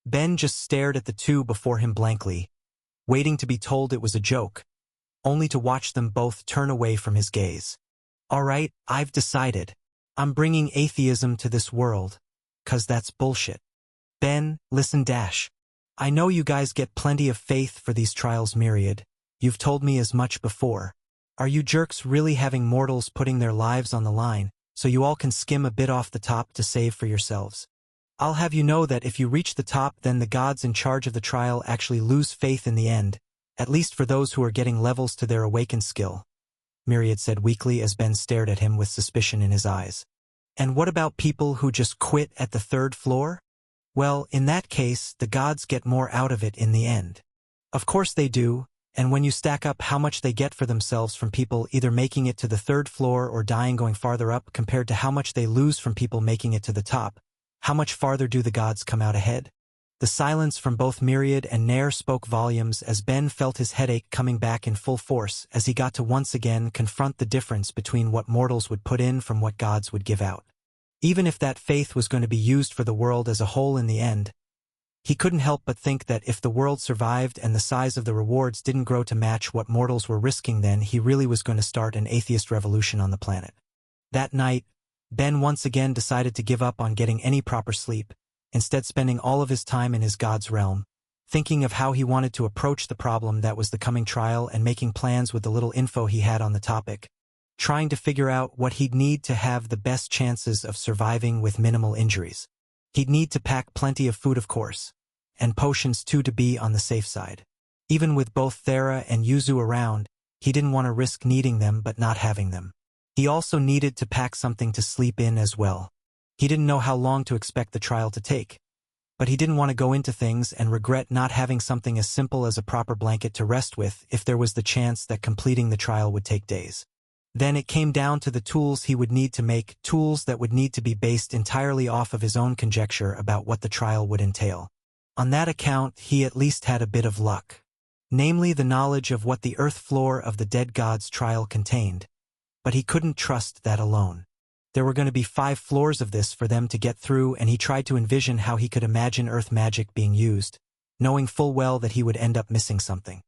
A: Ben just stared at the 2 before him blankly, waiting to be told it was a joke, only to watch them both turn away from his gaze. All right, I've decided. I'm bringing atheism to this world, 'cause that's bullshit. Ben, listen, Dash. I know you guys get plenty of faith for these trials, Myriad. You've told me as much before. Are you jerks really having mortals putting their lives on the line, so you all can skim a bit off the top to save for yourselves? I'll have you know that if you reach the top, then the gods in charge of the trial actually lose faith in the end, at least for those who are getting levels to their awakened skill, Myriad said weakly as Ben stared at him with suspicion in his eyes. And what about people who just quit at the 3rd floor? Well, in that case, the gods get more out of it in the end. Of course they do. And when you stack up how much they get for themselves from people either making it to the 3rd floor or dying going farther up compared to how much they lose from people making it to the top, how much farther do the gods come out ahead? The silence from both Myriad and Nair spoke volumes as Ben felt his headache coming back in full force as he got to once again confront the difference between what mortals would put in from what gods would give out. Even if that faith was going to be used for the world as a whole in the end, he couldn't help but think that if the world survived and the size of the rewards didn't grow to match what mortals were risking, then he really was going to start an atheist revolution on the planet. That night, Ben once again decided to give up on getting any proper sleep, instead spending all of his time in his god's realm, thinking of how he wanted to approach the problem that was the coming trial and making plans with the little info he had on the topic, trying to figure out what he'd need to have the best chances of surviving with minimal injuries. He'd need to pack plenty of food, of course, and potions too, to be on the safe side. Even with both Thera and Yuzu around, he didn't want to risk needing them but not having them. He also needed to pack something to sleep in as well. He didn't know how long to expect the trial to take, but he didn't want to go into things and regret not having something as simple as a proper blanket to rest with if there was the chance that completing the trial would take days. Then it came down to the tools he would need to make, tools that would need to be based entirely off of his own conjecture about what the trial would entail. On that account, he at least had a bit of luck. Namely, the knowledge of what the earth floor of the Dead Gods trial contained. But he couldn't trust that alone. There were going to be 5 floors of this for them to get through, and he tried to envision how he could imagine earth magic being used, knowing full well that he would end up missing something.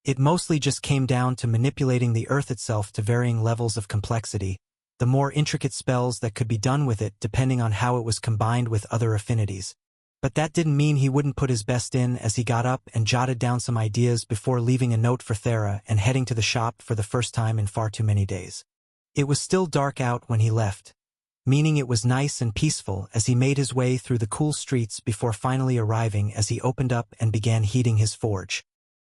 A: It mostly just came down to manipulating the earth itself to varying levels of complexity, the more intricate spells that could be done with it depending on how it was combined with other affinities. But that didn't mean he wouldn't put his best in, as he got up and jotted down some ideas before leaving a note for Thera and heading to the shop for the first time in far too many days. It was still dark out when he left, meaning it was nice and peaceful as he made his way through the cool streets before finally arriving as he opened up and began heating his forge.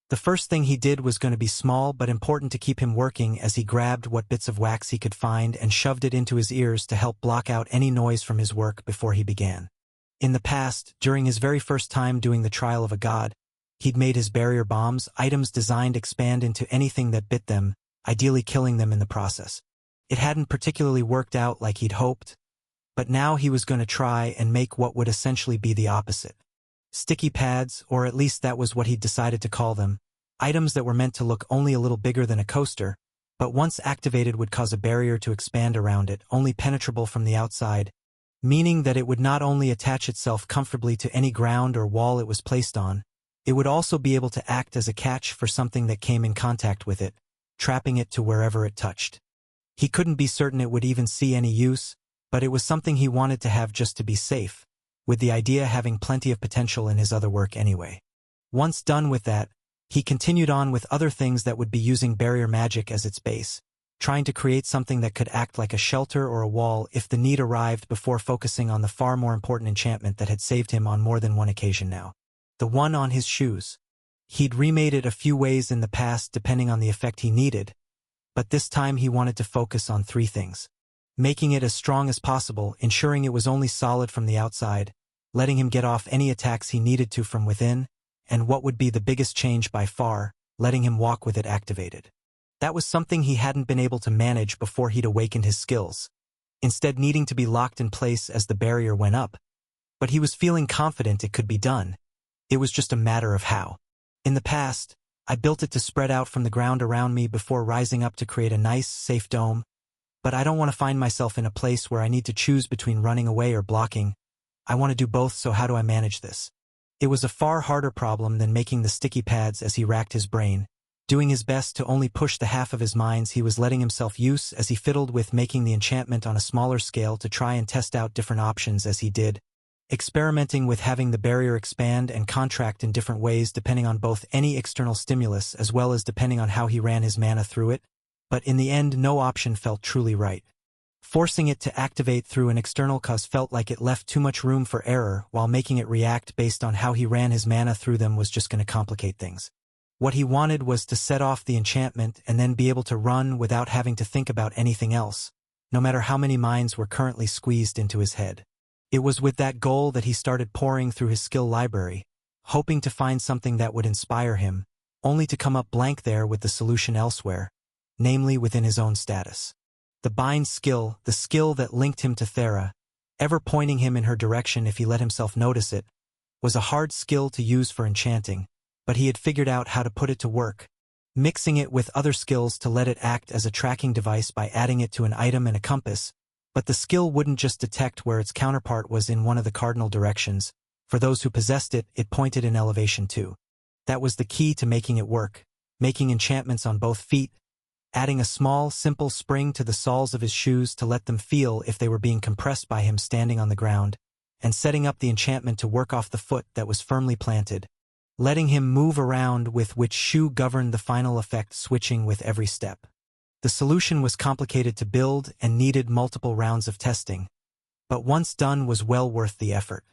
A: The first thing he did was going to be small but important to keep him working, as he grabbed what bits of wax he could find and shoved it into his ears to help block out any noise from his work before he began. In the past, during his very first time doing the trial of a god, he'd made his barrier bombs, items designed to expand into anything that bit them, ideally killing them in the process. It hadn't particularly worked out like he'd hoped, but now he was going to try and make what would essentially be the opposite. Sticky pads, or at least that was what he'd decided to call them, items that were meant to look only a little bigger than a coaster, but once activated would cause a barrier to expand around it, only penetrable from the outside, meaning that it would not only attach itself comfortably to any ground or wall it was placed on, it would also be able to act as a catch for something that came in contact with it, trapping it to wherever it touched. He couldn't be certain it would even see any use, but it was something he wanted to have just to be safe, with the idea having plenty of potential in his other work anyway. Once done with that, he continued on with other things that would be using barrier magic as its base, trying to create something that could act like a shelter or a wall if the need arrived, before focusing on the far more important enchantment that had saved him on more than one occasion now. The one on his shoes. He'd remade it a few ways in the past depending on the effect he needed, but this time he wanted to focus on 3 things. Making it as strong as possible, ensuring it was only solid from the outside, letting him get off any attacks he needed to from within, and what would be the biggest change by far, letting him walk with it activated. That was something he hadn't been able to manage before he'd awakened his skills, instead needing to be locked in place as the barrier went up. But he was feeling confident it could be done. It was just a matter of how. In the past, I built it to spread out from the ground around me before rising up to create a nice, safe dome, but I don't want to find myself in a place where I need to choose between running away or blocking. I want to do both, so how do I manage this? It was a far harder problem than making the sticky pads as he racked his brain, doing his best to only push the half of his minds he was letting himself use as he fiddled with making the enchantment on a smaller scale to try and test out different options as he did, experimenting with having the barrier expand and contract in different ways depending on both any external stimulus as well as depending on how he ran his mana through it, but in the end no option felt truly right. Forcing it to activate through an external cause felt like it left too much room for error, while making it react based on how he ran his mana through them was just going to complicate things. What he wanted was to set off the enchantment and then be able to run without having to think about anything else, no matter how many minds were currently squeezed into his head. It was with that goal that he started poring through his skill library, hoping to find something that would inspire him, only to come up blank there with the solution elsewhere, namely within his own status. The bind skill, the skill that linked him to Thera, ever pointing him in her direction if he let himself notice it, was a hard skill to use for enchanting, but he had figured out how to put it to work, mixing it with other skills to let it act as a tracking device by adding it to an item and a compass. But the skill wouldn't just detect where its counterpart was in one of the cardinal directions. For those who possessed it, it pointed in elevation too. That was the key to making it work, making enchantments on both feet, adding a small, simple spring to the soles of his shoes to let them feel if they were being compressed by him standing on the ground, and setting up the enchantment to work off the foot that was firmly planted, letting him move around, with which Shu governed the final effect, switching with every step. The solution was complicated to build and needed multiple rounds of testing, but once done was well worth the effort.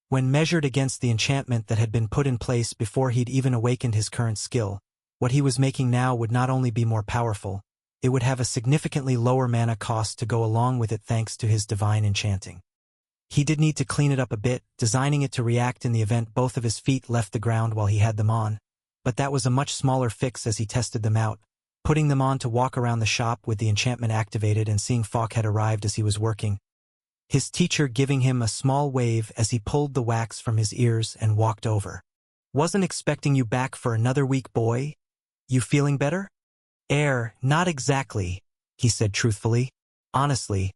A: When measured against the enchantment that had been put in place before he'd even awakened his current skill, what he was making now would not only be more powerful, it would have a significantly lower mana cost to go along with it thanks to his divine enchanting. He did need to clean it up a bit, designing it to react in the event both of his feet left the ground while he had them on, but that was a much smaller fix as he tested them out, putting them on to walk around the shop with the enchantment activated and seeing Falk had arrived as he was working, his teacher giving him a small wave as he pulled the wax from his ears and walked over. "Wasn't expecting you back for another week, boy. You feeling better?" Not exactly," he said truthfully. "Honestly,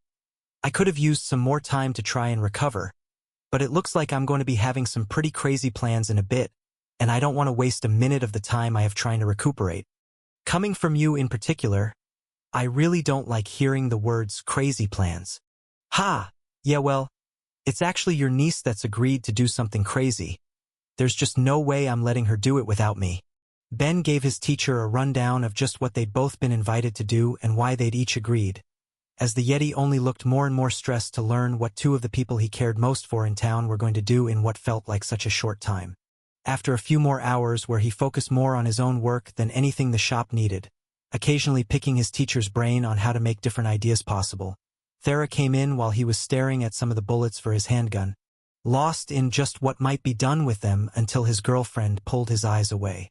A: I could have used some more time to try and recover, but it looks like I'm going to be having some pretty crazy plans in a bit, and I don't want to waste a minute of the time I have trying to recuperate. Coming from you in particular, I really don't like hearing the words crazy plans." "Ha! Yeah, well, it's actually your niece that's agreed to do something crazy. There's just no way I'm letting her do it without me." Ben gave his teacher a rundown of just what they'd both been invited to do and why they'd each agreed, as the Yeti only looked more and more stressed to learn what two of the people he cared most for in town were going to do in what felt like such a short time. After a few more hours where he focused more on his own work than anything the shop needed, occasionally picking his teacher's brain on how to make different ideas possible, Thera came in while he was staring at some of the bullets for his handgun, lost in just what might be done with them until his girlfriend pulled his eyes away.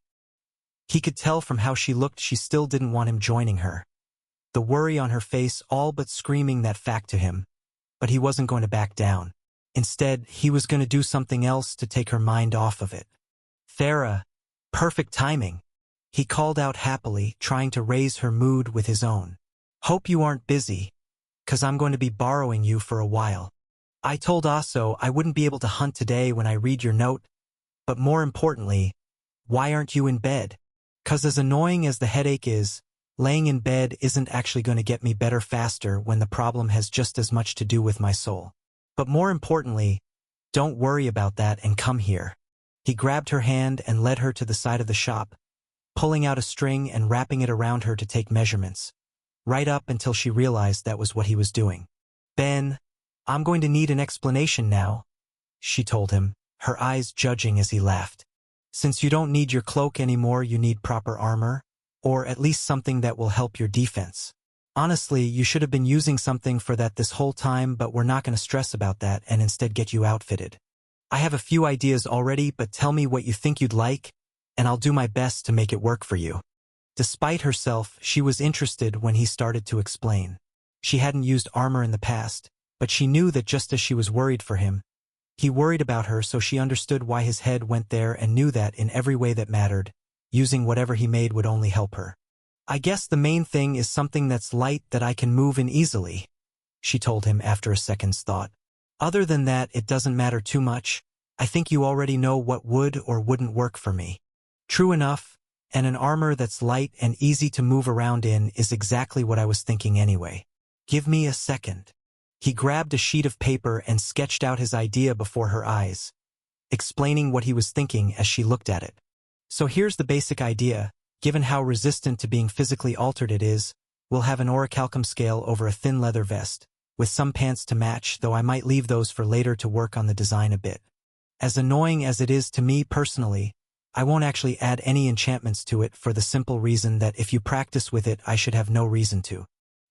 A: He could tell from how she looked she still didn't want him joining her, the worry on her face all but screaming that fact to him, but he wasn't going to back down. Instead, he was going to do something else to take her mind off of it. "Thera, perfect timing," he called out happily, trying to raise her mood with his own. "Hope you aren't busy, 'cause I'm going to be borrowing you for a while. I told Aso I wouldn't be able to hunt today when I read your note, but more importantly, why aren't you in bed? 'Cause as annoying as the headache is, laying in bed isn't actually going to get me better faster when the problem has just as much to do with my soul. But more importantly, don't worry about that and come here." He grabbed her hand and led her to the side of the shop, pulling out a string and wrapping it around her to take measurements, right up until she realized that was what he was doing. "Ben, I'm going to need an explanation now," she told him, her eyes judging as he laughed. "Since you don't need your cloak anymore, you need proper armor, or at least something that will help your defense. Honestly, you should have been using something for that this whole time, but we're not going to stress about that and instead get you outfitted. I have a few ideas already, but tell me what you think you'd like, and I'll do my best to make it work for you." Despite herself, she was interested when he started to explain. She hadn't used armor in the past, but she knew that just as she was worried for him, he worried about her, so she understood why his head went there and knew that in every way that mattered, using whatever he made would only help her. "I guess the main thing is something that's light that I can move in easily," she told him after a second's thought. "Other than that, it doesn't matter too much. I think you already know what would or wouldn't work for me." "True enough, and an armor that's light and easy to move around in is exactly what I was thinking anyway. Give me a second." He grabbed a sheet of paper and sketched out his idea before her eyes, explaining what he was thinking as she looked at it. "So here's the basic idea. Given how resistant to being physically altered it is, we'll have an orichalcum scale over a thin leather vest, with some pants to match, though I might leave those for later to work on the design a bit. As annoying as it is to me personally, I won't actually add any enchantments to it for the simple reason that if you practice with it, I should have no reason to.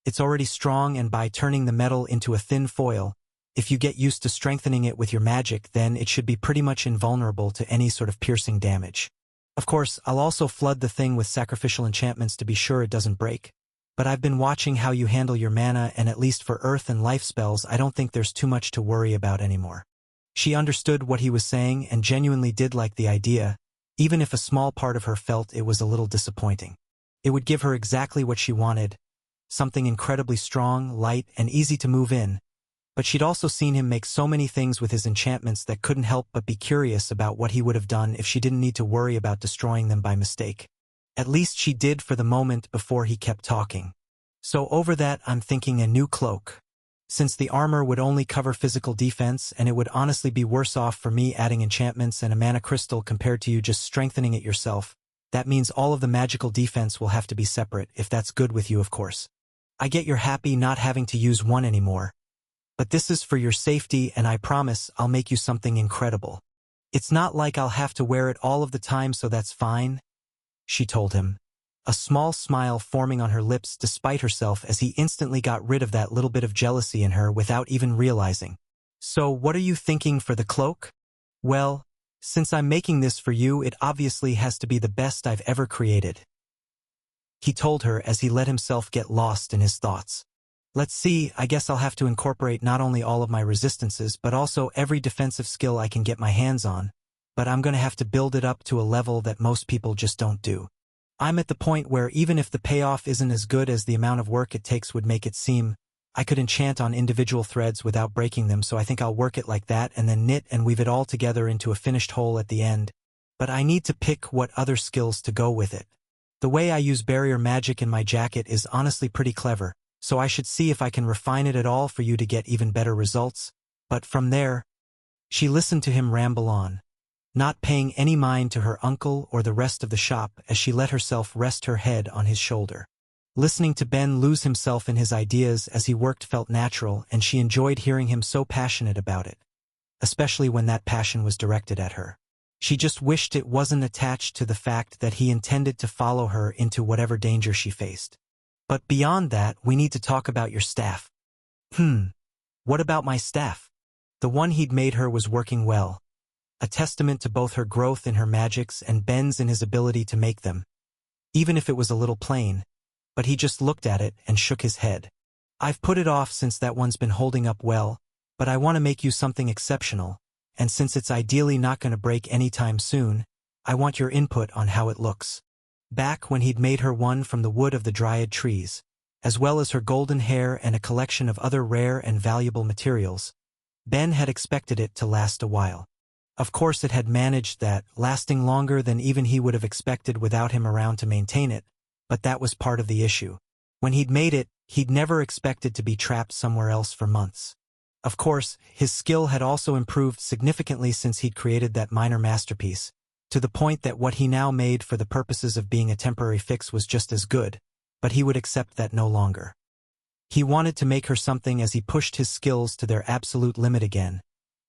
A: It's already strong, and by turning the metal into a thin foil, if you get used to strengthening it with your magic, then it should be pretty much invulnerable to any sort of piercing damage. Of course, I'll also flood the thing with sacrificial enchantments to be sure it doesn't break. But I've been watching how you handle your mana, and at least for earth and life spells, I don't think there's too much to worry about anymore." She understood what he was saying and genuinely did like the idea, even if a small part of her felt it was a little disappointing. It would give her exactly what she wanted, something incredibly strong, light, and easy to move in, but she'd also seen him make so many things with his enchantments that couldn't help but be curious about what he would have done if she didn't need to worry about destroying them by mistake. At least she did for the moment before he kept talking. "So over that, I'm thinking a new cloak. since the armor would only cover physical defense and it would honestly be worse off for me adding enchantments and a mana crystal compared to you just strengthening it yourself. That means all of the magical defense will have to be separate, if that's good with you of course. I get you're happy not having to use one anymore. But this is for your safety and I promise I'll make you something incredible. It's not like I'll have to wear it all of the time so that's fine, she told him, a small smile forming on her lips despite herself as he instantly got rid of that little bit of jealousy in her without even realizing. So what are you thinking for the cloak? Well, since I'm making this for you, it obviously has to be the best I've ever created, he told her as he let himself get lost in his thoughts. Let's see, I guess I'll have to incorporate not only all of my resistances but also every defensive skill I can get my hands on, but I'm gonna have to build it up to a level that most people just don't do. I'm at the point where even if the payoff isn't as good as the amount of work it takes would make it seem, I could enchant on individual threads without breaking them, so I think I'll work it like that and then knit and weave it all together into a finished whole at the end. But I need to pick what other skills to go with it. The way I use barrier magic in my jacket is honestly pretty clever, so I should see if I can refine it at all for you to get even better results. But from there, she listened to him ramble on, not paying any mind to her uncle or the rest of the shop as she let herself rest her head on his shoulder. Listening to Ben lose himself in his ideas as he worked felt natural, and she enjoyed hearing him so passionate about it, especially when that passion was directed at her. She just wished it wasn't attached to the fact that he intended to follow her into whatever danger she faced. But beyond that, we need to talk about your staff. What about my staff? The one he'd made her was working well, a testament to both her growth in her magics and Ben's in his ability to make them, even if it was a little plain, but he just looked at it and shook his head. I've put it off since that one's been holding up well, but I want to make you something exceptional, and since it's ideally not going to break anytime soon, I want your input on how it looks. Back when he'd made her one from the wood of the dryad trees, as well as her golden hair and a collection of other rare and valuable materials, Ben had expected it to last a while. Of course it had managed that, lasting longer than even he would have expected without him around to maintain it, but that was part of the issue. When he'd made it, he'd never expected to be trapped somewhere else for months. Of course, his skill had also improved significantly since he'd created that minor masterpiece, to the point that what he now made for the purposes of being a temporary fix was just as good, but he would accept that no longer. He wanted to make her something as he pushed his skills to their absolute limit again,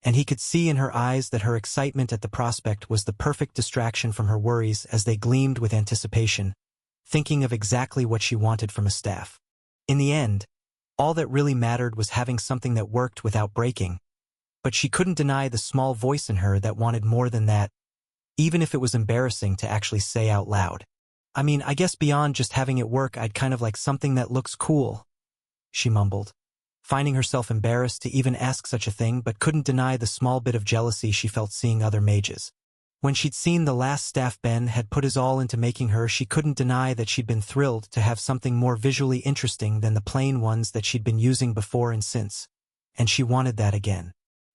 A: and he could see in her eyes that her excitement at the prospect was the perfect distraction from her worries as they gleamed with anticipation, thinking of exactly what she wanted from a staff. In the end, all that really mattered was having something that worked without breaking, but she couldn't deny the small voice in her that wanted more than that, even if it was embarrassing to actually say out loud. I mean, I guess beyond just having it work, I'd kind of like something that looks cool, she mumbled, finding herself embarrassed to even ask such a thing but couldn't deny the small bit of jealousy she felt seeing other mages. When she'd seen the last staff Ben had put his all into making her, she couldn't deny that she'd been thrilled to have something more visually interesting than the plain ones that she'd been using before and since, and she wanted that again.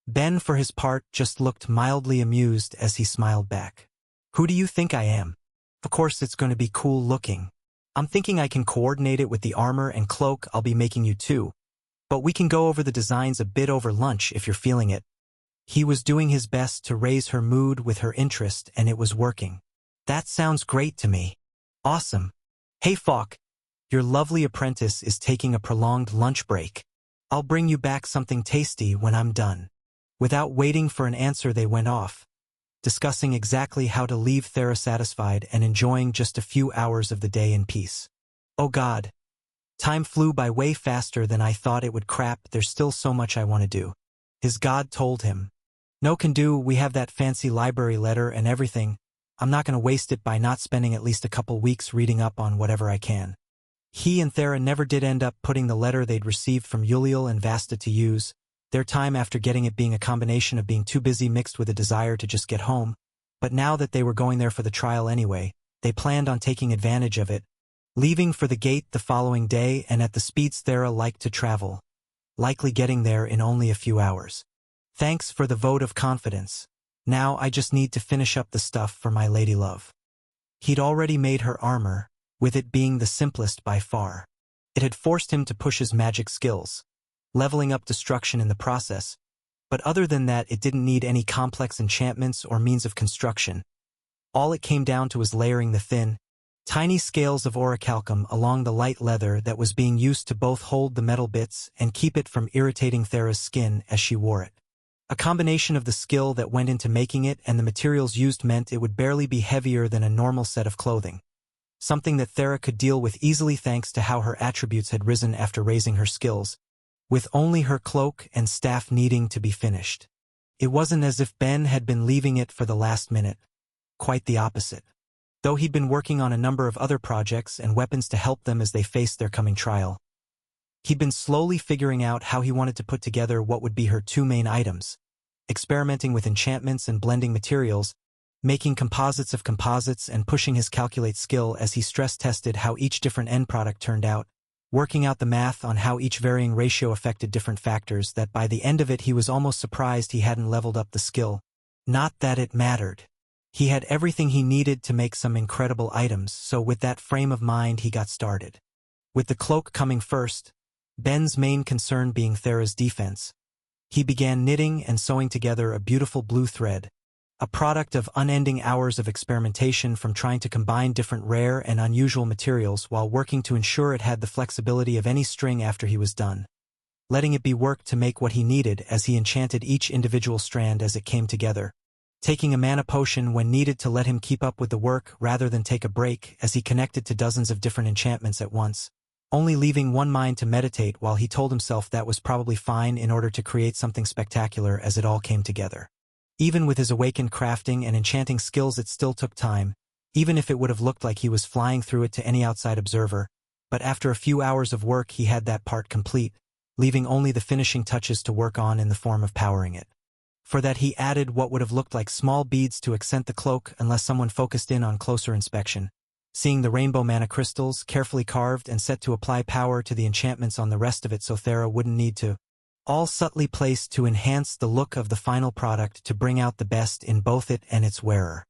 A: Ben, for his part, just looked mildly amused as he smiled back. Who do you think I am? Of course it's going to be cool looking. I'm thinking I can coordinate it with the armor and cloak I'll be making you too, but we can go over the designs a bit over lunch if you're feeling it. He was doing his best to raise her mood with her interest, and it was working. That sounds great to me. Awesome. Hey Falk, your lovely apprentice is taking a prolonged lunch break. I'll bring you back something tasty when I'm done. Without waiting for an answer, they went off, discussing exactly how to leave Thera satisfied and enjoying just a few hours of the day in peace. Oh God. Time flew by way faster than I thought it would. Crap, there's still so much I want to do. His god told him. No can do, we have that fancy library letter and everything. I'm not going to waste it by not spending at least a couple weeks reading up on whatever I can. He and Thera never did end up putting the letter they'd received from Uliel and Vasta to use, their time after getting it being a combination of being too busy mixed with a desire to just get home. But now that they were going there for the trial anyway, they planned on taking advantage of it, leaving for the gate the following day and at the speeds Thera liked to travel, likely getting there in only a few hours. Thanks for the vote of confidence. Now I just need to finish up the stuff for my lady love. He'd already made her armor, with it being the simplest by far. It had forced him to push his magic skills, leveling up destruction in the process. But other than that, it didn't need any complex enchantments or means of construction. All it came down to was layering the thin, tiny scales of orichalcum along the light leather that was being used to both hold the metal bits and keep it from irritating Thera's skin as she wore it. A combination of the skill that went into making it and the materials used meant it would barely be heavier than a normal set of clothing. Something that Thera could deal with easily thanks to how her attributes had risen after raising her skills, with only her cloak and staff needing to be finished. It wasn't as if Ben had been leaving it for the last minute. Quite the opposite. Though he'd been working on a number of other projects and weapons to help them as they faced their coming trial. He'd been slowly figuring out how he wanted to put together what would be her two main items, experimenting with enchantments and blending materials, making composites of composites and pushing his calculate skill as he stress-tested how each different end product turned out, working out the math on how each varying ratio affected different factors that by the end of it he was almost surprised he hadn't leveled up the skill. Not that it mattered. He had everything he needed to make some incredible items, so with that frame of mind he got started. With the cloak coming first, Ben's main concern being Thera's defense, he began knitting and sewing together a beautiful blue thread, a product of unending hours of experimentation from trying to combine different rare and unusual materials while working to ensure it had the flexibility of any string after he was done, letting it be worked to make what he needed as he enchanted each individual strand as it came together, taking a mana potion when needed to let him keep up with the work rather than take a break as he connected to dozens of different enchantments at once, only leaving one mind to meditate while he told himself that was probably fine in order to create something spectacular as it all came together. Even with his awakened crafting and enchanting skills it still took time, even if it would have looked like he was flying through it to any outside observer, but after a few hours of work he had that part complete, leaving only the finishing touches to work on in the form of powering it. For that he added what would have looked like small beads to accent the cloak unless someone focused in on closer inspection, seeing the rainbow mana crystals carefully carved and set to apply power to the enchantments on the rest of it so Thera wouldn't need to, all subtly placed to enhance the look of the final product to bring out the best in both it and its wearer.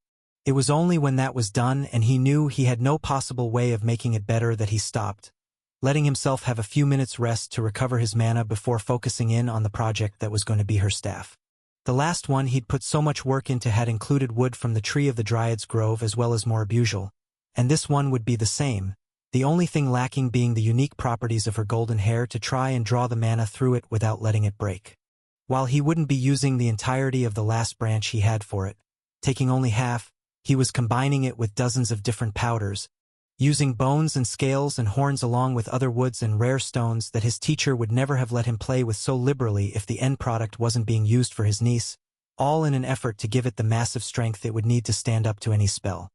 A: It was only when that was done and he knew he had no possible way of making it better that he stopped, letting himself have a few minutes rest to recover his mana before focusing in on the project that was going to be her staff. The last one he'd put so much work into had included wood from the tree of the Dryad's Grove as well as more usual, and this one would be the same, the only thing lacking being the unique properties of her golden hair to try and draw the mana through it without letting it break. While he wouldn't be using the entirety of the last branch he had for it, taking only half, he was combining it with dozens of different powders, using bones and scales and horns along with other woods and rare stones that his teacher would never have let him play with so liberally if the end product wasn't being used for his niece, all in an effort to give it the massive strength it would need to stand up to any spell.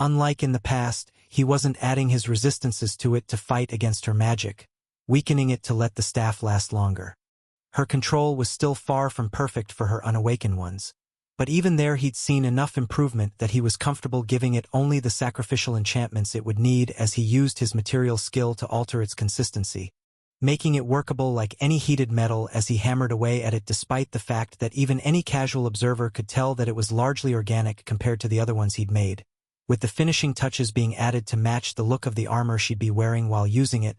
A: Unlike in the past, he wasn't adding his resistances to it to fight against her magic, weakening it to let the staff last longer. Her control was still far from perfect for her unawakened ones, but even there he'd seen enough improvement that he was comfortable giving it only the sacrificial enchantments it would need as he used his material skill to alter its consistency, making it workable like any heated metal as he hammered away at it despite the fact that even any casual observer could tell that it was largely organic compared to the other ones he'd made, with the finishing touches being added to match the look of the armor she'd be wearing while using it,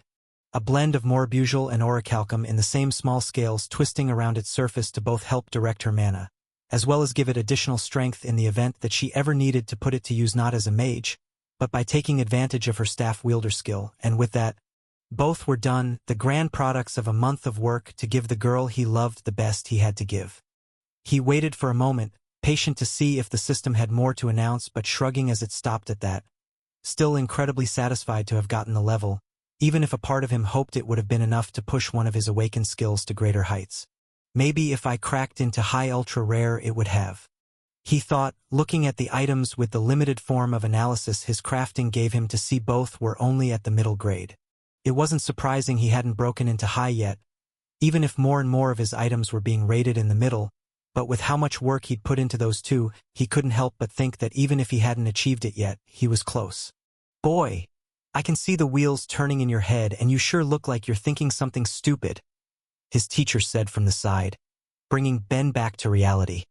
A: a blend of morbusal and orichalcum in the same small scales twisting around its surface to both help direct her mana, as well as give it additional strength in the event that she ever needed to put it to use not as a mage, but by taking advantage of her staff wielder skill, and with that, both were done, the grand products of a month of work to give the girl he loved the best he had to give. He waited for a moment, patient to see if the system had more to announce but shrugging as it stopped at that, still incredibly satisfied to have gotten the level, even if a part of him hoped it would have been enough to push one of his awakened skills to greater heights. Maybe if I cracked into high ultra rare it would have. He thought, looking at the items with the limited form of analysis his crafting gave him to see both were only at the middle grade. It wasn't surprising he hadn't broken into high yet, even if more and more of his items were being rated in the middle, but with how much work he'd put into those two, he couldn't help but think that even if he hadn't achieved it yet, he was close. Boy, I can see the wheels turning in your head and you sure look like you're thinking something stupid, his teacher said from the side, bringing Ben back to reality.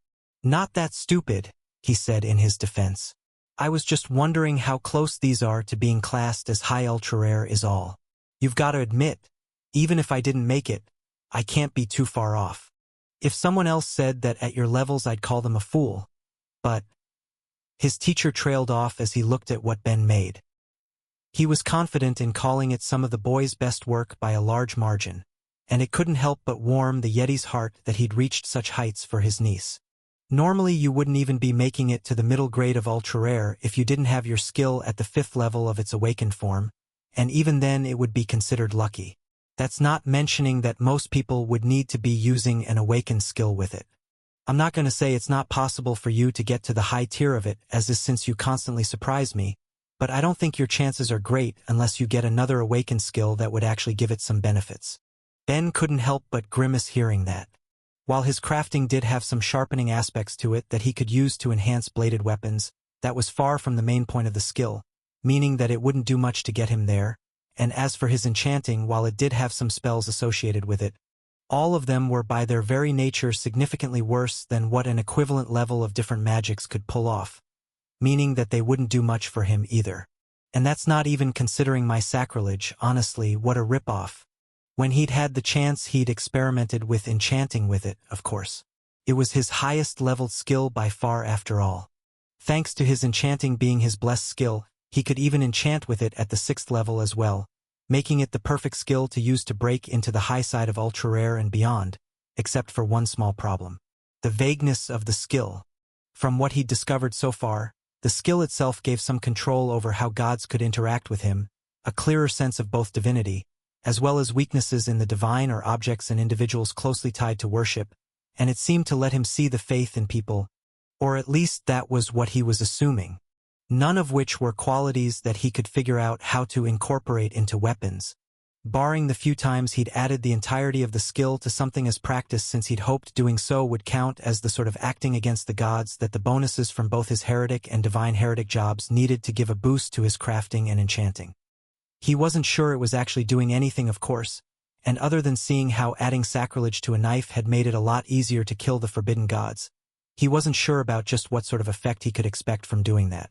A: Not that stupid, he said in his defense. I was just wondering how close these are to being classed as high ultra rare is all. You've got to admit, even if I didn't make it, I can't be too far off. If someone else said that at your levels I'd call them a fool. But his teacher trailed off as he looked at what Ben made. He was confident in calling it some of the boys' best work by a large margin, and it couldn't help but warm the Yeti's heart that he'd reached such heights for his niece. Normally you wouldn't even be making it to the middle grade of Ultra Rare if you didn't have your skill at the 5th level of its awakened form, and even then it would be considered lucky. That's not mentioning that most people would need to be using an awakened skill with it. I'm not going to say it's not possible for you to get to the high tier of it, as is since you constantly surprise me, but I don't think your chances are great unless you get another awakened skill that would actually give it some benefits. Ben couldn't help but grimace hearing that. While his crafting did have some sharpening aspects to it that he could use to enhance bladed weapons, that was far from the main point of the skill, meaning that it wouldn't do much to get him there, and as for his enchanting, while it did have some spells associated with it, all of them were by their very nature significantly worse than what an equivalent level of different magics could pull off, meaning that they wouldn't do much for him either. And that's not even considering my sacrilege. Honestly, what a ripoff. When he'd had the chance, he'd experimented with enchanting with it, of course. It was his highest leveled skill by far after all. Thanks to his enchanting being his blessed skill, he could even enchant with it at the 6th level as well, making it the perfect skill to use to break into the high side of Ultra Rare and beyond, except for one small problem. The vagueness of the skill. From what he'd discovered so far, the skill itself gave some control over how gods could interact with him, a clearer sense of both divinity, as well as weaknesses in the divine or objects and individuals closely tied to worship, and it seemed to let him see the faith in people, or at least that was what he was assuming, none of which were qualities that he could figure out how to incorporate into weapons, barring the few times he'd added the entirety of the skill to something as practice, since he'd hoped doing so would count as the sort of acting against the gods that the bonuses from both his heretic and divine heretic jobs needed to give a boost to his crafting and enchanting. He wasn't sure it was actually doing anything, of course, and other than seeing how adding sacrilege to a knife had made it a lot easier to kill the forbidden gods, he wasn't sure about just what sort of effect he could expect from doing that.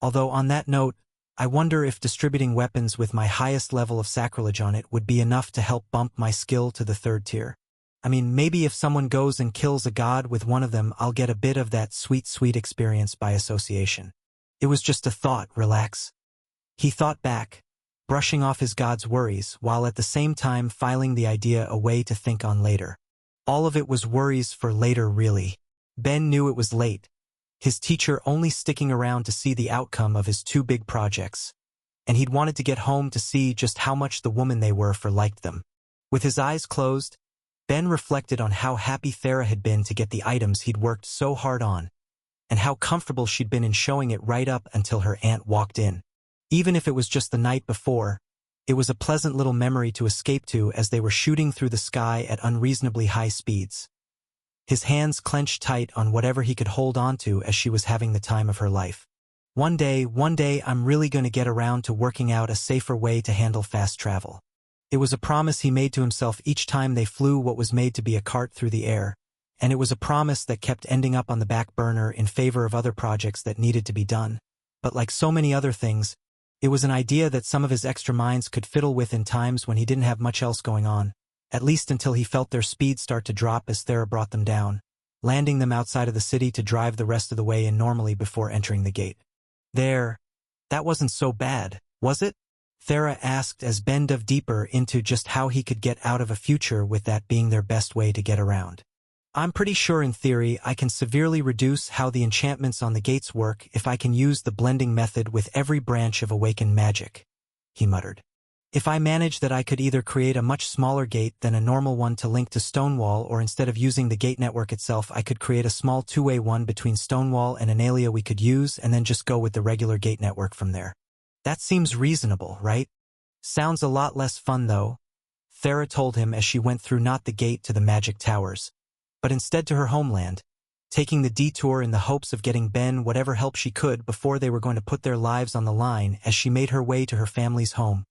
A: Although on that note, I wonder if distributing weapons with my highest level of sacrilege on it would be enough to help bump my skill to the 3rd tier. I mean, maybe if someone goes and kills a god with one of them, I'll get a bit of that sweet experience by association. It was just a thought, relax. He thought back, brushing off his god's worries while at the same time filing the idea away to think on later. All of it was worries for later, really. Ben knew it was late, his teacher only sticking around to see the outcome of his 2 big projects, and he'd wanted to get home to see just how much the woman they were for liked them. With his eyes closed, Ben reflected on how happy Thera had been to get the items he'd worked so hard on, and how comfortable she'd been in showing it right up until her aunt walked in. Even if it was just the night before, it was a pleasant little memory to escape to as they were shooting through the sky at unreasonably high speeds. His hands clenched tight on whatever he could hold onto as she was having the time of her life. One day I'm really going to get around to working out a safer way to handle fast travel. It was a promise he made to himself each time they flew what was made to be a cart through the air, and it was a promise that kept ending up on the back burner in favor of other projects that needed to be done. But like so many other things, it was an idea that some of his extra minds could fiddle with in times when he didn't have much else going on, at least until he felt their speed start to drop as Thera brought them down, landing them outside of the city to drive the rest of the way in normally before entering the gate. There, that wasn't so bad, was it? Thera asked as Ben dove deeper into just how he could get out of a future with that being their best way to get around. I'm pretty sure in theory I can severely reduce how the enchantments on the gates work if I can use the blending method with every branch of awakened magic, he muttered. If I manage that, I could either create a much smaller gate than a normal one to link to Stonewall, or instead of using the gate network itself, I could create a small two-way one between Stonewall and an area we could use and then just go with the regular gate network from there. That seems reasonable, right? Sounds a lot less fun though, Thera told him as she went through not the gate to the magic towers, but instead to her homeland, taking the detour in the hopes of getting Ben whatever help she could before they were going to put their lives on the line as she made her way to her family's home,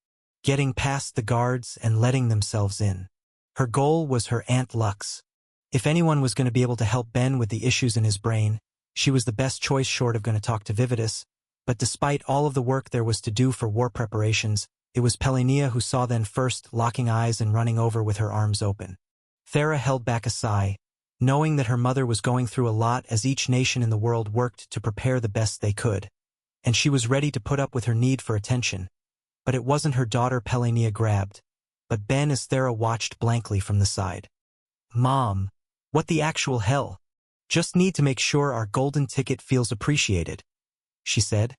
A: getting past the guards and letting themselves in. Her goal was her Aunt Lux. If anyone was going to be able to help Ben with the issues in his brain, she was the best choice short of going to talk to Vividus, but despite all of the work there was to do for war preparations, it was Pelenia who saw them first, locking eyes and running over with her arms open. Thera held back a sigh, knowing that her mother was going through a lot as each nation in the world worked to prepare the best they could, and she was ready to put up with her need for attention. But it wasn't her daughter Pelenia grabbed, but Ben as Thera watched blankly from the side. Mom, what the actual hell? Just need to make sure our golden ticket feels appreciated, she said,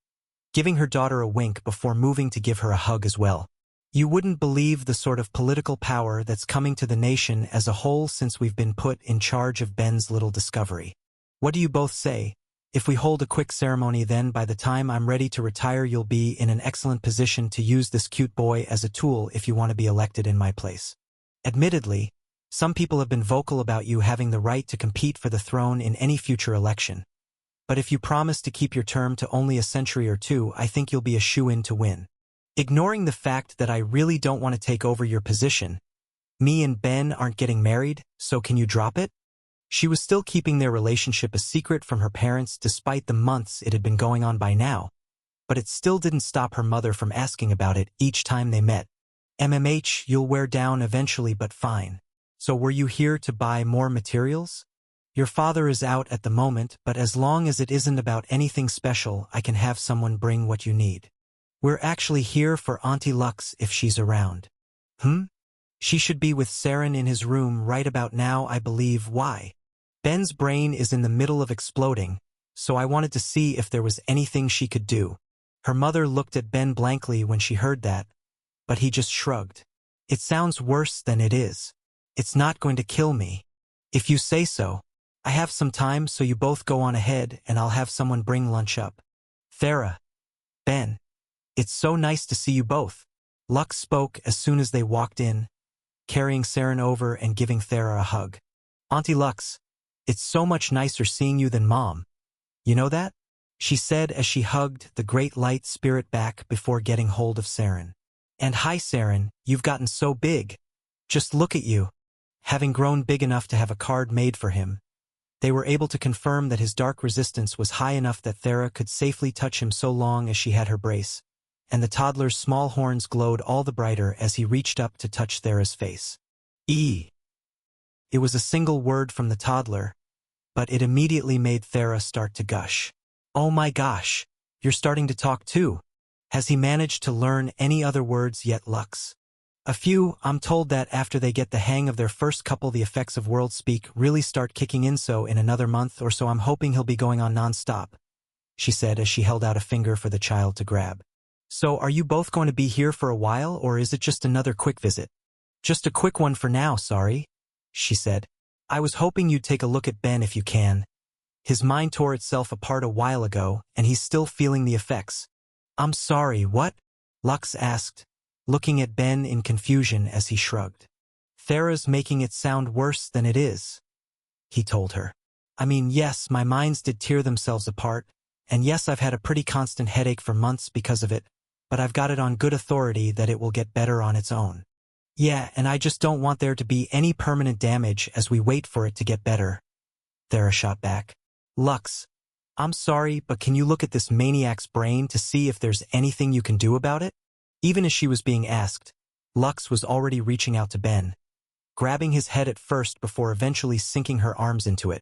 A: giving her daughter a wink before moving to give her a hug as well. You wouldn't believe the sort of political power that's coming to the nation as a whole since we've been put in charge of Ben's little discovery. What do you both say? If we hold a quick ceremony, then by the time I'm ready to retire you'll be in an excellent position to use this cute boy as a tool if you want to be elected in my place. Admittedly, some people have been vocal about you having the right to compete for the throne in any future election. But if you promise to keep your term to only a century or two, I think you'll be a shoo-in to win. Ignoring the fact that I really don't want to take over your position, me and Ben aren't getting married, so can you drop it? She was still keeping their relationship a secret from her parents despite the months it had been going on by now, but it still didn't stop her mother from asking about it each time they met. MMH, you'll wear down eventually, but fine. So were you here to buy more materials? Your father is out at the moment, but as long as it isn't about anything special, I can have someone bring what you need. We're actually here for Auntie Lux if she's around. She should be with Saren in his room right about now, I believe. Why? Ben's brain is in the middle of exploding, so I wanted to see if there was anything she could do. Her mother looked at Ben blankly when she heard that, but he just shrugged. It sounds worse than it is. It's not going to kill me. If you say so. I have some time, so you both go on ahead and I'll have someone bring lunch up. Thera. Ben. It's so nice to see you both. Lux spoke as soon as they walked in, carrying Saren over and giving Thera a hug. Auntie Lux, it's so much nicer seeing you than Mom. You know that? She said as she hugged the great light spirit back before getting hold of Saren. And hi Saren, you've gotten so big. Just look at you. Having grown big enough to have a card made for him, they were able to confirm that his dark resistance was high enough that Thera could safely touch him so long as she had her brace, and the toddler's small horns glowed all the brighter as he reached up to touch Thera's face. It was a single word from the toddler, but it immediately made Thera start to gush. Oh my gosh, you're starting to talk too. Has he managed to learn any other words yet, Lux? A few. I'm told that after they get the hang of their first couple, the effects of world speak really start kicking in, so in another month or so I'm hoping he'll be going on non-stop, she said as she held out a finger for the child to grab. So are you both going to be here for a while, or is it just another quick visit? Just a quick one for now, sorry, she said. I was hoping you'd take a look at Ben if you can. His mind tore itself apart a while ago, and he's still feeling the effects. I'm sorry, what? Lux asked, looking at Ben in confusion as he shrugged. Thera's making it sound worse than it is, he told her. I mean, yes, my minds did tear themselves apart, and yes, I've had a pretty constant headache for months because of it, but I've got it on good authority that it will get better on its own. Yeah, and I just don't want there to be any permanent damage as we wait for it to get better. Thera shot back. Lux, I'm sorry, but can you look at this maniac's brain to see if there's anything you can do about it? Even as she was being asked, Lux was already reaching out to Ben, grabbing his head at first before eventually sinking her arms into it,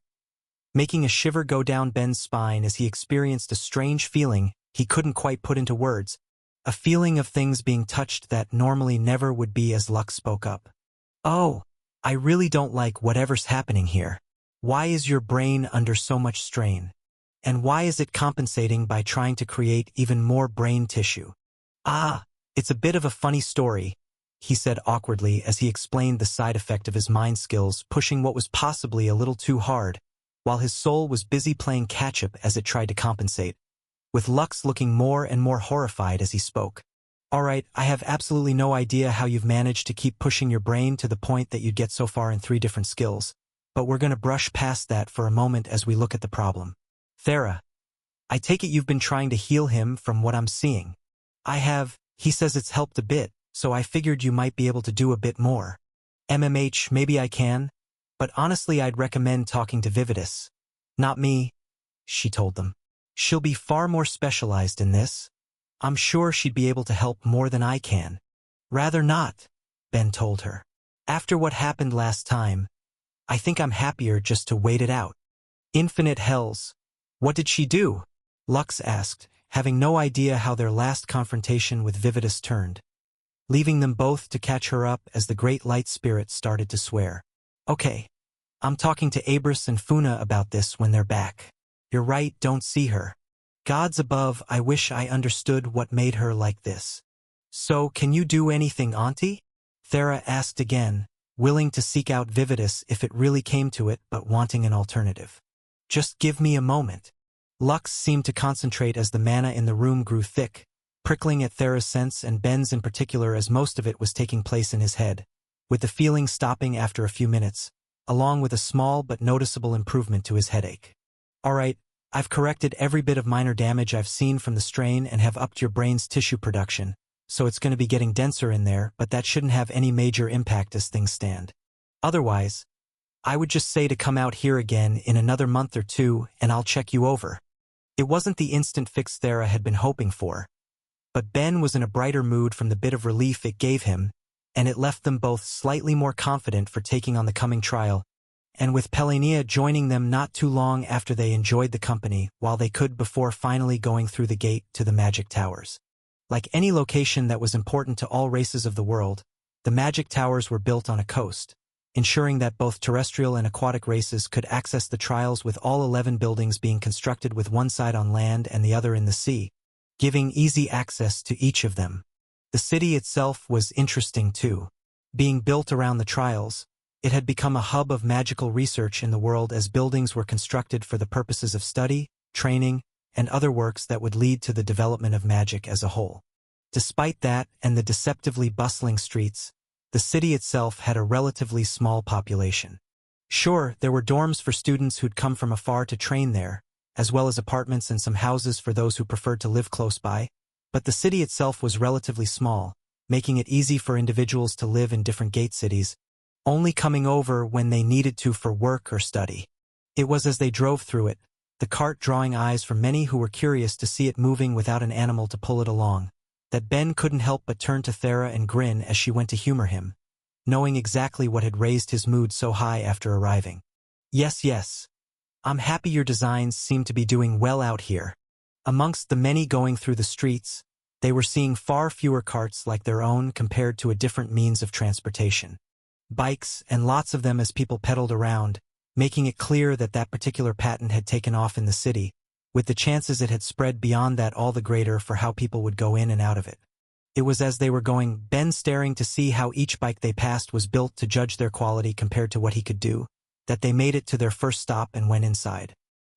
A: making a shiver go down Ben's spine as he experienced a strange feeling he couldn't quite put into words, a feeling of things being touched that normally never would be. As Lux spoke up. Oh, I really don't like whatever's happening here. Why is your brain under so much strain? And why is it compensating by trying to create even more brain tissue? It's a bit of a funny story, he said awkwardly as he explained the side effect of his mind skills pushing what was possibly a little too hard, while his soul was busy playing catch-up as it tried to compensate, with Lux looking more and more horrified as he spoke. All right, I have absolutely no idea how you've managed to keep pushing your brain to the point that you'd get so far in 3 different skills, but we're going to brush past that for a moment as we look at the problem. Thera, I take it you've been trying to heal him from what I'm seeing. I have. He says it's helped a bit, so I figured you might be able to do a bit more. MMH, maybe I can, but honestly I'd recommend talking to Vividus. Not me, she told them. She'll be far more specialized in this. I'm sure she'd be able to help more than I can. Rather not, Ben told her. After what happened last time, I think I'm happier just to wait it out. Infinite hells. What did she do? Lux asked, having no idea how their last confrontation with Vividus turned, leaving them both to catch her up as the great light spirit started to swear. Okay, I'm talking to Abris and Funa about this when they're back. You're right, don't see her. Gods above, I wish I understood what made her like this. So, can you do anything, Auntie? Thera asked again, willing to seek out Vividus if it really came to it but wanting an alternative. Just give me a moment. Lux seemed to concentrate as the mana in the room grew thick, prickling at Thera's sense and Ben's in particular as most of it was taking place in his head, with the feeling stopping after a few minutes, along with a small but noticeable improvement to his headache. Alright, I've corrected every bit of minor damage I've seen from the strain and have upped your brain's tissue production, so it's going to be getting denser in there, but that shouldn't have any major impact as things stand. Otherwise, I would just say to come out here again in another month or two and I'll check you over. It wasn't the instant fix Thera had been hoping for, but Ben was in a brighter mood from the bit of relief it gave him, and it left them both slightly more confident for taking on the coming trial, and with Pelania joining them not too long after they enjoyed the company while they could before finally going through the gate to the Magic Towers. Like any location that was important to all races of the world, the Magic Towers were built on a coast, ensuring that both terrestrial and aquatic races could access the trials with all 11 buildings being constructed with one side on land and the other in the sea, giving easy access to each of them. The city itself was interesting too. Being built around the trials, it had become a hub of magical research in the world as buildings were constructed for the purposes of study, training, and other works that would lead to the development of magic as a whole. Despite that and the deceptively bustling streets, the city itself had a relatively small population. Sure, there were dorms for students who'd come from afar to train there, as well as apartments and some houses for those who preferred to live close by, but the city itself was relatively small, making it easy for individuals to live in different gate cities, only coming over when they needed to for work or study. It was as they drove through it, the cart drawing eyes from many who were curious to see it moving without an animal to pull it along, that Ben couldn't help but turn to Thera and grin as she went to humor him, knowing exactly what had raised his mood so high after arriving. Yes. I'm happy your designs seem to be doing well out here. Amongst the many going through the streets, they were seeing far fewer carts like their own compared to a different means of transportation. Bikes, and lots of them as people pedaled around, making it clear that that particular patent had taken off in the city, with the chances it had spread beyond that all the greater for how people would go in and out of it. It was as they were going, Ben staring to see how each bike they passed was built to judge their quality compared to what he could do, that they made it to their first stop and went inside.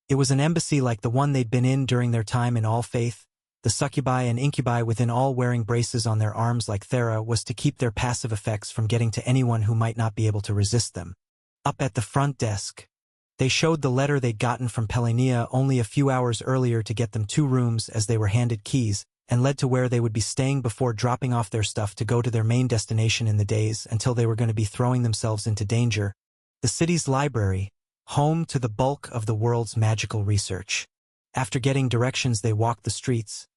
A: It was an embassy like the one they'd been in during their time in All Faith. The succubi and incubi within all wearing braces on their arms like Thera was to keep their passive effects from getting to anyone who might not be able to resist them. Up at the front desk, they showed the letter they'd gotten from Pelania only a few hours earlier to get them 2 rooms as they were handed keys, and led to where they would be staying before dropping off their stuff to go to their main destination in the days until they were going to be throwing themselves into danger, the city's library, home to the bulk of the world's magical research. After getting directions they walked the streets,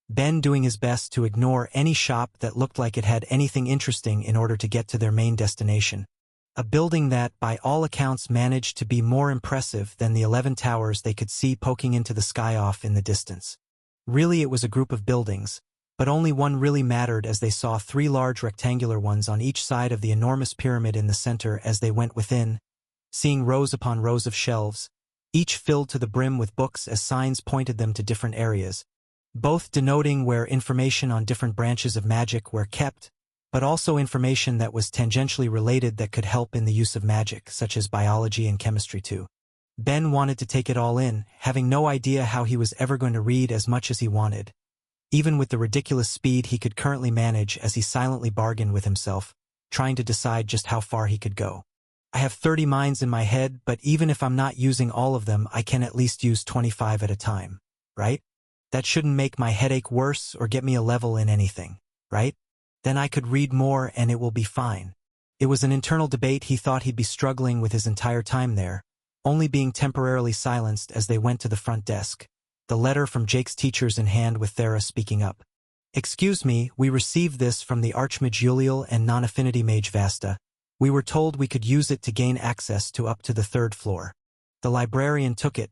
A: Ben doing his best to ignore any shop that looked like it had anything interesting in order to get to their main destination. A building that, by all accounts, managed to be more impressive than the 11 towers they could see poking into the sky off in the distance. Really, it was a group of buildings, but only one really mattered as they saw 3 large rectangular ones on each side of the enormous pyramid in the center as they went within, seeing rows upon rows of shelves, each filled to the brim with books as signs pointed them to different areas, both denoting where information on different branches of magic were kept, but also information that was tangentially related that could help in the use of magic, such as biology and chemistry too. Ben wanted to take it all in, having no idea how he was ever going to read as much as he wanted, even with the ridiculous speed he could currently manage as he silently bargained with himself, trying to decide just how far he could go. I have 30 minds in my head, but even if I'm not using all of them, I can at least use 25 at a time, right? That shouldn't make my headache worse or get me a level in anything, right? Then I could read more and it will be fine. It was an internal debate he thought he'd be struggling with his entire time there, only being temporarily silenced as they went to the front desk, the letter from Jake's teachers in hand with Thera speaking up. Excuse me, we received this from the Archmage Uliel and non-affinity mage Vasta. We were told we could use it to gain access to up to the third floor. The librarian took it,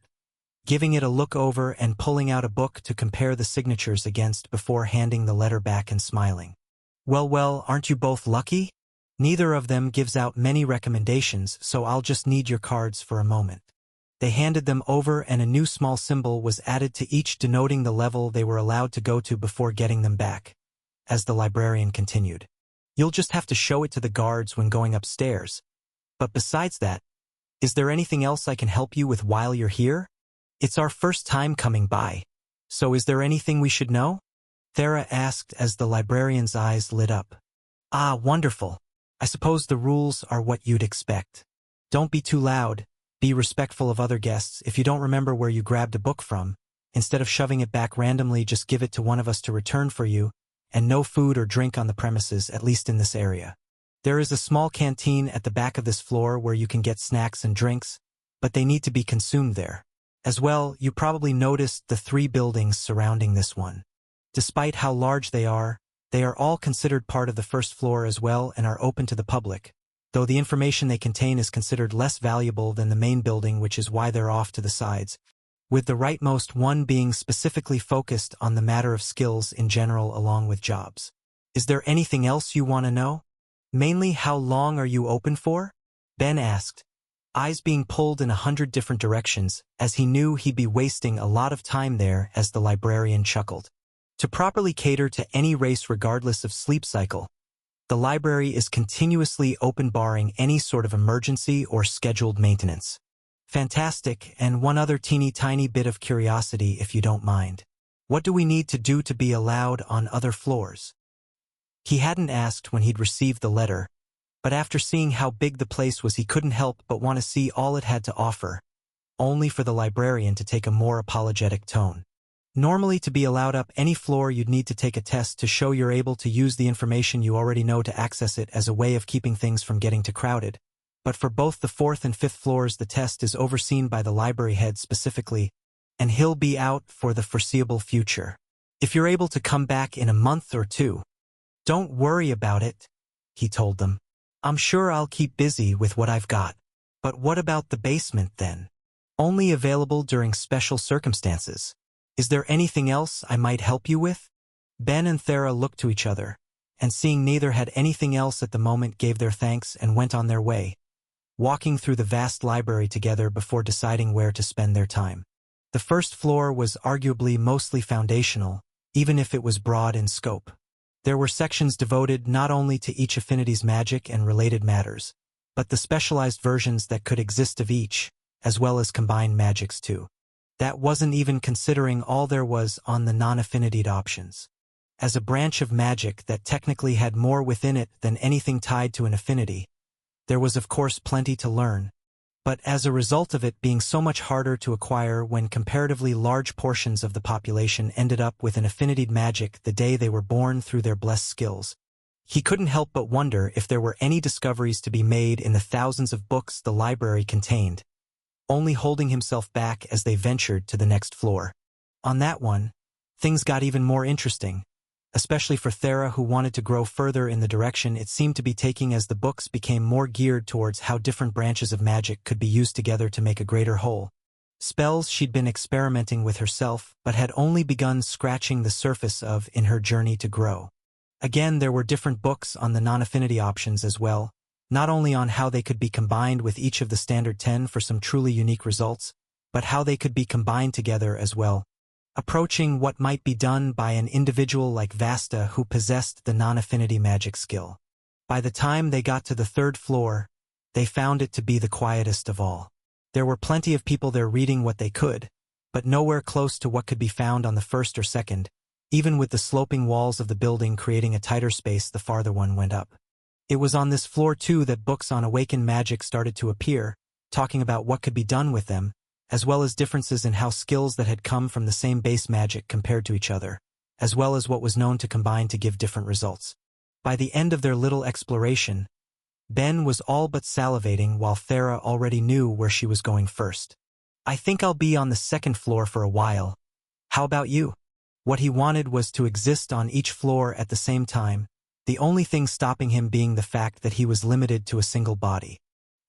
A: giving it a look over and pulling out a book to compare the signatures against before handing the letter back and smiling. Well, aren't you both lucky? Neither of them gives out many recommendations, so I'll just need your cards for a moment. They handed them over and a new small symbol was added to each denoting the level they were allowed to go to before getting them back. As the librarian continued, "You'll just have to show it to the guards when going upstairs. But besides that, is there anything else I can help you with while you're here? It's our first time coming by. So is there anything we should know?" Thera asked as the librarian's eyes lit up. "Ah, wonderful. I suppose the rules are what you'd expect. Don't be too loud. Be respectful of other guests. If you don't remember where you grabbed a book from, instead of shoving it back randomly, just give it to one of us to return for you, and no food or drink on the premises, at least in this area. There is a small canteen at the back of this floor where you can get snacks and drinks, but they need to be consumed there. As well, you probably noticed the 3 buildings surrounding this one. Despite how large they are all considered part of the first floor as well and are open to the public, though the information they contain is considered less valuable than the main building, which is why they're off to the sides, with the rightmost one being specifically focused on the matter of skills in general along with jobs. Is there anything else you want to know? Mainly, how long are you open for? Ben asked, eyes being pulled in 100 different directions, as he knew he'd be wasting a lot of time there. As the librarian chuckled. To properly cater to any race regardless of sleep cycle, the library is continuously open barring any sort of emergency or scheduled maintenance. Fantastic, and one other teeny tiny bit of curiosity if you don't mind. What do we need to do to be allowed on other floors? He hadn't asked when he'd received the letter, but after seeing how big the place was he couldn't help but want to see all it had to offer, only for the librarian to take a more apologetic tone. Normally, to be allowed up any floor you'd need to take a test to show you're able to use the information you already know to access it as a way of keeping things from getting too crowded. But for both the 4th and 5th floors the test is overseen by the library head specifically, and he'll be out for the foreseeable future. If you're able to come back in a month or 2, don't worry about it, he told them. I'm sure I'll keep busy with what I've got. But what about the basement then? Only available during special circumstances. Is there anything else I might help you with? Ben and Thera looked to each other, and seeing neither had anything else at the moment gave their thanks and went on their way, walking through the vast library together before deciding where to spend their time. The first floor was arguably mostly foundational, even if it was broad in scope. There were sections devoted not only to each affinity's magic and related matters, but the specialized versions that could exist of each, as well as combined magics too. That wasn't even considering all there was on the non-affinitied options. As a branch of magic that technically had more within it than anything tied to an affinity, there was of course plenty to learn, but as a result of it being so much harder to acquire when comparatively large portions of the population ended up with an affinitied magic the day they were born through their blessed skills, he couldn't help but wonder if there were any discoveries to be made in the thousands of books the library contained, only holding himself back as they ventured to the next floor. On that one, things got even more interesting, especially for Thera, who wanted to grow further in the direction it seemed to be taking as the books became more geared towards how different branches of magic could be used together to make a greater whole. Spells she'd been experimenting with herself but had only begun scratching the surface of in her journey to grow. Again, there were different books on the non-affinity options as well, not only on how they could be combined with each of the standard 10 for some truly unique results, but how they could be combined together as well, approaching what might be done by an individual like Vasta who possessed the non-affinity magic skill. By the time they got to the 3rd floor, they found it to be the quietest of all. There were plenty of people there reading what they could, but nowhere close to what could be found on the 1st or 2nd, even with the sloping walls of the building creating a tighter space the farther one went up. It was on this floor too that books on awakened magic started to appear, talking about what could be done with them, as well as differences in how skills that had come from the same base magic compared to each other, as well as what was known to combine to give different results. By the end of their little exploration, Ben was all but salivating while Thera already knew where she was going first. I think I'll be on the 2nd floor for a while. How about you? What he wanted was to exist on each floor at the same time, the only thing stopping him being the fact that he was limited to a single body.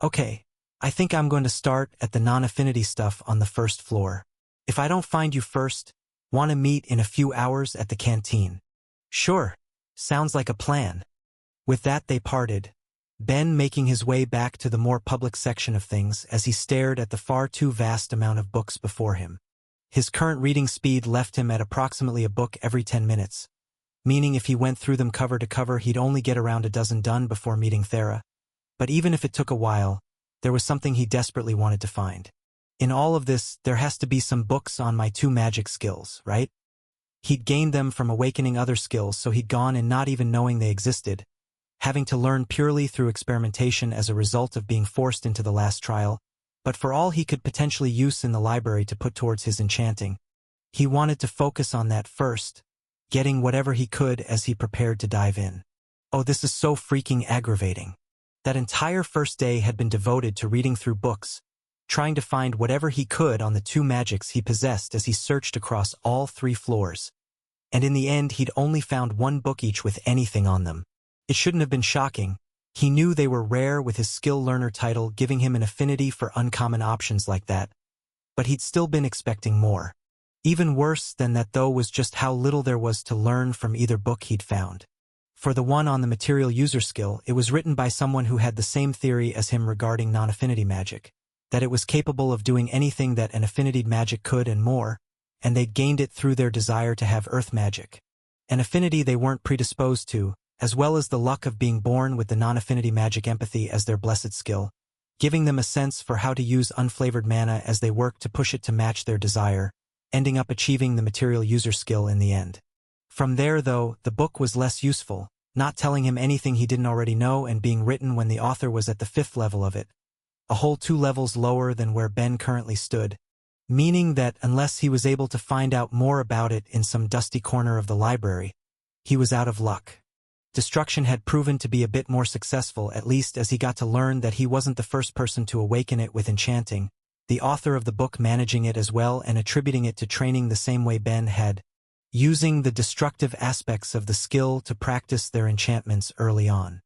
A: Okay, I think I'm going to start at the non-affinity stuff on the first floor. If I don't find you first, want to meet in a few hours at the canteen? Sure, sounds like a plan. With that they parted, Ben making his way back to the more public section of things as he stared at the far too vast amount of books before him. His current reading speed left him at approximately a book every 10 minutes, meaning if he went through them cover to cover he'd only get around a dozen done before meeting Thera. But even if it took a while, there was something he desperately wanted to find. In all of this, there has to be some books on my 2 magic skills, right? He'd gained them from awakening other skills, so he'd gone in not even knowing they existed, having to learn purely through experimentation as a result of being forced into the last trial, but for all he could potentially use in the library to put towards his enchanting. He wanted to focus on that first, getting whatever he could as he prepared to dive in. Oh, this is so freaking aggravating. That entire first day had been devoted to reading through books, trying to find whatever he could on the 2 magics he possessed as he searched across all 3 floors. And in the end he'd only found 1 book each with anything on them. It shouldn't have been shocking. He knew they were rare with his skill learner title giving him an affinity for uncommon options like that, but he'd still been expecting more. Even worse than that though was just how little there was to learn from either book he'd found. For the one on the material user skill, it was written by someone who had the same theory as him regarding non-affinity magic, that it was capable of doing anything that an affinityed magic could and more, and they'd gained it through their desire to have earth magic. An affinity they weren't predisposed to, as well as the luck of being born with the non-affinity magic empathy as their blessed skill, giving them a sense for how to use unflavored mana as they work to push it to match their desire, ending up achieving the material user skill in the end. From there, though, the book was less useful, not telling him anything he didn't already know and being written when the author was at the 5th level of it, a whole 2 levels lower than where Ben currently stood, meaning that unless he was able to find out more about it in some dusty corner of the library, he was out of luck. Destruction had proven to be a bit more successful, at least as he got to learn that he wasn't the first person to awaken it with enchanting, the author of the book managing it as well and attributing it to training the same way Ben had, using the destructive aspects of the skill to practice their enchantments early on.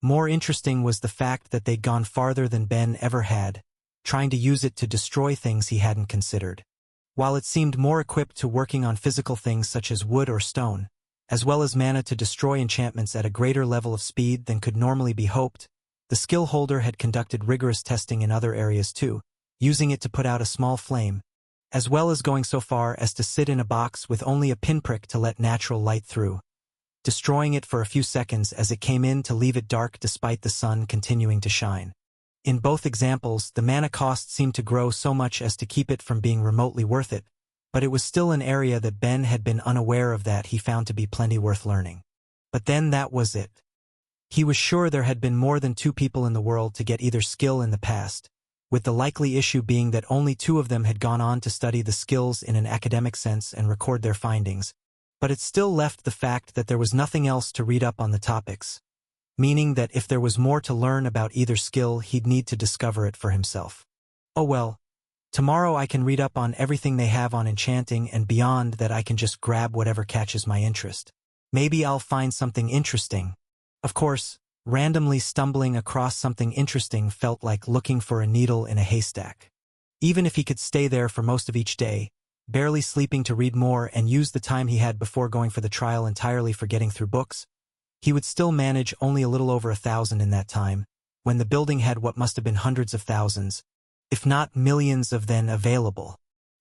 A: More interesting was the fact that they'd gone farther than Ben ever had, trying to use it to destroy things he hadn't considered. While it seemed more equipped to working on physical things such as wood or stone, as well as mana to destroy enchantments at a greater level of speed than could normally be hoped, the skill holder had conducted rigorous testing in other areas too, using it to put out a small flame, as well as going so far as to sit in a box with only a pinprick to let natural light through, destroying it for a few seconds as it came in to leave it dark despite the sun continuing to shine. In both examples, the mana cost seemed to grow so much as to keep it from being remotely worth it, but it was still an area that Ben had been unaware of that he found to be plenty worth learning. But then that was it. He was sure there had been more than 2 people in the world to get either skill in the past, with the likely issue being that only 2 of them had gone on to study the skills in an academic sense and record their findings, but it still left the fact that there was nothing else to read up on the topics, meaning that if there was more to learn about either skill he'd need to discover it for himself. Oh well. Tomorrow I can read up on everything they have on enchanting and beyond that I can just grab whatever catches my interest. Maybe I'll find something interesting. Of course, randomly stumbling across something interesting felt like looking for a needle in a haystack. Even if he could stay there for most of each day, barely sleeping to read more and use the time he had before going for the trial entirely for getting through books, he would still manage only a little over 1,000 in that time, when the building had what must have been hundreds of thousands, if not millions of them available.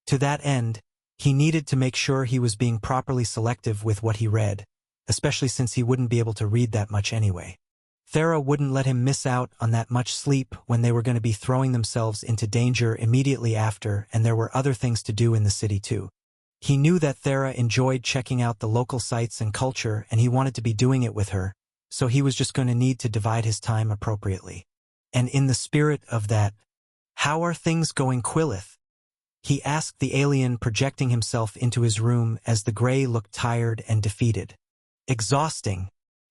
A: To that end, he needed to make sure he was being properly selective with what he read, especially since he wouldn't be able to read that much anyway. Thera wouldn't let him miss out on that much sleep when they were going to be throwing themselves into danger immediately after, and there were other things to do in the city too. He knew that Thera enjoyed checking out the local sites and culture and he wanted to be doing it with her, so he was just going to need to divide his time appropriately. And in the spirit of that, "How are things going, Quillith?" he asked the alien, projecting himself into his room as the gray looked tired and defeated. "Exhausting.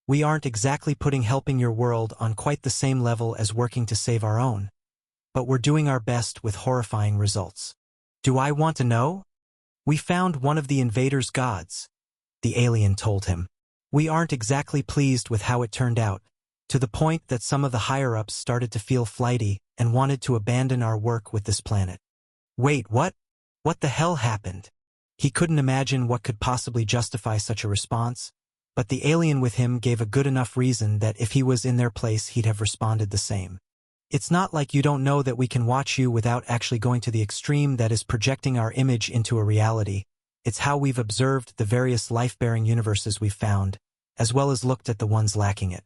A: We aren't exactly putting helping your world on quite the same level as working to save our own, but we're doing our best with horrifying results." "Do I want to know?" "We found one of the invaders' gods," the alien told him. We aren't exactly pleased with how it turned out, to the point that some of the higher-ups started to feel flighty and wanted to abandon our work with this planet. Wait, what? What the hell happened? He couldn't imagine what could possibly justify such a response, but the alien with him gave a good enough reason that if he was in their place he'd have responded the same. It's not like you don't know that we can watch you without actually going to the extreme that is projecting our image into a reality. It's how we've observed the various life-bearing universes we've found, as well as looked at the ones lacking it.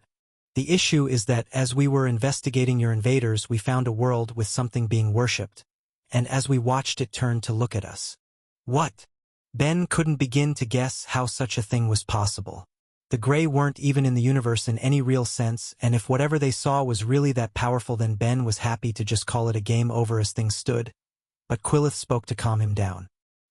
A: The issue is that as we were investigating your invaders, we found a world with something being worshipped, and as we watched it turn to look at us. What? Ben couldn't begin to guess how such a thing was possible. The Grey weren't even in the universe in any real sense, and if whatever they saw was really that powerful, then Ben was happy to just call it a game over as things stood. But Quillith spoke to calm him down.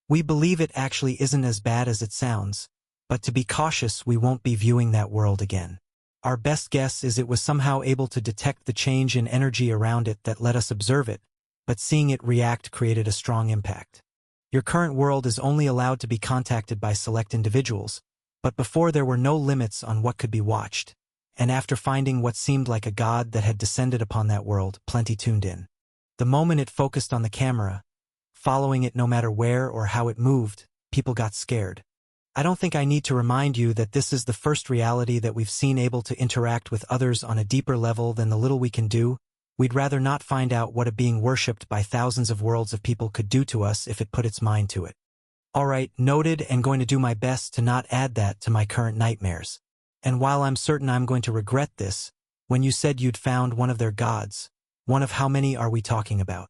A: We believe it actually isn't as bad as it sounds, but to be cautious, we won't be viewing that world again. Our best guess is it was somehow able to detect the change in energy around it that let us observe it, but seeing it react created a strong impact. Your current world is only allowed to be contacted by select individuals, but before there were no limits on what could be watched, and after finding what seemed like a god that had descended upon that world, plenty tuned in. The moment it focused on the camera, following it no matter where or how it moved, people got scared. I don't think I need to remind you that this is the first reality that we've seen able to interact with others on a deeper level than the little we can do. We'd rather not find out what a being worshipped by thousands of worlds of people could do to us if it put its mind to it. Alright, noted, and going to do my best to not add that to my current nightmares. And while I'm certain I'm going to regret this, when you said you'd found one of their gods, one of how many are we talking about?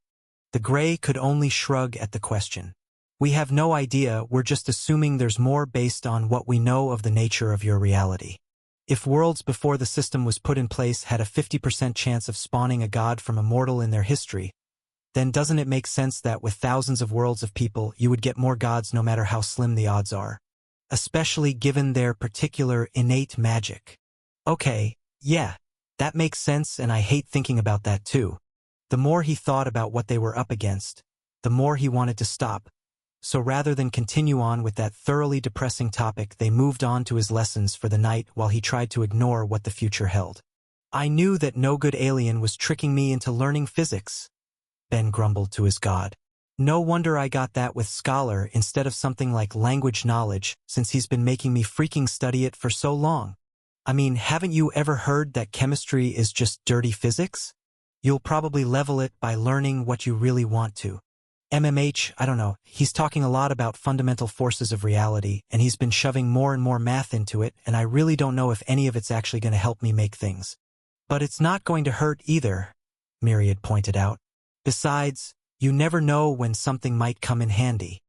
A: The Grey could only shrug at the question. We have no idea, we're just assuming there's more based on what we know of the nature of your reality. If worlds before the system was put in place had a 50% chance of spawning a god from a mortal in their history, then doesn't it make sense that with thousands of worlds of people you would get more gods no matter how slim the odds are? Especially given their particular innate magic. Okay, yeah, that makes sense, and I hate thinking about that too. The more he thought about what they were up against, the more he wanted to stop. So rather than continue on with that thoroughly depressing topic, they moved on to his lessons for the night while he tried to ignore what the future held. I knew that no good alien was tricking me into learning physics, Ben grumbled to his god. No wonder I got that with Scholar instead of something like language knowledge, since he's been making me freaking study it for so long. I mean, haven't you ever heard that chemistry is just dirty physics? You'll probably level it by learning what you really want to. MMH, I don't know, he's talking a lot about fundamental forces of reality, and he's been shoving more and more math into it, and I really don't know if any of it's actually going to help me make things. But it's not going to hurt either, Myriad pointed out. Besides, you never know when something might come in handy.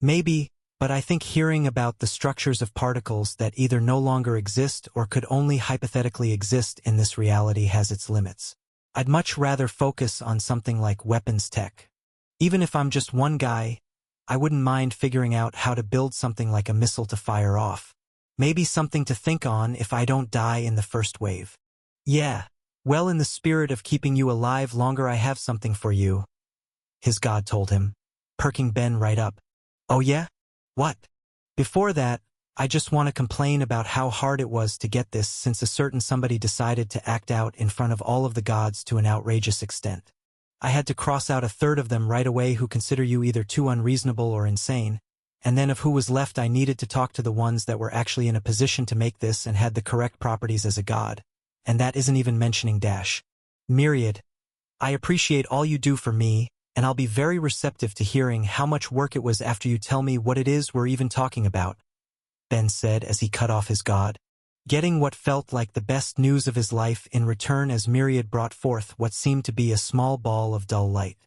A: Maybe, but I think hearing about the structures of particles that either no longer exist or could only hypothetically exist in this reality has its limits. I'd much rather focus on something like weapons tech. Even if I'm just one guy, I wouldn't mind figuring out how to build something like a missile to fire off. Maybe something to think on if I don't die in the first wave. Yeah, well, in the spirit of keeping you alive longer, I have something for you, his god told him, perking Ben right up. Oh yeah? What? Before that, I just want to complain about how hard it was to get this, since a certain somebody decided to act out in front of all of the gods to an outrageous extent. I had to cross out a third of them right away who consider you either too unreasonable or insane, and then of who was left I needed to talk to the ones that were actually in a position to make this and had the correct properties as a god. And that isn't even mentioning Dash. Myriad, I appreciate all you do for me, and I'll be very receptive to hearing how much work it was after you tell me what it is we're even talking about, Ben said as he cut off his god, getting what felt like the best news of his life in return as Myriad brought forth what seemed to be a small ball of dull light.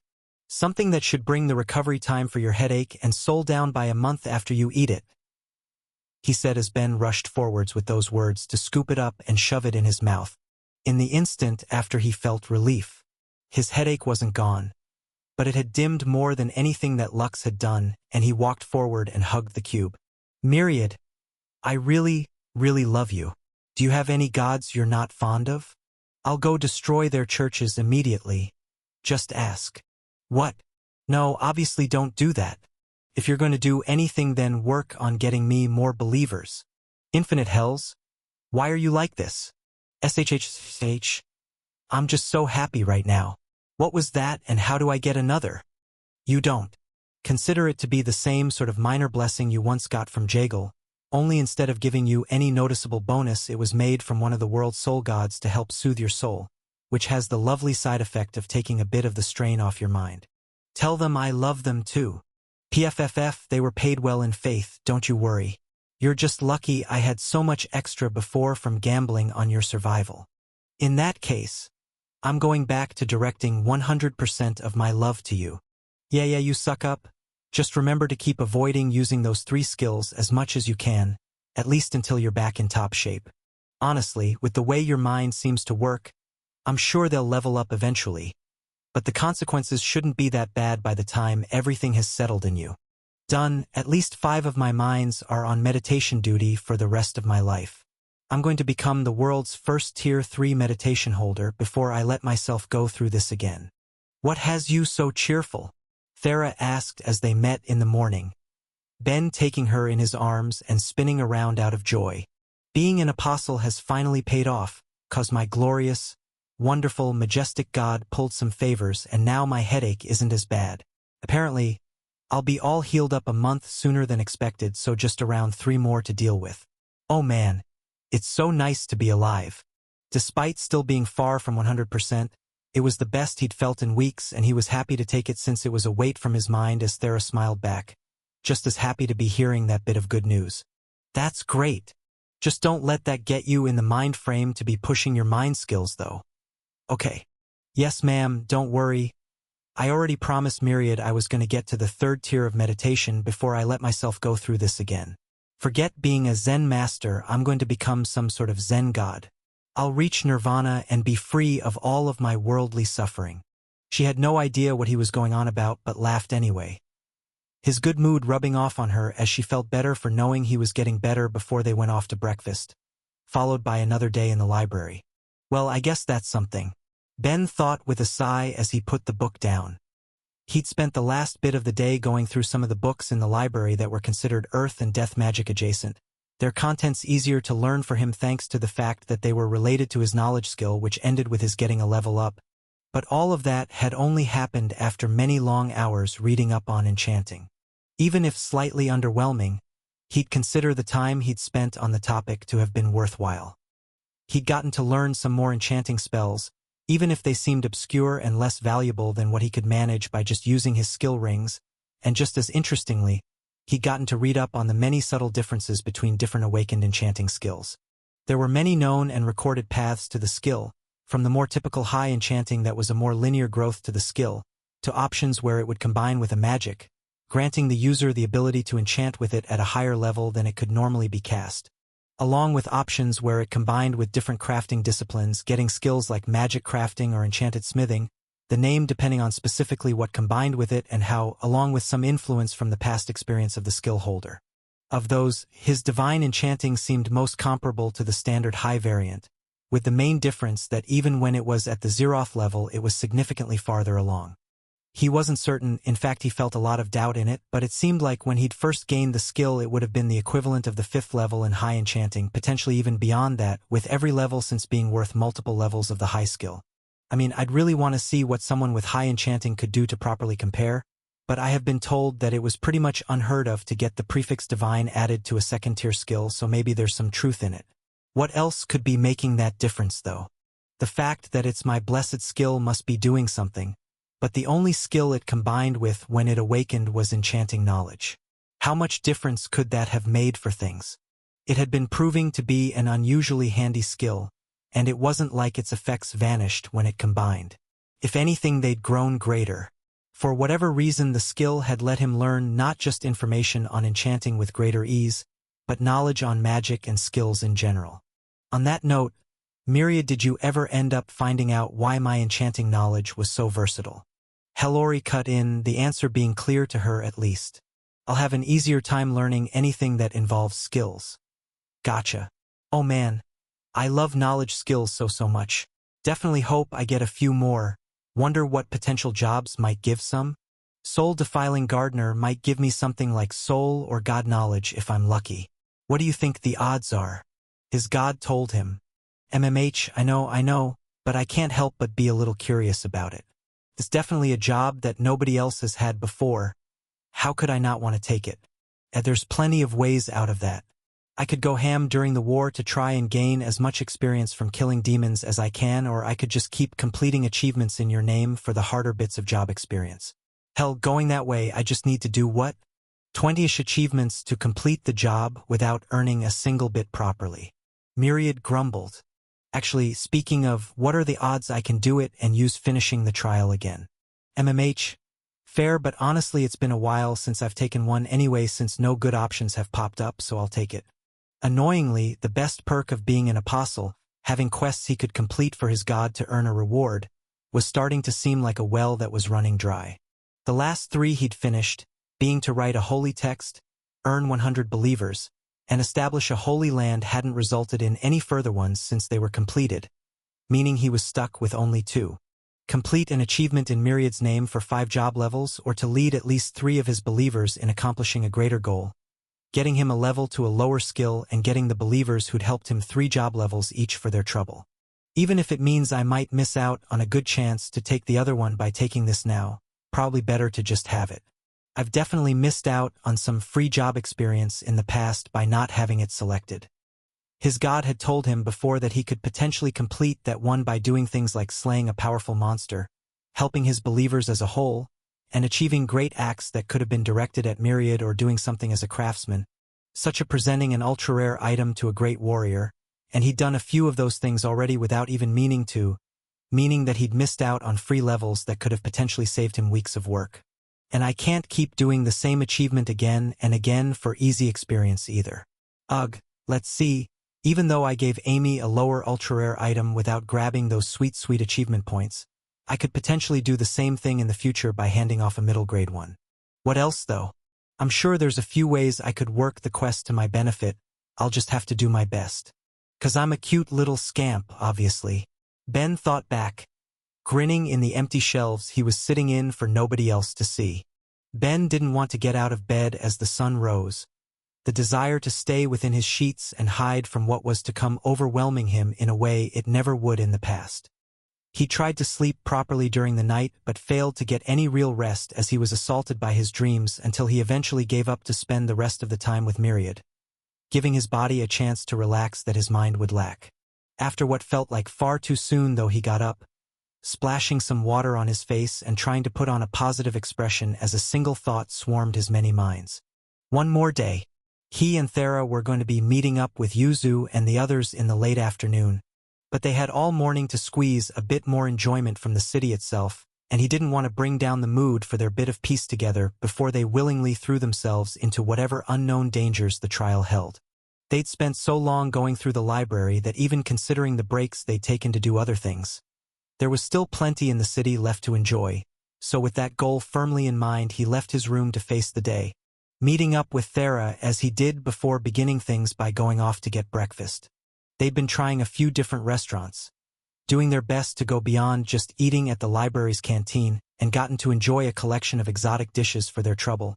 A: Something that should bring the recovery time for your headache and soul down by a month after you eat it, he said as Ben rushed forwards with those words to scoop it up and shove it in his mouth. In the instant after he felt relief. His headache wasn't gone, but it had dimmed more than anything that Lux had done, and he walked forward and hugged the cube. Myriad, I really love you. Do you have any gods you're not fond of? I'll go destroy their churches immediately. Just ask. What? No, obviously don't do that. If you're going to do anything, then work on getting me more believers. Infinite hells? Why are you like this? SHH. I'm just so happy right now. What was that and how do I get another? You don't. Consider it to be the same sort of minor blessing you once got from Jagal, only instead of giving you any noticeable bonus it was made from one of the world's soul gods to help soothe your soul, which has the lovely side effect of taking a bit of the strain off your mind. Tell them I love them too. PFFF, they were paid well in faith, don't you worry. You're just lucky I had so much extra before from gambling on your survival. In that case, I'm going back to directing 100% of my love to you. Yeah, you suck up. Just remember to keep avoiding using those 3 skills as much as you can, at least until you're back in top shape. Honestly, with the way your mind seems to work, I'm sure they'll level up eventually. But the consequences shouldn't be that bad by the time everything has settled in you. Done, at least 5 of my minds are on meditation duty for the rest of my life. I'm going to become the world's first Tier 3 meditation holder before I let myself go through this again. What has you so cheerful? Thera asked as they met in the morning, Ben taking her in his arms and spinning around out of joy. Being an apostle has finally paid off, 'cause my glorious, wonderful, majestic God pulled some favors and now my headache isn't as bad. Apparently, I'll be all healed up a month sooner than expected, so just around 3 more to deal with. Oh man, it's so nice to be alive. Despite still being far from 100%, it was the best he'd felt in weeks and he was happy to take it since it was a weight from his mind as Thera smiled back, just as happy to be hearing that bit of good news. That's great. Just don't let that get you in the mind frame to be pushing your mind skills though. Okay. Yes ma'am, don't worry. I already promised Myriad I was going to get to the 3rd tier of meditation before I let myself go through this again. Forget being a Zen master, I'm going to become some sort of Zen god. I'll reach nirvana and be free of all of my worldly suffering. She had no idea what he was going on about but laughed anyway. His good mood rubbing off on her as she felt better for knowing he was getting better before they went off to breakfast, followed by another day in the library. Well, I guess that's something, Ben thought with a sigh as he put the book down. He'd spent the last bit of the day going through some of the books in the library that were considered earth and death magic adjacent, their contents easier to learn for him thanks to the fact that they were related to his knowledge skill, which ended with his getting a level up. But all of that had only happened after many long hours reading up on enchanting. Even if slightly underwhelming, he'd consider the time he'd spent on the topic to have been worthwhile. He'd gotten to learn some more enchanting spells, even if they seemed obscure and less valuable than what he could manage by just using his skill rings, and just as interestingly, he'd gotten to read up on the many subtle differences between different awakened enchanting skills. There were many known and recorded paths to the skill, from the more typical high enchanting that was a more linear growth to the skill, to options where it would combine with a magic, granting the user the ability to enchant with it at a higher level than it could normally be cast, along with options where it combined with different crafting disciplines, getting skills like magic crafting or enchanted smithing, the name depending on specifically what combined with it and how, along with some influence from the past experience of the skill holder. Of those, his divine enchanting seemed most comparable to the standard high variant, with the main difference that even when it was at the Zeroth level it was significantly farther along. He wasn't certain, in fact he felt a lot of doubt in it, but it seemed like when he'd first gained the skill it would have been the equivalent of the 5th level in high enchanting, potentially even beyond that, with every level since being worth multiple levels of the high skill. I mean, I'd really want to see what someone with high enchanting could do to properly compare, but I have been told that it was pretty much unheard of to get the prefix divine added to a 2nd tier skill, so maybe there's some truth in it. What else could be making that difference though? The fact that it's my blessed skill must be doing something, but the only skill it combined with when it awakened was enchanting knowledge. How much difference could that have made for things? It had been proving to be an unusually handy skill, and it wasn't like its effects vanished when it combined. If anything, they'd grown greater. For whatever reason, the skill had let him learn not just information on enchanting with greater ease, but knowledge on magic and skills in general. On that note, Myriad, did you ever end up finding out why my enchanting knowledge was so versatile? Hellori cut in, the answer being clear to her at least. I'll have an easier time learning anything that involves skills. Gotcha. Oh man. I love knowledge skills so much. Definitely hope I get a few more. Wonder what potential jobs might give some? Soul-defiling gardener might give me something like soul or god knowledge if I'm lucky. What do you think the odds are? His god told him, "MMH, I know, but I can't help but be a little curious about it. It's definitely a job that nobody else has had before. How could I not want to take it? And there's plenty of ways out of that. I could go ham during the war to try and gain as much experience from killing demons as I can, or I could just keep completing achievements in your name for the harder bits of job experience. Hell, going that way, I just need to do what? 20ish achievements to complete the job without earning a single bit properly." Myriad grumbled. "Actually, speaking of, what are the odds I can do it and use finishing the trial again?" MMH, "Fair, but honestly it's been a while since I've taken one anyway, since no good options have popped up, so I'll take it." Annoyingly, the best perk of being an apostle, having quests he could complete for his god to earn a reward, was starting to seem like a well that was running dry. The last 3 he'd finished, being to write a holy text, earn 100 believers, and establish a holy land, hadn't resulted in any further ones since they were completed, meaning he was stuck with only 2. Complete an achievement in Myriad's name for 5 job levels, or to lead at least 3 of his believers in accomplishing a greater goal, getting him a level to a lower skill and getting the believers who'd helped him 3 job levels each for their trouble. Even if it means I might miss out on a good chance to take the other one by taking this now, probably better to just have it. I've definitely missed out on some free job experience in the past by not having it selected. His god had told him before that he could potentially complete that one by doing things like slaying a powerful monster, helping his believers as a whole, and achieving great acts that could have been directed at Myriad, or doing something as a craftsman, such as presenting an ultra-rare item to a great warrior, and he'd done a few of those things already without even meaning to, meaning that he'd missed out on free levels that could have potentially saved him weeks of work. And I can't keep doing the same achievement again and again for easy experience either. Ugh, let's see, even though I gave Amy a lower ultra-rare item without grabbing those sweet achievement points, I could potentially do the same thing in the future by handing off a middle-grade one. What else, though? I'm sure there's a few ways I could work the quest to my benefit. I'll just have to do my best. 'Cause I'm a cute little scamp, obviously. Ben thought back, grinning in the empty shelves he was sitting in for nobody else to see. Ben didn't want to get out of bed as the sun rose, the desire to stay within his sheets and hide from what was to come overwhelming him in a way it never would in the past. He tried to sleep properly during the night but failed to get any real rest as he was assaulted by his dreams until he eventually gave up to spend the rest of the time with Myriad, giving his body a chance to relax that his mind would lack. After what felt like far too soon, though, he got up, splashing some water on his face and trying to put on a positive expression as a single thought swarmed his many minds. One more day. He and Thera were going to be meeting up with Yuzu and the others in the late afternoon, but they had all morning to squeeze a bit more enjoyment from the city itself, and he didn't want to bring down the mood for their bit of peace together before they willingly threw themselves into whatever unknown dangers the trial held. They'd spent so long going through the library that even considering the breaks they'd taken to do other things, there was still plenty in the city left to enjoy, so with that goal firmly in mind he left his room to face the day, meeting up with Thera as he did before beginning things by going off to get breakfast. They'd been trying a few different restaurants, doing their best to go beyond just eating at the library's canteen, and gotten to enjoy a collection of exotic dishes for their trouble.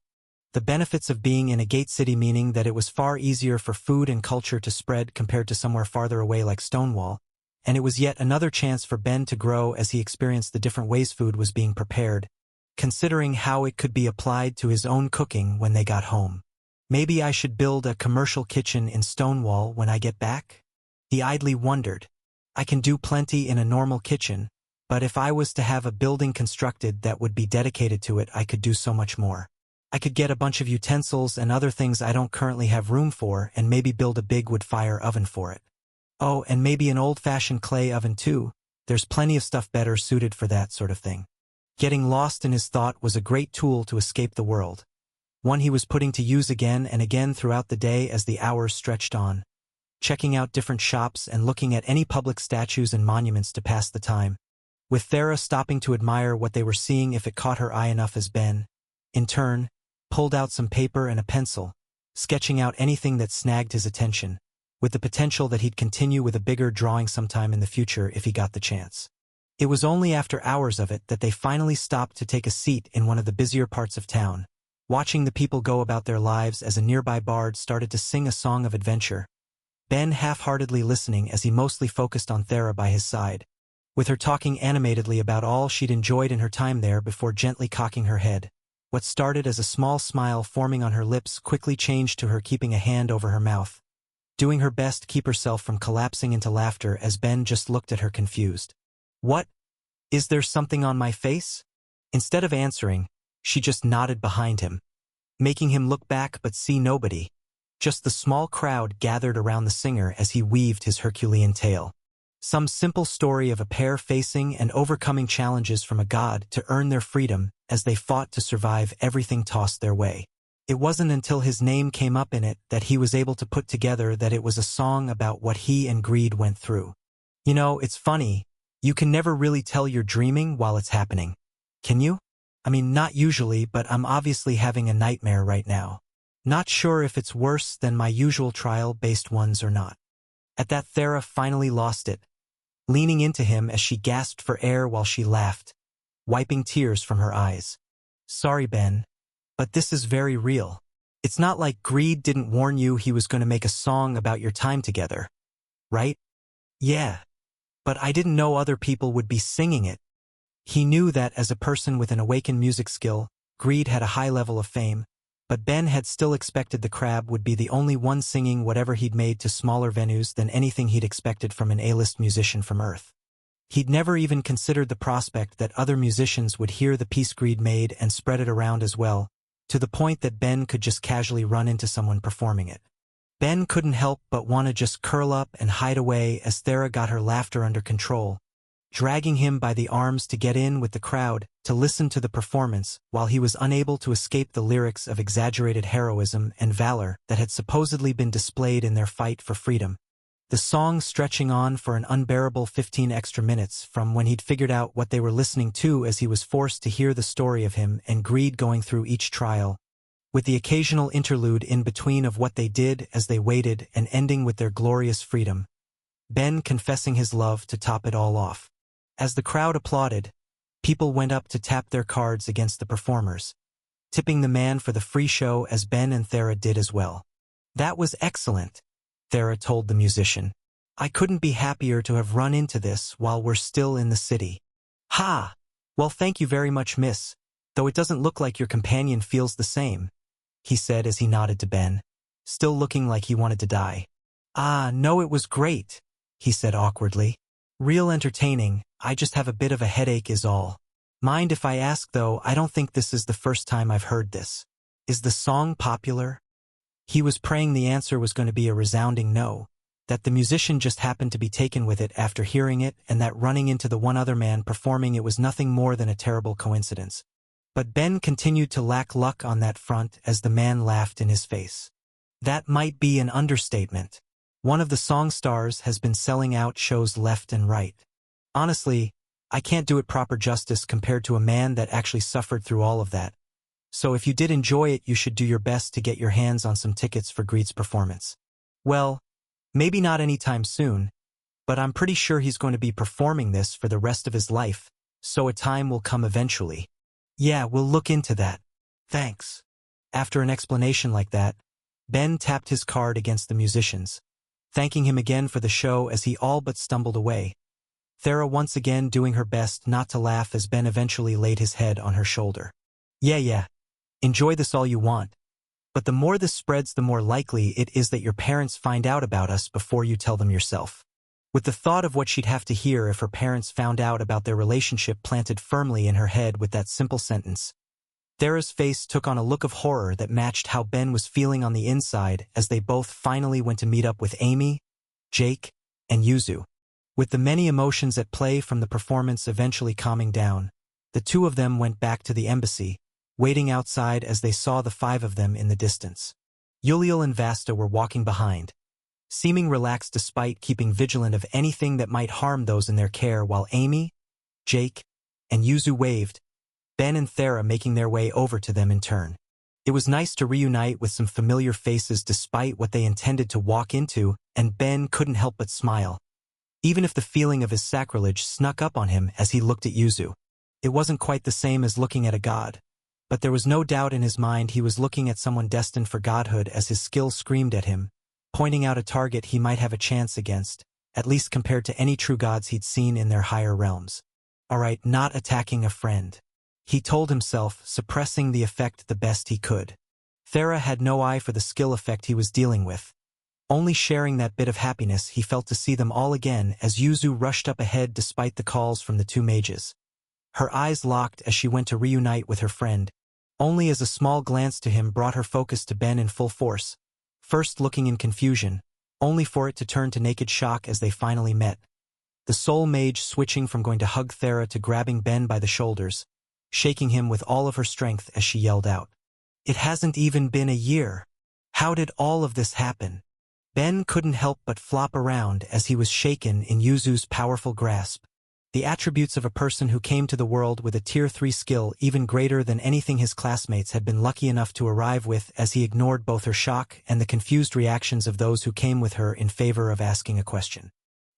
A: The benefits of being in a gate city meaning that it was far easier for food and culture to spread compared to somewhere farther away like Stonewall, and it was yet another chance for Ben to grow as he experienced the different ways food was being prepared, considering how it could be applied to his own cooking when they got home. Maybe I should build a commercial kitchen in Stonewall when I get back? He idly wondered. I can do plenty in a normal kitchen, but if I was to have a building constructed that would be dedicated to it, I could do so much more. I could get a bunch of utensils and other things I don't currently have room for and maybe build a big wood-fire oven for it. Oh, and maybe an old-fashioned clay oven too. There's plenty of stuff better suited for that sort of thing. Getting lost in his thought was a great tool to escape the world, one he was putting to use again and again throughout the day as the hours stretched on, checking out different shops and looking at any public statues and monuments to pass the time, with Thera stopping to admire what they were seeing if it caught her eye enough as Ben, in turn, pulled out some paper and a pencil, sketching out anything that snagged his attention, with the potential that he'd continue with a bigger drawing sometime in the future if he got the chance. It was only after hours of it that they finally stopped to take a seat in one of the busier parts of town, watching the people go about their lives as a nearby bard started to sing a song of adventure, Ben half-heartedly listening as he mostly focused on Thera by his side, with her talking animatedly about all she'd enjoyed in her time there before gently cocking her head. What started as a small smile forming on her lips quickly changed to her keeping a hand over her mouth, doing her best to keep herself from collapsing into laughter as Ben just looked at her confused. "What? Is there something on my face?" Instead of answering, she just nodded behind him, making him look back but see nobody, just the small crowd gathered around the singer as he weaved his Herculean tale. Some simple story of a pair facing and overcoming challenges from a god to earn their freedom as they fought to survive everything tossed their way. It wasn't until his name came up in it that he was able to put together that it was a song about what he and Greed went through. You know, it's funny, you can never really tell you're dreaming while it's happening. Can you? I mean, not usually, but I'm obviously having a nightmare right now. Not sure if it's worse than my usual trial-based ones or not. At that, Thera finally lost it, leaning into him as she gasped for air while she laughed, wiping tears from her eyes. "Sorry, Ben, but this is very real. It's not like Greed didn't warn you he was going to make a song about your time together, right?" "Yeah, but I didn't know other people would be singing it." He knew that as a person with an awakened music skill, Greed had a high level of fame, but Ben had still expected the Crab would be the only one singing whatever he'd made to smaller venues than anything he'd expected from an A-list musician from Earth. He'd never even considered the prospect that other musicians would hear the piece Greed made and spread it around as well, to the point that Ben could just casually run into someone performing it. Ben couldn't help but want to just curl up and hide away as Thera got her laughter under control, dragging him by the arms to get in with the crowd to listen to the performance while he was unable to escape the lyrics of exaggerated heroism and valor that had supposedly been displayed in their fight for freedom. The song stretching on for an unbearable 15 extra minutes from when he'd figured out what they were listening to as he was forced to hear the story of him and Greed going through each trial, with the occasional interlude in between of what they did as they waited and ending with their glorious freedom. Ben confessing his love to top it all off. As the crowd applauded, people went up to tap their cards against the performers, tipping the man for the free show as Ben and Thera did as well. "That was excellent," Thera told the musician. "I couldn't be happier to have run into this while we're still in the city." "Ha! Well, thank you very much, miss, though it doesn't look like your companion feels the same," he said as he nodded to Ben, still looking like he wanted to die. "Ah, no, it was great," he said awkwardly. "Real entertaining. I just have a bit of a headache is all. Mind if I ask though, I don't think this is the first time I've heard this. Is the song popular?" He was praying the answer was going to be a resounding no, that the musician just happened to be taken with it after hearing it and that running into the one other man performing it was nothing more than a terrible coincidence. But Ben continued to lack luck on that front as the man laughed in his face. "That might be an understatement. One of the song stars has been selling out shows left and right. Honestly, I can't do it proper justice compared to a man that actually suffered through all of that. So if you did enjoy it, you should do your best to get your hands on some tickets for Greed's performance. Well, maybe not anytime soon, but I'm pretty sure he's going to be performing this for the rest of his life, so a time will come eventually. Yeah, we'll look into that. Thanks." After an explanation like that, Ben tapped his card against the musician's, thanking him again for the show as he all but stumbled away, Thera once again doing her best not to laugh as Ben eventually laid his head on her shoulder. Yeah, enjoy this all you want, but the more this spreads the more likely it is that your parents find out about us before you tell them yourself." With the thought of what she'd have to hear if her parents found out about their relationship planted firmly in her head with that simple sentence, Thera's face took on a look of horror that matched how Ben was feeling on the inside as they both finally went to meet up with Amy, Jake, and Yuzu. With the many emotions at play from the performance eventually calming down, the two of them went back to the embassy, waiting outside as they saw the five of them in the distance. Yuliel and Vasta were walking behind, seeming relaxed despite keeping vigilant of anything that might harm those in their care while Amy, Jake, and Yuzu waved, Ben and Thera making their way over to them in turn. It was nice to reunite with some familiar faces despite what they intended to walk into, and Ben couldn't help but smile, even if the feeling of his sacrilege snuck up on him as he looked at Yuzu. It wasn't quite the same as looking at a god, but there was no doubt in his mind he was looking at someone destined for godhood as his skill screamed at him, pointing out a target he might have a chance against, at least compared to any true gods he'd seen in their higher realms. Alright, not attacking a friend. He told himself, suppressing the effect the best he could. Thera had no eye for the skill effect he was dealing with. Only sharing that bit of happiness he felt to see them all again as Yuzu rushed up ahead despite the calls from the two mages. Her eyes locked as she went to reunite with her friend, only as a small glance to him brought her focus to Ben in full force, first looking in confusion, only for it to turn to naked shock as they finally met. The soul mage switching from going to hug Thera to grabbing Ben by the shoulders, shaking him with all of her strength as she yelled out. It hasn't even been a year. How did all of this happen? Ben couldn't help but flop around as he was shaken in Yuzu's powerful grasp. The attributes of a person who came to the world with a Tier 3 skill even greater than anything his classmates had been lucky enough to arrive with, as he ignored both her shock and the confused reactions of those who came with her in favor of asking a question.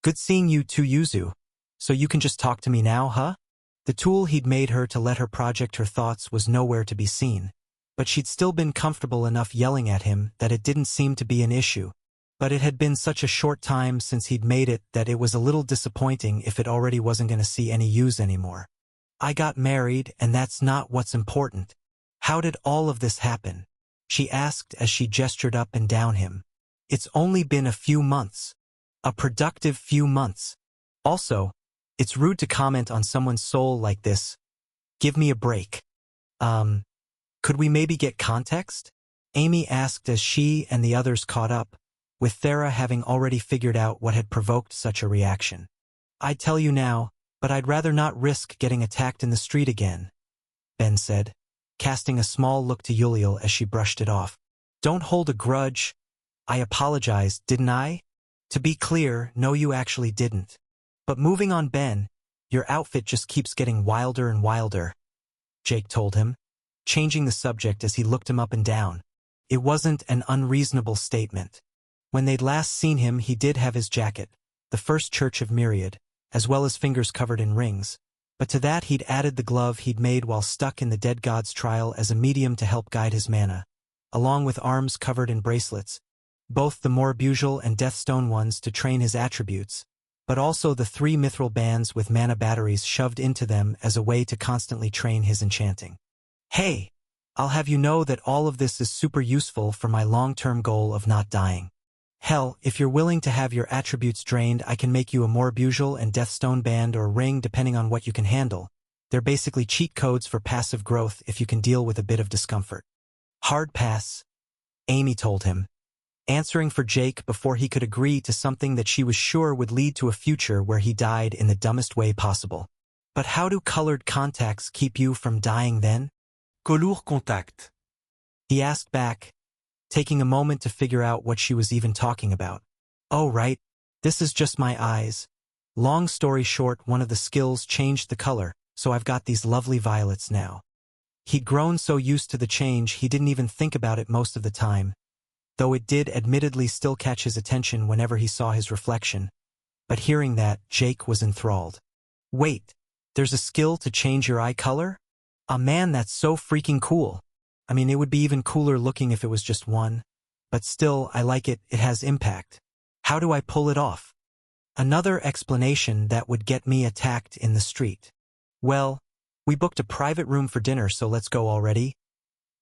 A: Good seeing you too, Yuzu. So you can just talk to me now, huh? The tool he'd made her to let her project her thoughts was nowhere to be seen, but she'd still been comfortable enough yelling at him that it didn't seem to be an issue. But it had been such a short time since he'd made it that it was a little disappointing if it already wasn't going to see any use anymore. I got married, and that's not what's important. How did all of this happen? She asked as she gestured up and down him. It's only been a few months. A productive few months. Also, it's rude to comment on someone's soul like this. Give me a break. Could we maybe get context? Amy asked as she and the others caught up, with Thera having already figured out what had provoked such a reaction. I'd tell you now, but I'd rather not risk getting attacked in the street again, Ben said, casting a small look to Yuliel as she brushed it off. Don't hold a grudge. I apologized, didn't I? To be clear, no, you actually didn't. But moving on, Ben, your outfit just keeps getting wilder and wilder, Jake told him, changing the subject as he looked him up and down. It wasn't an unreasonable statement. When they'd last seen him, he did have his jacket, the first church of Myriad, as well as fingers covered in rings, but to that he'd added the glove he'd made while stuck in the dead god's trial as a medium to help guide his mana, along with arms covered in bracelets, both the more Bujal and Deathstone ones to train his attributes, but also the 3 mithril bands with mana batteries shoved into them as a way to constantly train his enchanting. Hey, I'll have you know that all of this is super useful for my long-term goal of not dying. Hell, if you're willing to have your attributes drained, I can make you a more Bujal and Deathstone band or ring depending on what you can handle. They're basically cheat codes for passive growth if you can deal with a bit of discomfort. Hard pass, Amy told him, answering for Jake before he could agree to something that she was sure would lead to a future where he died in the dumbest way possible. But how do colored contacts keep you from dying then?
C: Couleur contact.
A: He asked back, taking a moment to figure out what she was even talking about. Oh right, this is just my eyes. Long story short, one of the skills changed the color, so I've got these lovely violets now. He'd grown so used to the change he didn't even think about it most of the time, though it did admittedly still catch his attention whenever he saw his reflection. But hearing that, Jake was enthralled. Wait, there's a skill to change your eye color? Ah man, that's so freaking cool. I mean, it would be even cooler looking if it was just one. But still, I like it, it has impact. How do I pull it off? Another explanation that would get me attacked in the street. Well, we booked a private room for dinner, so let's go already.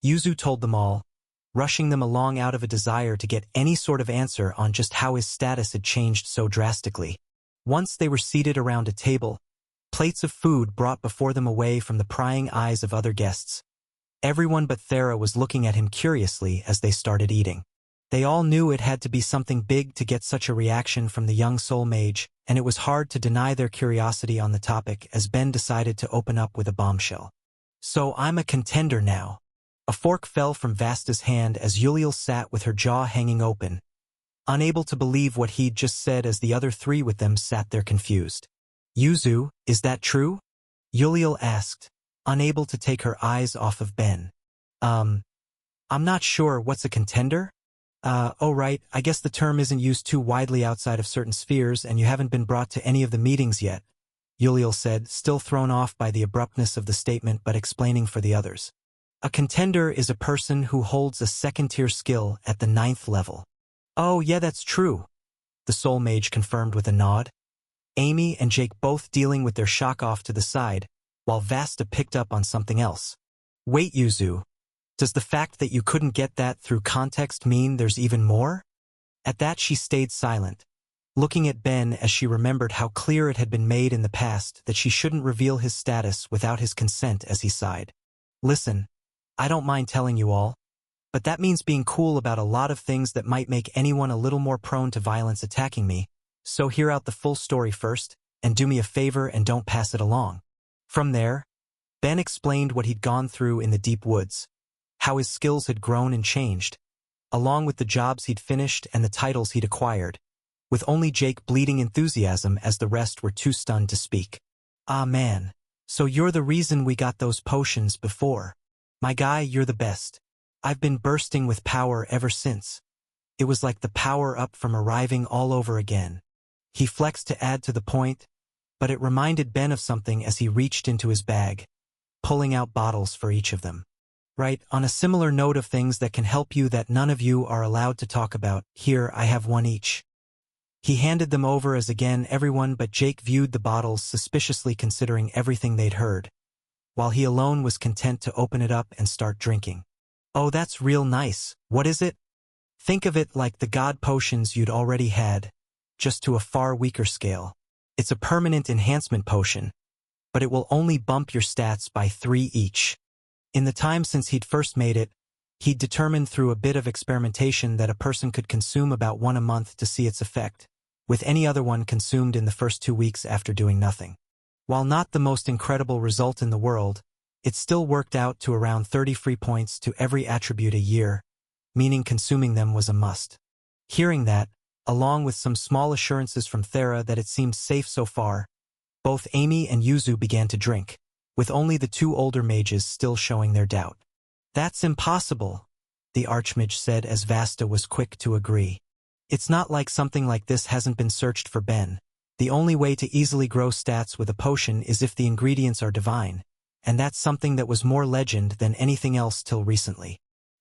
A: Yuzu told them all, rushing them along out of a desire to get any sort of answer on just how his status had changed so drastically. Once they were seated around a table, plates of food brought before them away from the prying eyes of other guests. Everyone but Thera was looking at him curiously as they started eating. They all knew it had to be something big to get such a reaction from the young soul mage, and it was hard to deny their curiosity on the topic as Ben decided to open up with a bombshell. So I'm a contender now. A fork fell from Vasta's hand as Yuliel sat with her jaw hanging open, unable to believe what he'd just said as the other 3 with them sat there confused. Yuzu, is that true? Yuliel asked, unable to take her eyes off of Ben. I'm not sure, what's a contender? Oh right, I guess the term isn't used too widely outside of certain spheres and you haven't been brought to any of the meetings yet, Yuliel said, still thrown off by the abruptness of the statement but explaining for the others. A contender is a person who holds a second-tier skill at the 9th level. Oh, yeah, that's true, the Soul Mage confirmed with a nod. Amy and Jake both dealing with their shock off to the side, while Vasta picked up on something else. Wait, Yuzu. Does the fact that you couldn't get that through context mean there's even more? At that she stayed silent, looking at Ben as she remembered how clear it had been made in the past that she shouldn't reveal his status without his consent as he sighed. Listen, I don't mind telling you all, but that means being cool about a lot of things that might make anyone a little more prone to violence attacking me, so hear out the full story first, and do me a favor and don't pass it along. From there, Ben explained what he'd gone through in the deep woods, how his skills had grown and changed, along with the jobs he'd finished and the titles he'd acquired, with only Jake bleeding enthusiasm as the rest were too stunned to speak. Ah man, so you're the reason we got those potions before. My guy, you're the best. I've been bursting with power ever since. It was like the power-up from arriving all over again. He flexed to add to the point, but it reminded Ben of something as he reached into his bag, pulling out bottles for each of them. Right, on a similar note of things that can help you that none of you are allowed to talk about, here I have one each. He handed them over as again everyone but Jake viewed the bottles suspiciously considering everything they'd heard, while he alone was content to open it up and start drinking. Oh, that's real nice. What is it? Think of it like the god potions you'd already had, just to a far weaker scale. It's a permanent enhancement potion, but it will only bump your stats by 3 each. In the time since he'd first made it, he'd determined through a bit of experimentation that a person could consume about one a month to see its effect, with any other one consumed in the first 2 weeks after doing nothing. While not the most incredible result in the world, it still worked out to around 30 free points to every attribute a year, meaning consuming them was a must. Hearing that, along with some small assurances from Thera that it seemed safe so far, both Amy and Yuzu began to drink, with only the 2 older mages still showing their doubt. That's impossible, the Archmage said as Vasta was quick to agree. It's not like something like this hasn't been searched for Ben. The only way to easily grow stats with a potion is if the ingredients are divine, and that's something that was more legend than anything else till recently.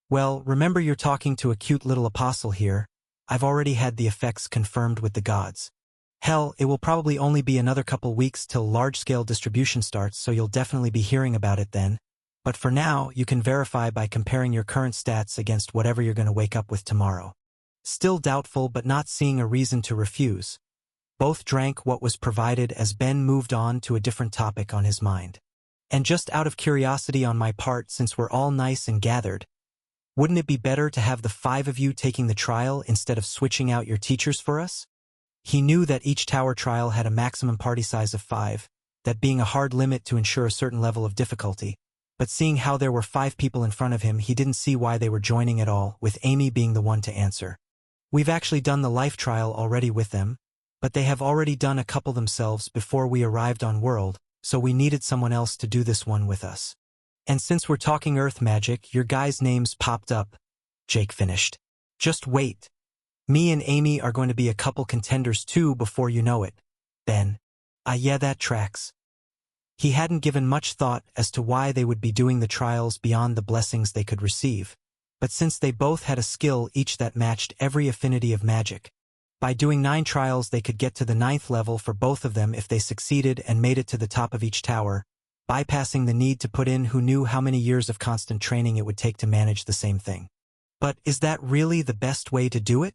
A: Well, remember you're talking to a cute little apostle here. I've already had the effects confirmed with the gods. Hell, it will probably only be another couple weeks till large-scale distribution starts, so you'll definitely be hearing about it then. But for now, you can verify by comparing your current stats against whatever you're going to wake up with tomorrow. Still doubtful but not seeing a reason to refuse, both drank what was provided as Ben moved on to a different topic on his mind. And just out of curiosity on my part, since we're all nice and gathered, wouldn't it be better to have the 5 of you taking the trial instead of switching out your teachers for us? He knew that each tower trial had a maximum party size of 5, that being a hard limit to ensure a certain level of difficulty, but seeing how there were 5 people in front of him, he didn't see why they were joining at all, with Amy being the one to answer. We've actually done the life trial already with them, but they have already done a couple themselves before we arrived on World, so we needed someone else to do this one with us. And since we're talking earth magic, your guys' names popped up, Jake finished. Just wait. Me and Amy are going to be a couple contenders too before you know it, Ben. Yeah, that tracks. He hadn't given much thought as to why they would be doing the trials beyond the blessings they could receive, but since they both had a skill each that matched every affinity of magic, by doing 9 trials they could get to the 9th level for both of them if they succeeded and made it to the top of each tower, bypassing the need to put in who knew how many years of constant training it would take to manage the same thing. But is that really the best way to do it?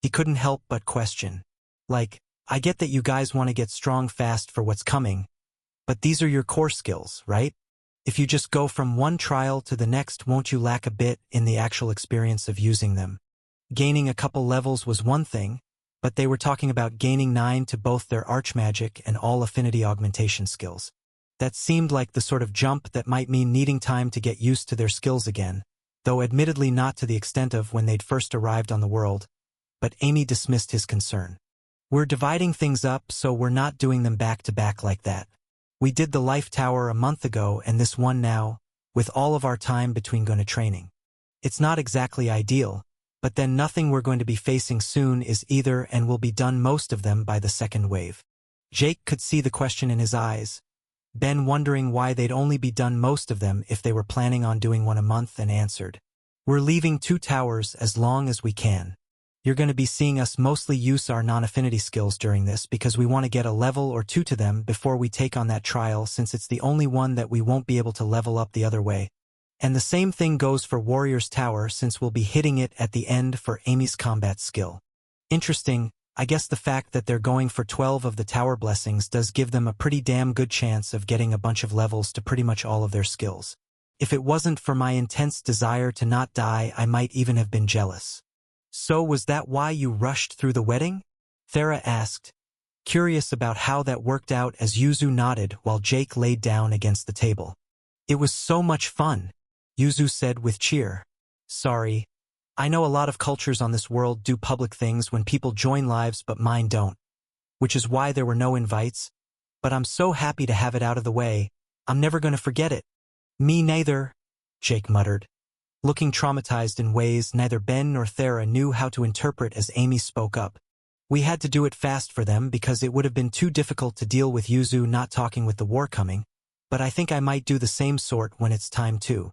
A: He couldn't help but question. Like, I get that you guys want to get strong fast for what's coming, but these are your core skills, right? If you just go from one trial to the next, won't you lack a bit in the actual experience of using them? Gaining a couple levels was one thing, but they were talking about gaining 9 to both their archmagic and all affinity augmentation skills. That seemed like the sort of jump that might mean needing time to get used to their skills again, though admittedly not to the extent of when they'd first arrived on the world, but Amy dismissed his concern. We're dividing things up, so we're not doing them back to back like that. We did the Life Tower a month ago and this one now, with all of our time between going to training. It's not exactly ideal, but then nothing we're going to be facing soon is either, and we'll be done most of them by the second wave. Jake could see the question in his eyes, Ben wondering why they'd only be done most of them if they were planning on doing one a month, and answered, We're leaving 2 towers as long as we can. You're going to be seeing us mostly use our non-affinity skills during this because we want to get a level or two to them before we take on that trial, since it's the only one that we won't be able to level up the other way. And the same thing goes for Warrior's Tower, since we'll be hitting it at the end for Amy's combat skill. Interesting, I guess the fact that they're going for 12 of the tower blessings does give them a pretty damn good chance of getting a bunch of levels to pretty much all of their skills. If it wasn't for my intense desire to not die, I might even have been jealous. So was that why you rushed through the wedding? Thera asked, curious about how that worked out as Yuzu nodded while Jake laid down against the table. It was so much fun, Yuzu said with cheer. Sorry. I know a lot of cultures on this world do public things when people join lives, but mine don't. Which is why there were no invites. But I'm so happy to have it out of the way. I'm never going to forget it. Me neither, Jake muttered, looking traumatized in ways neither Ben nor Thera knew how to interpret as Amy spoke up. We had to do it fast for them because it would have been too difficult to deal with Yuzu not talking with the war coming, but I think I might do the same sort when it's time too.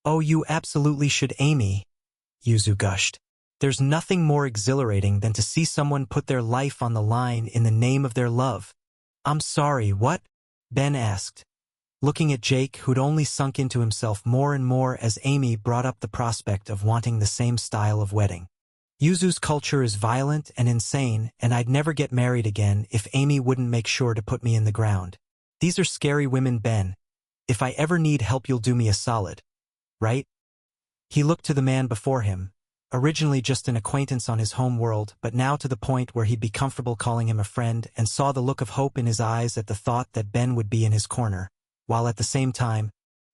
A: Oh, you absolutely should, Amy, Yuzu gushed. There's nothing more exhilarating than to see someone put their life on the line in the name of their love. I'm sorry, what? Ben asked, looking at Jake, who'd only sunk into himself more and more as Amy brought up the prospect of wanting the same style of wedding. Yuzu's culture is violent and insane, and I'd never get married again if Amy wouldn't make sure to put me in the ground. These are scary women, Ben. If I ever need help, you'll do me a solid. Right? He looked to the man before him, originally just an acquaintance on his home world, but now to the point where he'd be comfortable calling him a friend, and saw the look of hope in his eyes at the thought that Ben would be in his corner, while at the same time,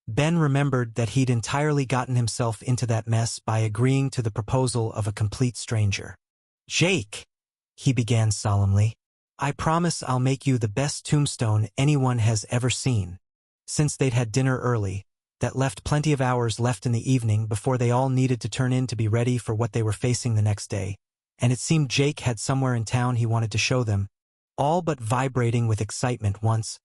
A: Ben remembered that he'd entirely gotten himself into that mess by agreeing to the proposal of a complete stranger. Jake, he began solemnly, I promise I'll make you the best tombstone anyone has ever seen. Since they'd had dinner early, that left plenty of hours left in the evening before they all needed to turn in to be ready for what they were facing the next day, and it seemed Jake had somewhere in town he wanted to show them, all but vibrating with excitement once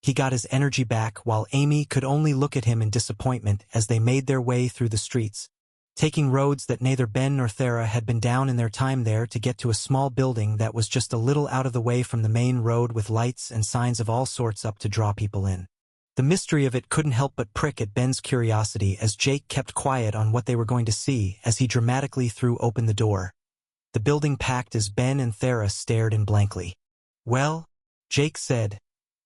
A: he got his energy back, while Amy could only look at him in disappointment as they made their way through the streets, taking roads that neither Ben nor Thera had been down in their time there to get to a small building that was just a little out of the way from the main road with lights and signs of all sorts up to draw people in. The mystery of it couldn't help but prick at Ben's curiosity as Jake kept quiet on what they were going to see as he dramatically threw open the door. The building packed as Ben and Thera stared in blankly. Well, Jake said,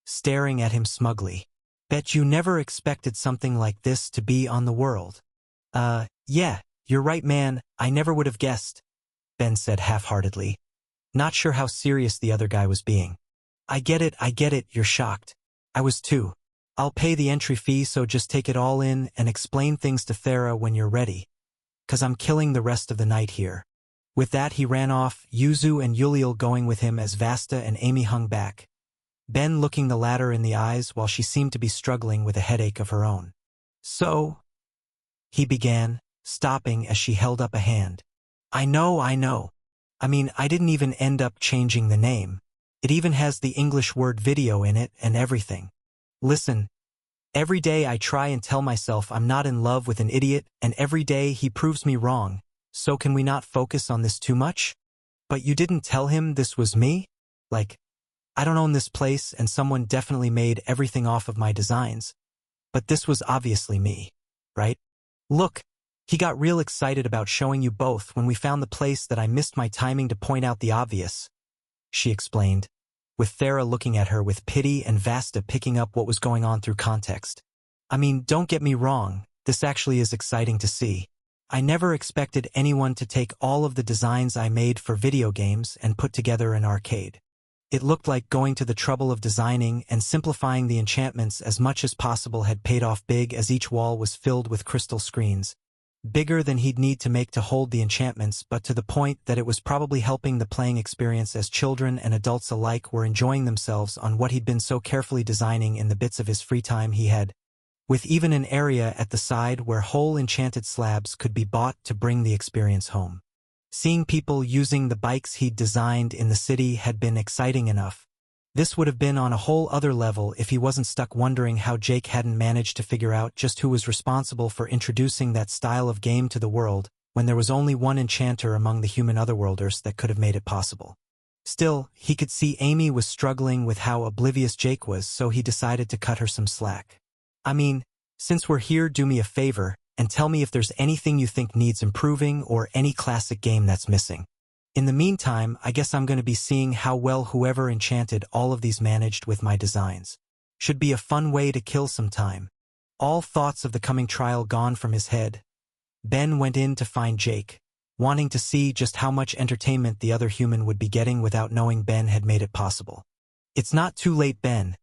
A: staring at him smugly, bet you never expected something like this to be on the world. Yeah, you're right, man, I never would have guessed, Ben said half-heartedly, not sure how serious the other guy was being. I get it, you're shocked. I was too. I'll pay the entry fee, so just take it all in and explain things to Thera when you're ready. 'Cause I'm killing the rest of the night here. With that he ran off, Yuzu and Yuliel going with him as Vasta and Amy hung back, Ben looking the latter in the eyes while she seemed to be struggling with a headache of her own. So, he began, stopping as she held up a hand. I know. I mean, I didn't even end up changing the name. It even has the English word video in it and everything. Listen, every day I try and tell myself I'm not in love with an idiot, and every day he proves me wrong, so can we not focus on this too much? But you didn't tell him this was me? Like, I don't own this place and someone definitely made everything off of my designs. But this was obviously me, right? Look, he got real excited about showing you both when we found the place that I missed my timing to point out the obvious, she explained, with Thera looking at her with pity and Vasta picking up what was going on through context. I mean, don't get me wrong, this actually is exciting to see. I never expected anyone to take all of the designs I made for video games and put together an arcade. It looked like going to the trouble of designing and simplifying the enchantments as much as possible had paid off big, as each wall was filled with crystal screens. Bigger than he'd need to make to hold the enchantments, but to the point that it was probably helping the playing experience as children and adults alike were enjoying themselves on what he'd been so carefully designing in the bits of his free time he had, with even an area at the side where whole enchanted slabs could be bought to bring the experience home. Seeing people using the bikes he'd designed in the city had been exciting enough. This would have been on a whole other level if he wasn't stuck wondering how Jake hadn't managed to figure out just who was responsible for introducing that style of game to the world, when there was only one enchanter among the human otherworlders that could have made it possible. Still, he could see Amy was struggling with how oblivious Jake was, so he decided to cut her some slack. I mean, since we're here, do me a favor and tell me if there's anything you think needs improving or any classic game that's missing. In the meantime, I guess I'm going to be seeing how well whoever enchanted all of these managed with my designs. Should be a fun way to kill some time. All thoughts of the coming trial gone from his head, Ben went in to find Jake, wanting to see just how much entertainment the other human would be getting without knowing Ben had made it possible. It's not too late, Ben.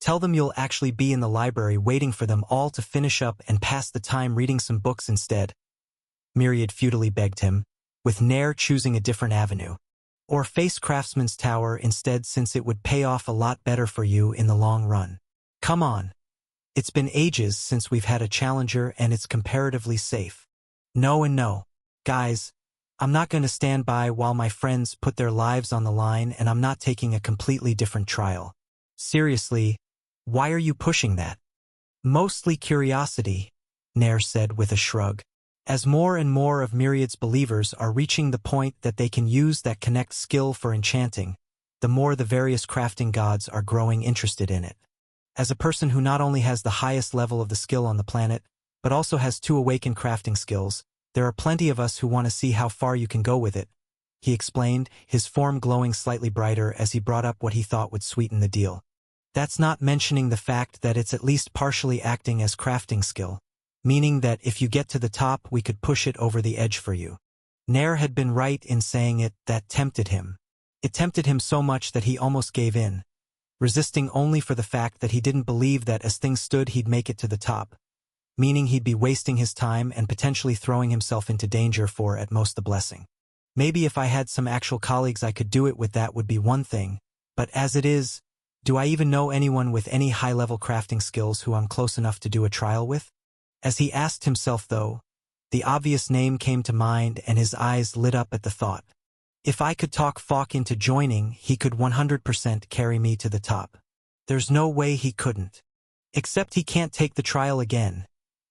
A: Tell them you'll actually be in the library waiting for them all to finish up and pass the time reading some books instead. Myriad futilely begged him, with Nair choosing a different avenue. Or face Craftsman's Tower instead, since it would pay off a lot better for you in the long run. Come on. It's been ages since we've had a challenger and it's comparatively safe. No and no. Guys, I'm not going to stand by while my friends put their lives on the line, and I'm not taking a completely different trial. Seriously, why are you pushing that? Mostly curiosity, Nair said with a shrug. As more and more of Myriad's believers are reaching the point that they can use that connect skill for enchanting, the more the various crafting gods are growing interested in it. As a person who not only has the highest level of the skill on the planet, but also has 2 awakened crafting skills, there are plenty of us who want to see how far you can go with it, he explained, his form glowing slightly brighter as he brought up what he thought would sweeten the deal. That's not mentioning the fact that it's at least partially acting as crafting skill, meaning that if you get to the top, we could push it over the edge for you. Nair had been right in saying it. That tempted him. It tempted him so much that he almost gave in, resisting only for the fact that he didn't believe that as things stood he'd make it to the top, meaning he'd be wasting his time and potentially throwing himself into danger for, at most, the blessing. Maybe if I had some actual colleagues I could do it with, that would be one thing, but as it is, do I even know anyone with any high-level crafting skills who I'm close enough to do a trial with? As he asked himself, though, the obvious name came to mind and his eyes lit up at the thought. If I could talk Falk into joining, he could 100% carry me to the top. There's no way he couldn't. Except he can't take the trial again,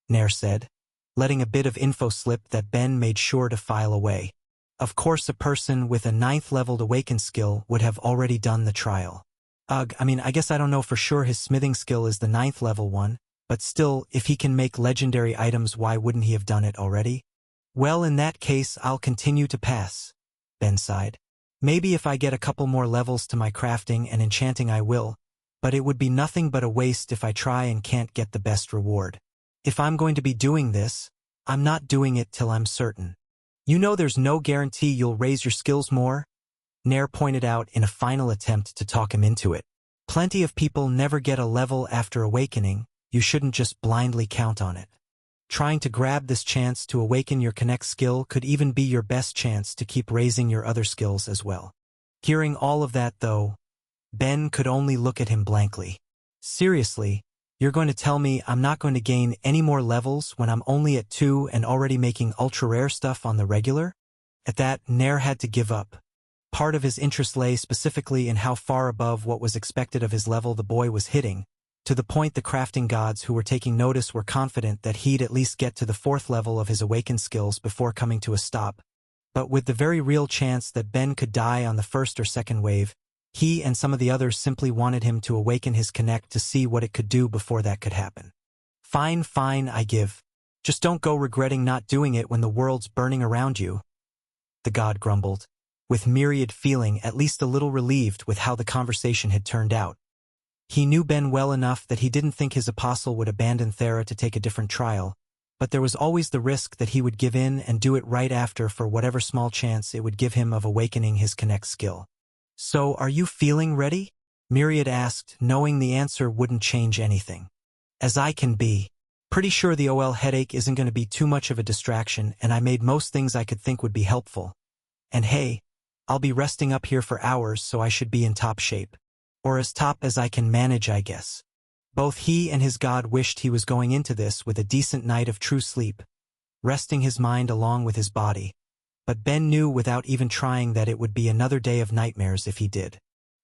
A: Nair said, letting a bit of info slip that Ben made sure to file away. Of course, a person with a 9th-leveled awakened skill would have already done the trial. Ugh, I guess I don't know for sure his smithing skill is the 9th level one, but still, if he can make legendary items, why wouldn't he have done it already? Well, in that case, I'll continue to pass, Ben sighed. Maybe if I get a couple more levels to my crafting and enchanting I will, but it would be nothing but a waste if I try and can't get the best reward. If I'm going to be doing this, I'm not doing it till I'm certain. You know there's no guarantee you'll raise your skills more? Nair pointed out in a final attempt to talk him into it. Plenty of people never get a level after awakening. You shouldn't just blindly count on it. Trying to grab this chance to awaken your connect skill could even be your best chance to keep raising your other skills as well. Hearing all of that, though, Ben could only look at him blankly. Seriously, you're going to tell me I'm not going to gain any more levels when I'm only at 2 and already making ultra-rare stuff on the regular? At that, Nair had to give up. Part of his interest lay specifically in how far above what was expected of his level the boy was hitting, to the point the crafting gods who were taking notice were confident that he'd at least get to the 4th level of his awakened skills before coming to a stop. But with the very real chance that Ben could die on the 1st or 2nd wave, he and some of the others simply wanted him to awaken his connect to see what it could do before that could happen. Fine, I give. Just don't go regretting not doing it when the world's burning around you, the god grumbled, with Myriad feeling at least a little relieved with how the conversation had turned out. He knew Ben well enough that he didn't think his apostle would abandon Thera to take a different trial, but there was always the risk that he would give in and do it right after for whatever small chance it would give him of awakening his connect skill. So, are you feeling ready? Myriad asked, knowing the answer wouldn't change anything. As I can be. Pretty sure the OL headache isn't going to be too much of a distraction, and I made most things I could think would be helpful. And hey, I'll be resting up here for hours, so I should be in top shape. Or as top as I can manage, I guess. Both he and his god wished he was going into this with a decent night of true sleep, resting his mind along with his body. But Ben knew without even trying that it would be another day of nightmares if he did.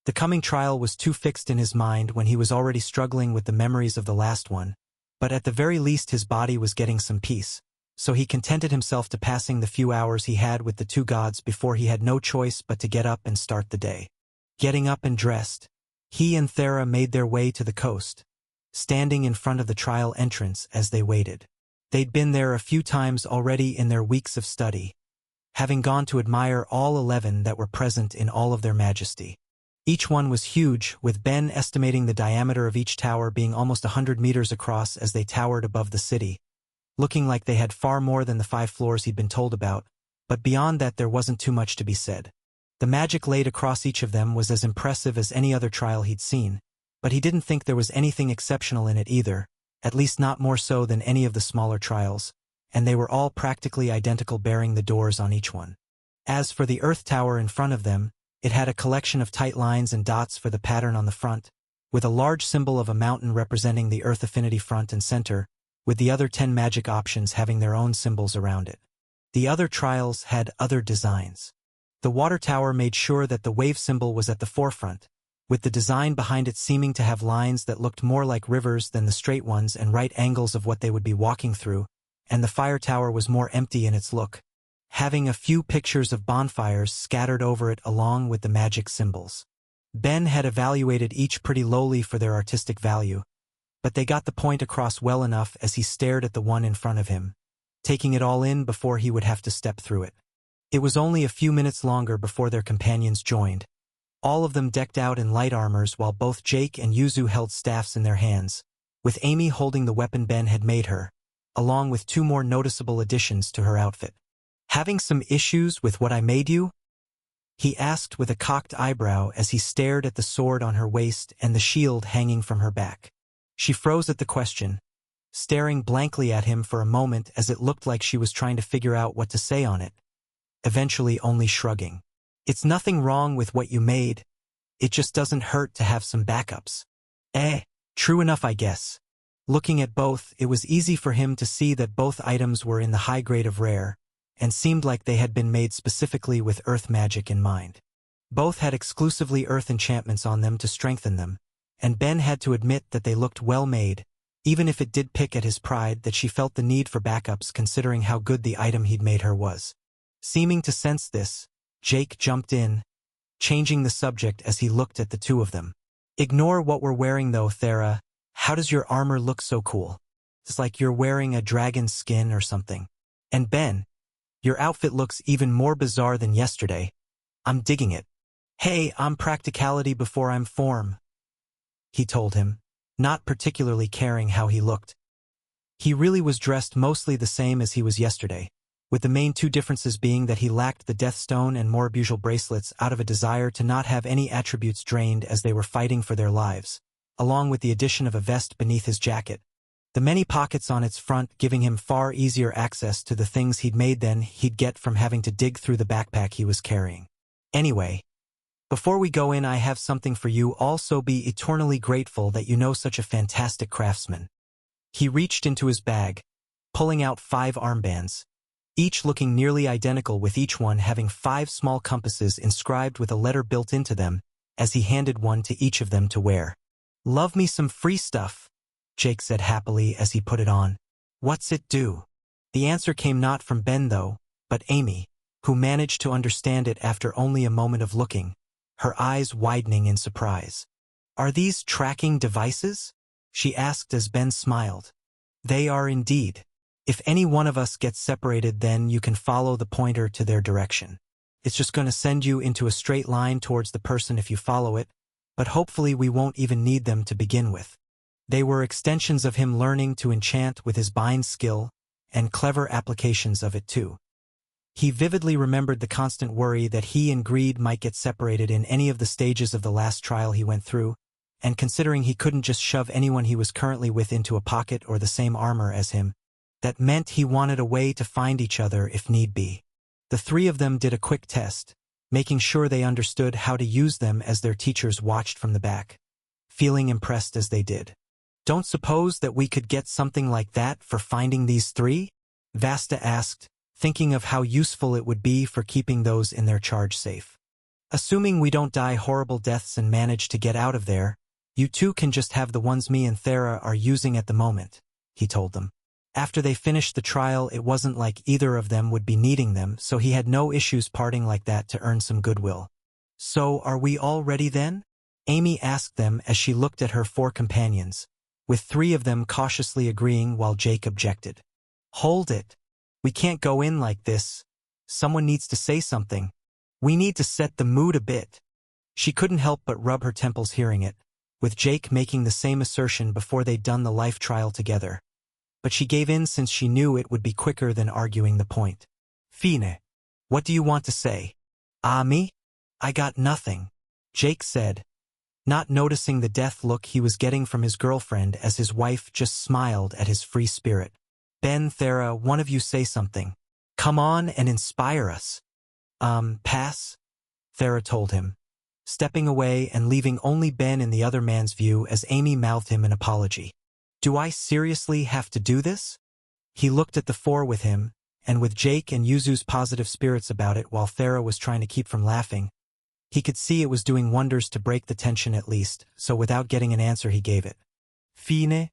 A: The coming trial was too fixed in his mind when he was already struggling with the memories of the last one, but at the very least his body was getting some peace, so he contented himself to passing the few hours he had with the two gods before he had no choice but to get up and start the day. Getting up and dressed, he and Thera made their way to the coast, standing in front of the trial entrance as they waited. They'd been there a few times already in their weeks of study, having gone to admire all 11 that were present in all of their majesty. Each one was huge, with Ben estimating the diameter of each tower being almost 100 meters across as they towered above the city, looking like they had far more than the 5 floors he'd been told about, but beyond that there wasn't too much to be said. The magic laid across each of them was as impressive as any other trial he'd seen, but he didn't think there was anything exceptional in it either, at least not more so than any of the smaller trials, and they were all practically identical bearing the doors on each one. As for the Earth Tower in front of them, it had a collection of tight lines and dots for the pattern on the front, with a large symbol of a mountain representing the Earth Affinity front and center, with the other 10 magic options having their own symbols around it. The other trials had other designs. The water tower made sure that the wave symbol was at the forefront, with the design behind it seeming to have lines that looked more like rivers than the straight ones and right angles of what they would be walking through, and the fire tower was more empty in its look, having a few pictures of bonfires scattered over it along with the magic symbols. Ben had evaluated each pretty lowly for their artistic value, but they got the point across well enough as he stared at the one in front of him, taking it all in before he would have to step through it. It was only a few minutes longer before their companions joined, all of them decked out in light armors while both Jake and Yuzu held staffs in their hands, with Amy holding the weapon Ben had made her, along with 2 more noticeable additions to her outfit. "Having some issues with what I made you?" he asked with a cocked eyebrow as he stared at the sword on her waist and the shield hanging from her back. She froze at the question, staring blankly at him for a moment as it looked like she was trying to figure out what to say on it, eventually only shrugging. "It's nothing wrong with what you made. It just doesn't hurt to have some backups." True enough, I guess. Looking at both, it was easy for him to see that both items were in the high grade of rare, and seemed like they had been made specifically with earth magic in mind. Both had exclusively earth enchantments on them to strengthen them, and Ben had to admit that they looked well made, even if it did pick at his pride that she felt the need for backups considering how good the item he'd made her was. Seeming to sense this, Jake jumped in, changing the subject as he looked at the 2 of them. "Ignore what we're wearing though, Thera. How does your armor look so cool? It's like you're wearing a dragon's skin or something. And Ben, your outfit looks even more bizarre than yesterday. I'm digging it." "Hey, I'm practicality before I'm form," he told him, not particularly caring how he looked. He really was dressed mostly the same as he was yesterday, with the main 2 differences being that he lacked the Deathstone and Morbusial bracelets out of a desire to not have any attributes drained as they were fighting for their lives, along with the addition of a vest beneath his jacket, the many pockets on its front giving him far easier access to the things he'd made than he'd get from having to dig through the backpack he was carrying. "Anyway, before we go in I have something for you. Also be eternally grateful that you know such a fantastic craftsman." He reached into his bag, pulling out 5 armbands, each looking nearly identical with each one having 5 small compasses inscribed with a letter built into them, as he handed one to each of them to wear. "Love me some free stuff," Jake said happily as he put it on. "What's it do?" The answer came not from Ben though, but Amy, who managed to understand it after only a moment of looking, her eyes widening in surprise. "Are these tracking devices?" she asked as Ben smiled. "They are indeed. If any one of us gets separated, then you can follow the pointer to their direction. It's just going to send you into a straight line towards the person if you follow it, but hopefully we won't even need them to begin with." They were extensions of him learning to enchant with his bind skill, and clever applications of it too. He vividly remembered the constant worry that he and Greed might get separated in any of the stages of the last trial he went through, and considering he couldn't just shove anyone he was currently with into a pocket or the same armor as him, that meant he wanted a way to find each other if need be. The 3 of them did a quick test, making sure they understood how to use them as their teachers watched from the back, feeling impressed as they did. "Don't suppose that we could get something like that for finding these 3? Vasta asked, thinking of how useful it would be for keeping those in their charge safe. "Assuming we don't die horrible deaths and manage to get out of there, you 2 can just have the ones me and Thera are using at the moment," he told them. After they finished the trial, it wasn't like either of them would be needing them, so he had no issues parting like that to earn some goodwill. "So, are we all ready then?" Amy asked them as she looked at her 4 companions, with 3 of them cautiously agreeing while Jake objected. "Hold it. We can't go in like this. Someone needs to say something. We need to set the mood a bit." She couldn't help but rub her temples hearing it, with Jake making the same assertion before they'd done the life trial together. But she gave in since she knew it would be quicker than arguing the point. "Fine. What do you want to say?" Me? I got nothing," Jake said, not noticing the death look he was getting from his girlfriend as his wife just smiled at his free spirit. "Ben, Thera, one of you say something. Come on and inspire us." Pass," Thera told him, stepping away and leaving only Ben in the other man's view as Amy mouthed him an apology. "Do I seriously have to do this?" He looked at the 4 with him, and with Jake and Yuzu's positive spirits about it while Thera was trying to keep from laughing, he could see it was doing wonders to break the tension at least, so without getting an answer he gave it. Fine.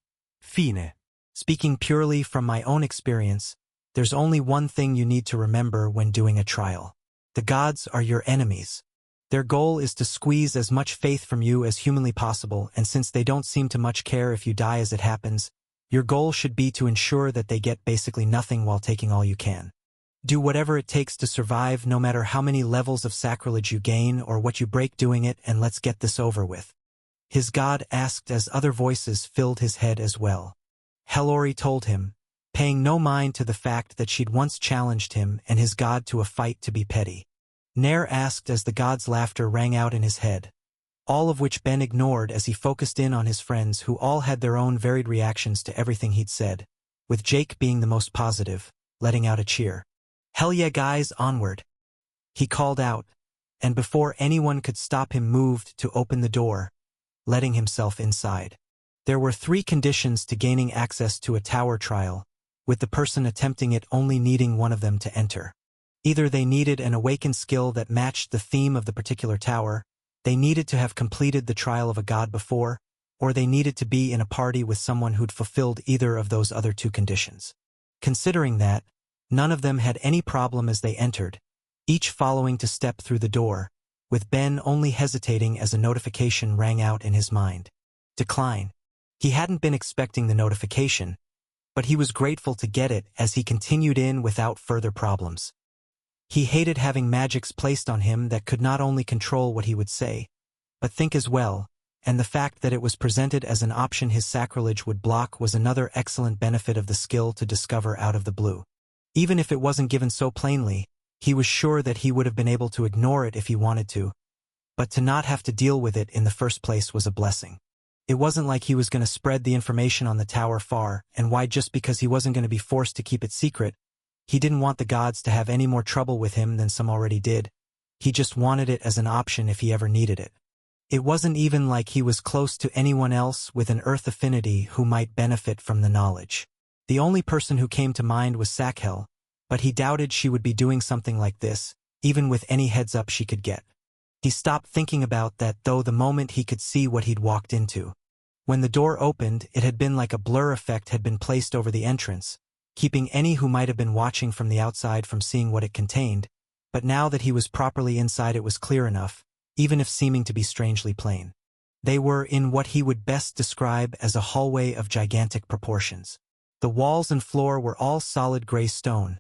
A: Speaking purely from my own experience, there's only one thing you need to remember when doing a trial. The gods are your enemies. Their goal is to squeeze as much faith from you as humanly possible, and since they don't seem to much care if you die as it happens, your goal should be to ensure that they get basically nothing while taking all you can. Do whatever it takes to survive, no matter how many levels of sacrilege you gain or what you break doing it, and let's get this over with," his god asked as other voices filled his head as well. Hellori told him, paying no mind to the fact that she'd once challenged him and his god to a fight to be petty. Nair asked as the god's laughter rang out in his head, all of which Ben ignored as he focused in on his friends who all had their own varied reactions to everything he'd said, with Jake being the most positive, letting out a cheer. "Hell yeah guys, onward," he called out, and before anyone could stop him moved to open the door, letting himself inside. There were 3 conditions to gaining access to a tower trial, with the person attempting it only needing one of them to enter. Either they needed an awakened skill that matched the theme of the particular tower, they needed to have completed the trial of a god before, or they needed to be in a party with someone who'd fulfilled either of those other 2 conditions. Considering that, none of them had any problem as they entered, each following to step through the door, with Ben only hesitating as a notification rang out in his mind. Decline. He hadn't been expecting the notification, but he was grateful to get it as he continued in without further problems. He hated having magics placed on him that could not only control what he would say, but think as well, and the fact that it was presented as an option his sacrilege would block was another excellent benefit of the skill to discover out of the blue. Even if it wasn't given so plainly, he was sure that he would have been able to ignore it if he wanted to, but to not have to deal with it in the first place was a blessing. It wasn't like he was going to spread the information on the tower far and wide just because he wasn't going to be forced to keep it secret. He didn't want the gods to have any more trouble with him than some already did. He just wanted it as an option if he ever needed it. It wasn't even like he was close to anyone else with an earth affinity who might benefit from the knowledge. The only person who came to mind was Sakhel, but he doubted she would be doing something like this, even with any heads up she could get. He stopped thinking about that though the moment he could see what he'd walked into. When the door opened, it had been like a blur effect had been placed over the entrance, keeping any who might have been watching from the outside from seeing what it contained, but now that he was properly inside it was clear enough, even if seeming to be strangely plain. They were in what he would best describe as a hallway of gigantic proportions. The walls and floor were all solid gray stone,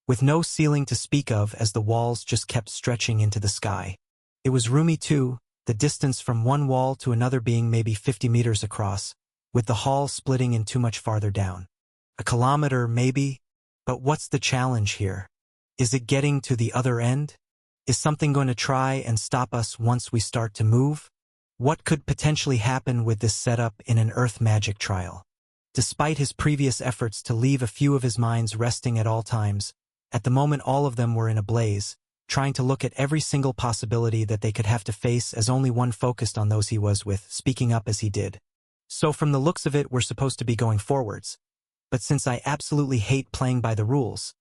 A: with no ceiling to speak of as the walls just kept stretching into the sky. It was roomy too, the distance from one wall to another being maybe 50 meters across, with the hall splitting in too much farther down. A kilometer, maybe? But what's the challenge here? Is it getting to the other end? Is something going to try and stop us once we start to move? What could potentially happen with this setup in an earth magic trial? Despite his previous efforts to leave a few of his minds resting at all times, at the moment all of them were in a blaze, trying to look at every single possibility that they could have to face as only one focused on those he was with, speaking up as he did. So from the looks of it, we're supposed to be going forwards. But since I absolutely hate playing by the rules,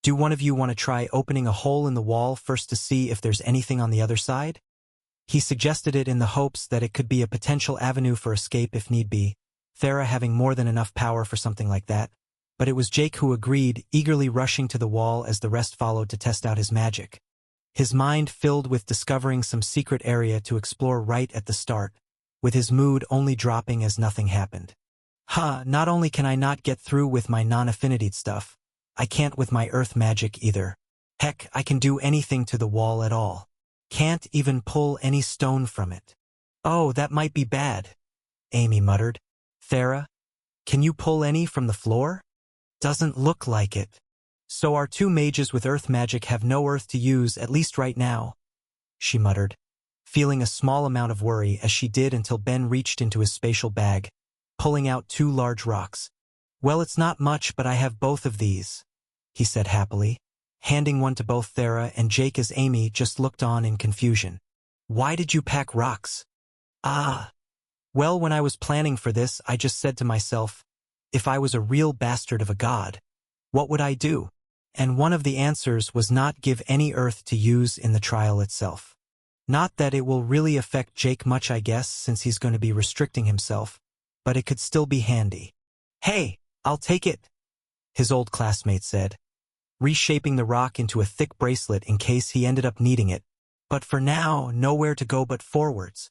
A: do one of you want to try opening a hole in the wall first to see if there's anything on the other side? He suggested it in the hopes that it could be a potential avenue for escape if need be, Thera having more than enough power for something like that, But it was Jake who agreed, eagerly rushing to the wall as the rest followed to test out his magic. His mind filled with discovering some secret area to explore right at the start, with his mood only dropping as nothing happened. Not only can I not get through with my non-affinity stuff, I can't with my earth magic either. Heck, I can do anything to the wall at all. Can't even pull any stone from it. Oh, that might be bad, Amy muttered. Thera, can you pull any from the floor? Doesn't look like it. So our two mages with earth magic have no earth to use, at least right now, she muttered, feeling a small amount of worry as she did until Ben reached into his spatial bag, pulling out two large rocks. Well, it's not much, but I have both of these, he said happily, handing one to both Thera and Jake as Amy just looked on in confusion. Why did you pack rocks? Well, when I was planning for this, I just said to myself, if I was a real bastard of a god, what would I do? And one of the answers was not give any earth to use in the trial itself. Not that it will really affect Jake much, I guess, since he's going to be restricting himself, but it could still be handy. Hey, I'll take it, his old classmate said, reshaping the rock into a thick bracelet in case he ended up needing it. But for now, nowhere to go but forwards.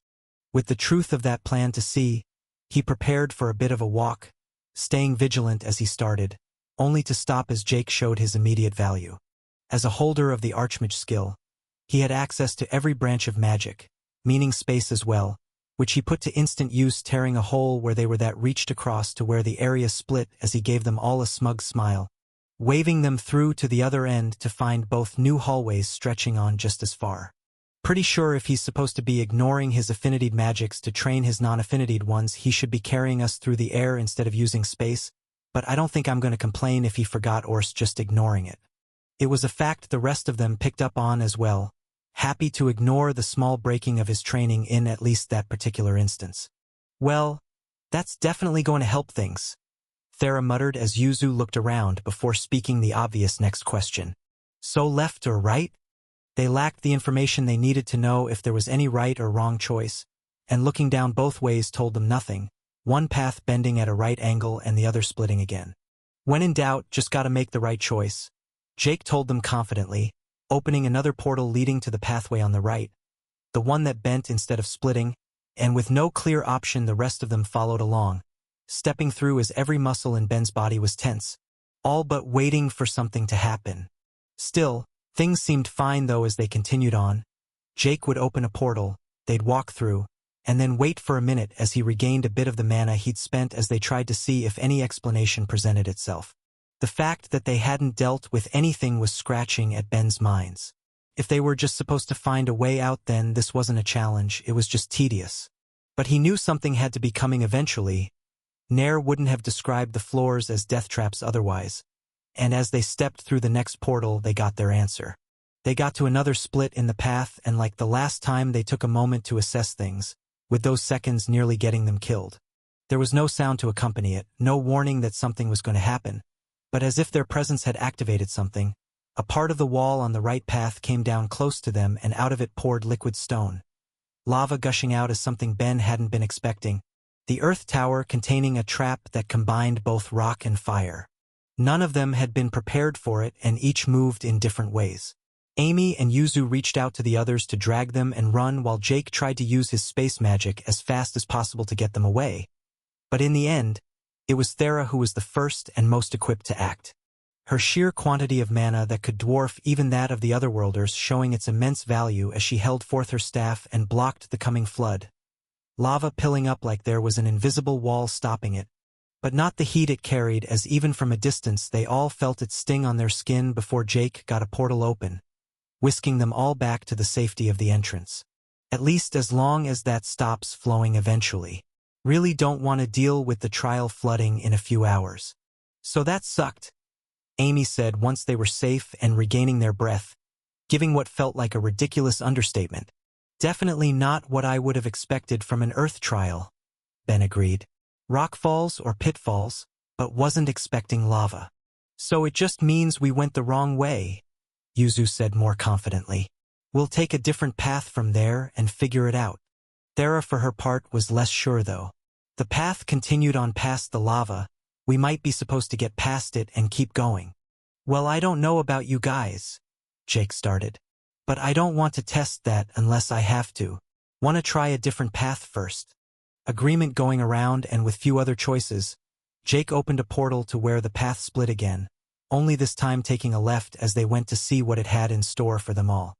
A: With the truth of that plan to see, he prepared for a bit of a walk, staying vigilant as he started, only to stop as Jake showed his immediate value. As a holder of the Archmage skill, he had access to every branch of magic, meaning space as well, which he put to instant use, tearing a hole where they were that reached across to where the area split as he gave them all a smug smile, waving them through to the other end to find both new hallways stretching on just as far. Pretty sure if he's supposed to be ignoring his affinitied magics to train his non-affinitied ones, he should be carrying us through the air instead of using space, but I don't think I'm going to complain if he forgot or just ignoring it. It was a fact the rest of them picked up on as well, happy to ignore the small breaking of his training in at least that particular instance. Well, that's definitely going to help things, Thera muttered as Yuzu looked around before speaking the obvious next question. So left or right? They lacked the information they needed to know if there was any right or wrong choice, and looking down both ways told them nothing, one path bending at a right angle and the other splitting again. When in doubt, just gotta make the right choice, Jake told them confidently, opening another portal leading to the pathway on the right, the one that bent instead of splitting, and with no clear option the rest of them followed along, stepping through as every muscle in Ben's body was tense, all but waiting for something to happen. Still, things seemed fine though as they continued on. Jake would open a portal, they'd walk through, and then wait for a minute as he regained a bit of the mana he'd spent as they tried to see if any explanation presented itself. The fact that they hadn't dealt with anything was scratching at Ben's minds. If they were just supposed to find a way out, then this wasn't a challenge, it was just tedious. But he knew something had to be coming eventually. Nair wouldn't have described the floors as death traps otherwise. And as they stepped through the next portal, they got their answer. They got to another split in the path, and like the last time, they took a moment to assess things, with those seconds nearly getting them killed. There was no sound to accompany it, no warning that something was going to happen. But as if their presence had activated something, a part of the wall on the right path came down close to them and out of it poured liquid stone. Lava gushing out as something Ben hadn't been expecting. The earth tower containing a trap that combined both rock and fire. None of them had been prepared for it and each moved in different ways. Amy and Yuzu reached out to the others to drag them and run while Jake tried to use his space magic as fast as possible to get them away. But in the end, it was Thera who was the first and most equipped to act. Her sheer quantity of mana that could dwarf even that of the otherworlders showing its immense value as she held forth her staff and blocked the coming flood. Lava pilling up like there was an invisible wall stopping it, but not the heat it carried as even from a distance they all felt it sting on their skin before Jake got a portal open, whisking them all back to the safety of the entrance. At least as long as that stops flowing eventually. Really don't want to deal with the trial flooding in a few hours. So that sucked, Amy said once they were safe and regaining their breath, giving what felt like a ridiculous understatement. Definitely not what I would have expected from an earth trial, Ben agreed. Rockfalls or pitfalls, but wasn't expecting lava. So it just means we went the wrong way, Yuzu said more confidently. We'll take a different path from there and figure it out. Thera, for her part, was less sure though. The path continued on past the lava, We might be supposed to get past it and keep going. Well, I don't know about you guys, Jake started. But I don't want to test that unless I have to. Want to try a different path first. Agreement going around, and with few other choices, Jake opened a portal to where the path split again, only this time taking a left as they went to see what it had in store for them all.